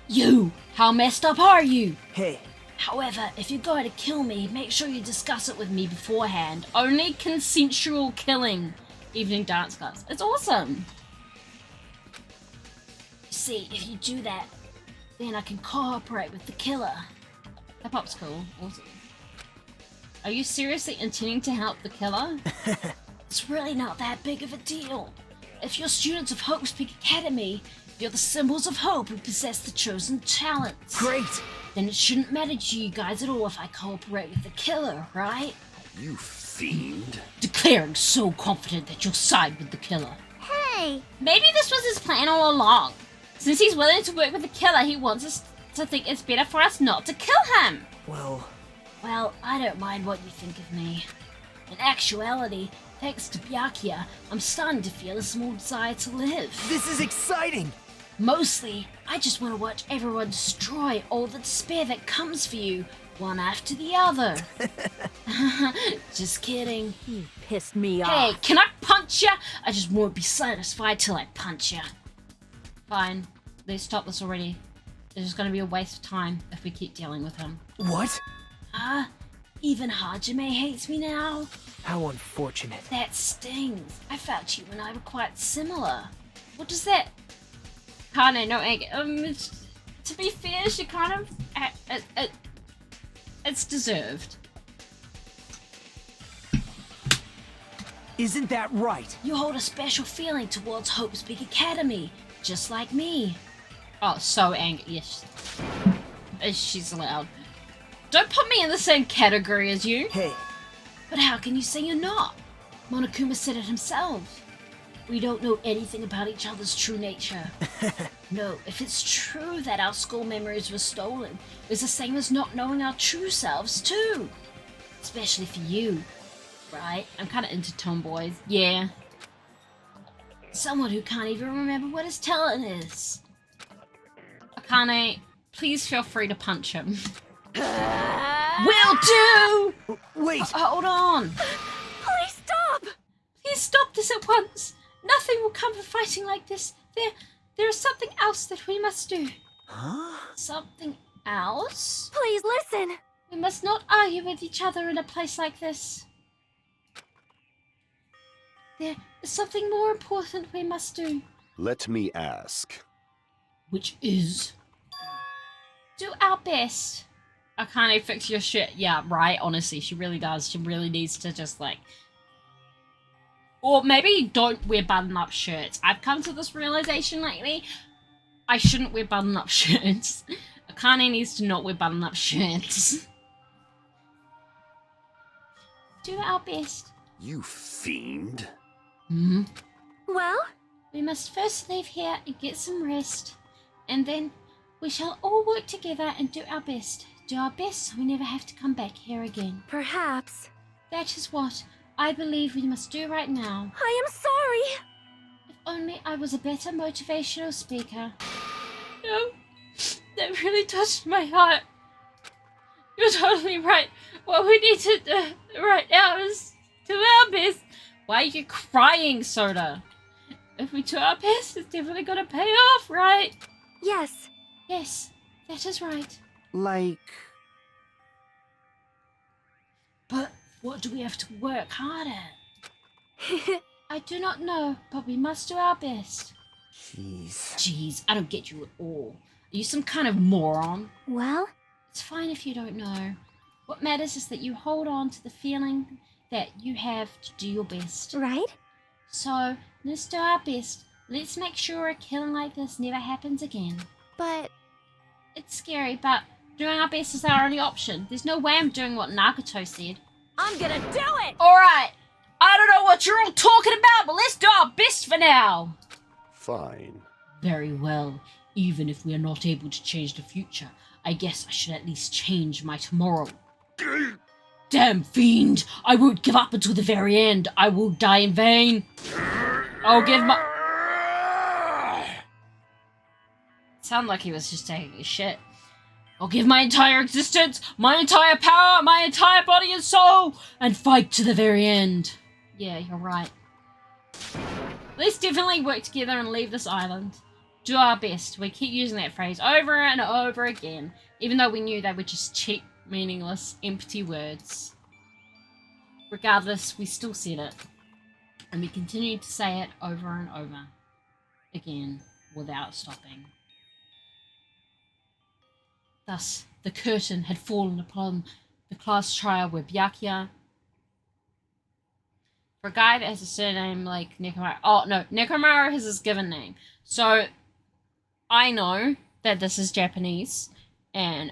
You! How messed up are you? Hey. However, if you're going to kill me, make sure you discuss it with me beforehand. Only consensual killing. Evening dance class. It's awesome. You see, if you do that, then I can cooperate with the killer. Hip-hop's cool. Awesome. Are you seriously intending to help the killer? It's really not that big of a deal. If you're students of Hope's Peak Academy, you're the symbols of hope who possess the chosen talents. Great! Then it shouldn't matter to you guys at all if I cooperate with the killer, right? You fiend. Declaring so confident that you'll side with the killer. Hey! Maybe this was his plan all along. Since he's willing to work with the killer, he wants us to think it's better for us not to kill him. Well, I don't mind what you think of me. In actuality, thanks to Byakuya, I'm starting to feel a small desire to live. This is exciting! Mostly, I just want to watch everyone destroy all the despair that comes for you, one after the other. Just kidding. You pissed me off. Hey, can I punch ya? I just won't be satisfied till I punch ya. Fine, let's stop this already. It's just gonna be a waste of time if we keep dealing with him. What? Even Hajime hates me now? How unfortunate. That stings. I felt you and I were quite similar. What does that... Kane, no anger. To be fair, she kind of... it's deserved. Isn't that right? You hold a special feeling towards Hope's Peak Academy, just like me. Oh, so angry. Yes. She's allowed. Don't put me in the same category as you. Hey. But how can you say you're not? Monokuma said it himself. We don't know anything about each other's true nature. No, if it's true that our school memories were stolen, it's the same as not knowing our true selves too. Especially for you, right? I'm kind of into tomboys. Yeah. Someone who can't even remember what his talent is. Akane, please feel free to punch him. Will do! Wait! Hold on. Please stop! Please stop this at once. Nothing will come of fighting like this. There is something else that we must do. Huh? Something else? Please listen. We must not argue with each other in a place like this. There is something more important we must do. Let me ask. Which is? Do our best. Akane, fix your shit. Yeah, right, honestly, she really does. She really needs to just, like... Or maybe don't wear button-up shirts. I've come to this realization lately. I shouldn't wear button-up shirts. Akane needs to not wear button-up shirts. Do our best. You fiend. Hmm? Well? We must first leave here and get some rest. And then we shall all work together and do our best. Do our best so we never have to come back here again. Perhaps. That is what I believe we must do right now. I am sorry. If only I was a better motivational speaker. No, that really touched my heart. You're totally right. What we need to do right now is do our best. Why are you crying, Soda? If we do our best, it's definitely gonna pay off, right? Yes. Yes, that is right. Like... But what do we have to work hard at? I do not know, but we must do our best. Jeez, I don't get you at all. Are you some kind of moron? Well? It's fine if you don't know. What matters is that you hold on to the feeling that you have to do your best. Right? So, let's do our best. Let's make sure a killing like this never happens again. But... It's scary, but doing our best is our only option. There's no way I'm doing what Nagato said. I'm gonna do it! Alright, I don't know what you're all talking about, but let's do our best for now. Fine. Very well. Even if we are not able to change the future, I guess I should at least change my tomorrow. Damn fiend! I won't give up until the very end. I will die in vain. I'll give my... Sounded like he was just taking a shit. I'll give my entire existence, my entire power, my entire body and soul, and fight to the very end. Yeah, you're right. Let's definitely work together and leave this island. Do our best. We keep using that phrase over and over again, even though we knew they were just cheap, meaningless, empty words. Regardless, we still said it. And we continued to say it over and over again without stopping. Thus, the curtain had fallen upon the class trial where Byakuya, for a guy that has a surname like Nekomaru, oh no, Nekomaru is his given name. So, I know that this is Japanese, and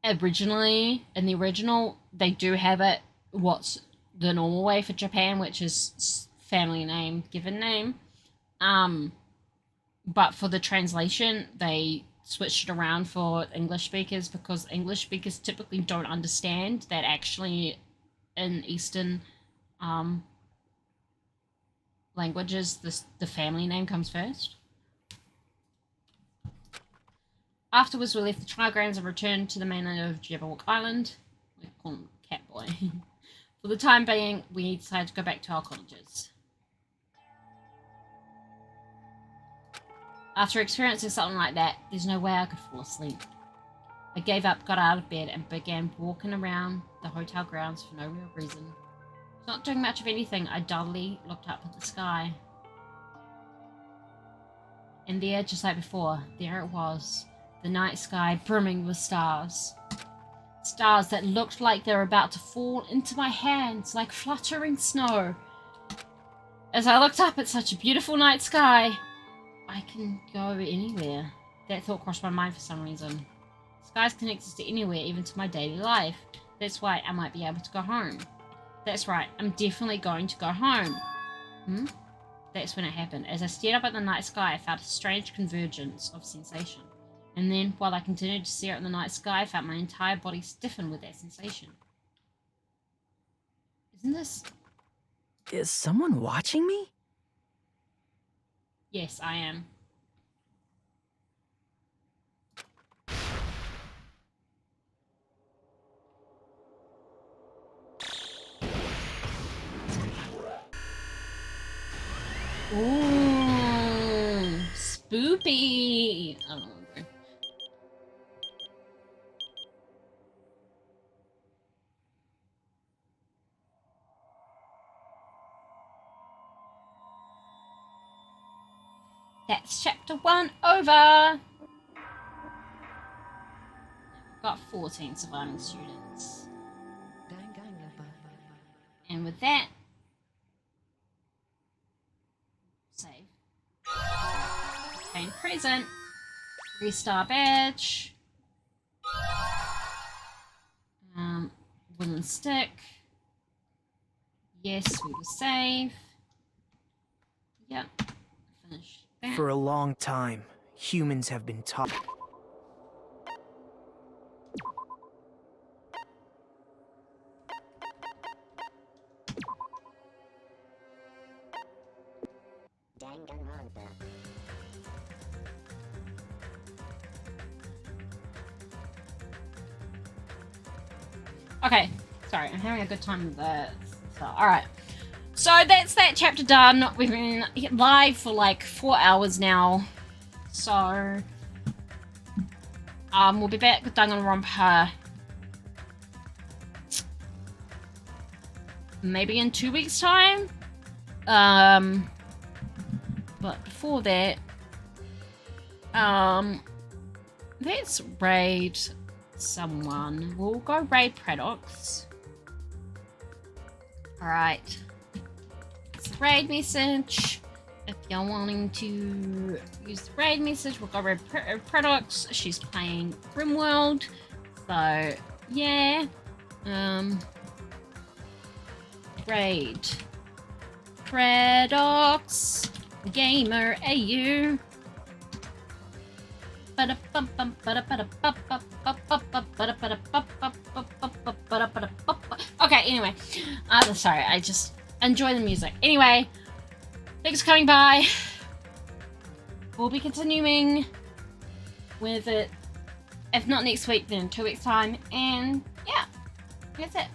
originally, in the original, they do have it what's the normal way for Japan, which is family name, given name. But for the translation, they switched it around for English speakers because English speakers typically don't understand that actually in Eastern languages, the family name comes first. Afterwards, we left the trial grounds and returned to the mainland of Jabberwock Island. We call him Catboy. For the time being, we decided to go back to our colleges. After experiencing something like that, there's no way I could fall asleep. I gave up, got out of bed, and began walking around the hotel grounds for no real reason. Not doing much of anything, I dully looked up at the sky. And there, just like before, there it was. The night sky brimming with stars. Stars that looked like they were about to fall into my hands like fluttering snow. As I looked up at such a beautiful night sky, I can go anywhere. That thought crossed my mind for some reason. Sky's connected to anywhere, even to my daily life. That's why I might be able to go home. That's right, I'm definitely going to go home. That's when it happened. As I stared up at the night sky, I felt a strange convergence of sensation. And then, while I continued to stare at the night sky, I felt my entire body stiffen with that sensation. Isn't this... Is someone watching me? Yes, I am. Ooh, spoopy. Oh, okay. That's chapter 1 over. We've got 14 surviving students. And with that, save. Obtain present. 3-star badge. Wooden stick. Yes, we will save. Yep. Finish that. For a long time, humans have been taught. Danganronpa. Okay, sorry, I'm having a good time with the stuff. Alright. So that's that chapter done. We've been live for like 4 hours now. So we'll be back with Danganronpa maybe in 2 weeks' time. But before that, let's raid someone. We'll go raid Paradox. Alright. It's the raid message. If you're wanting to use the raid message, we'll go raid Paradox. She's playing Grimworld. So, yeah. Raid Paradox Gamer AU. Okay, anyway. Sorry, I just enjoy the music. Anyway, thanks for coming by. We'll be continuing with it. If not next week, then in 2 weeks' time. And yeah, that's it.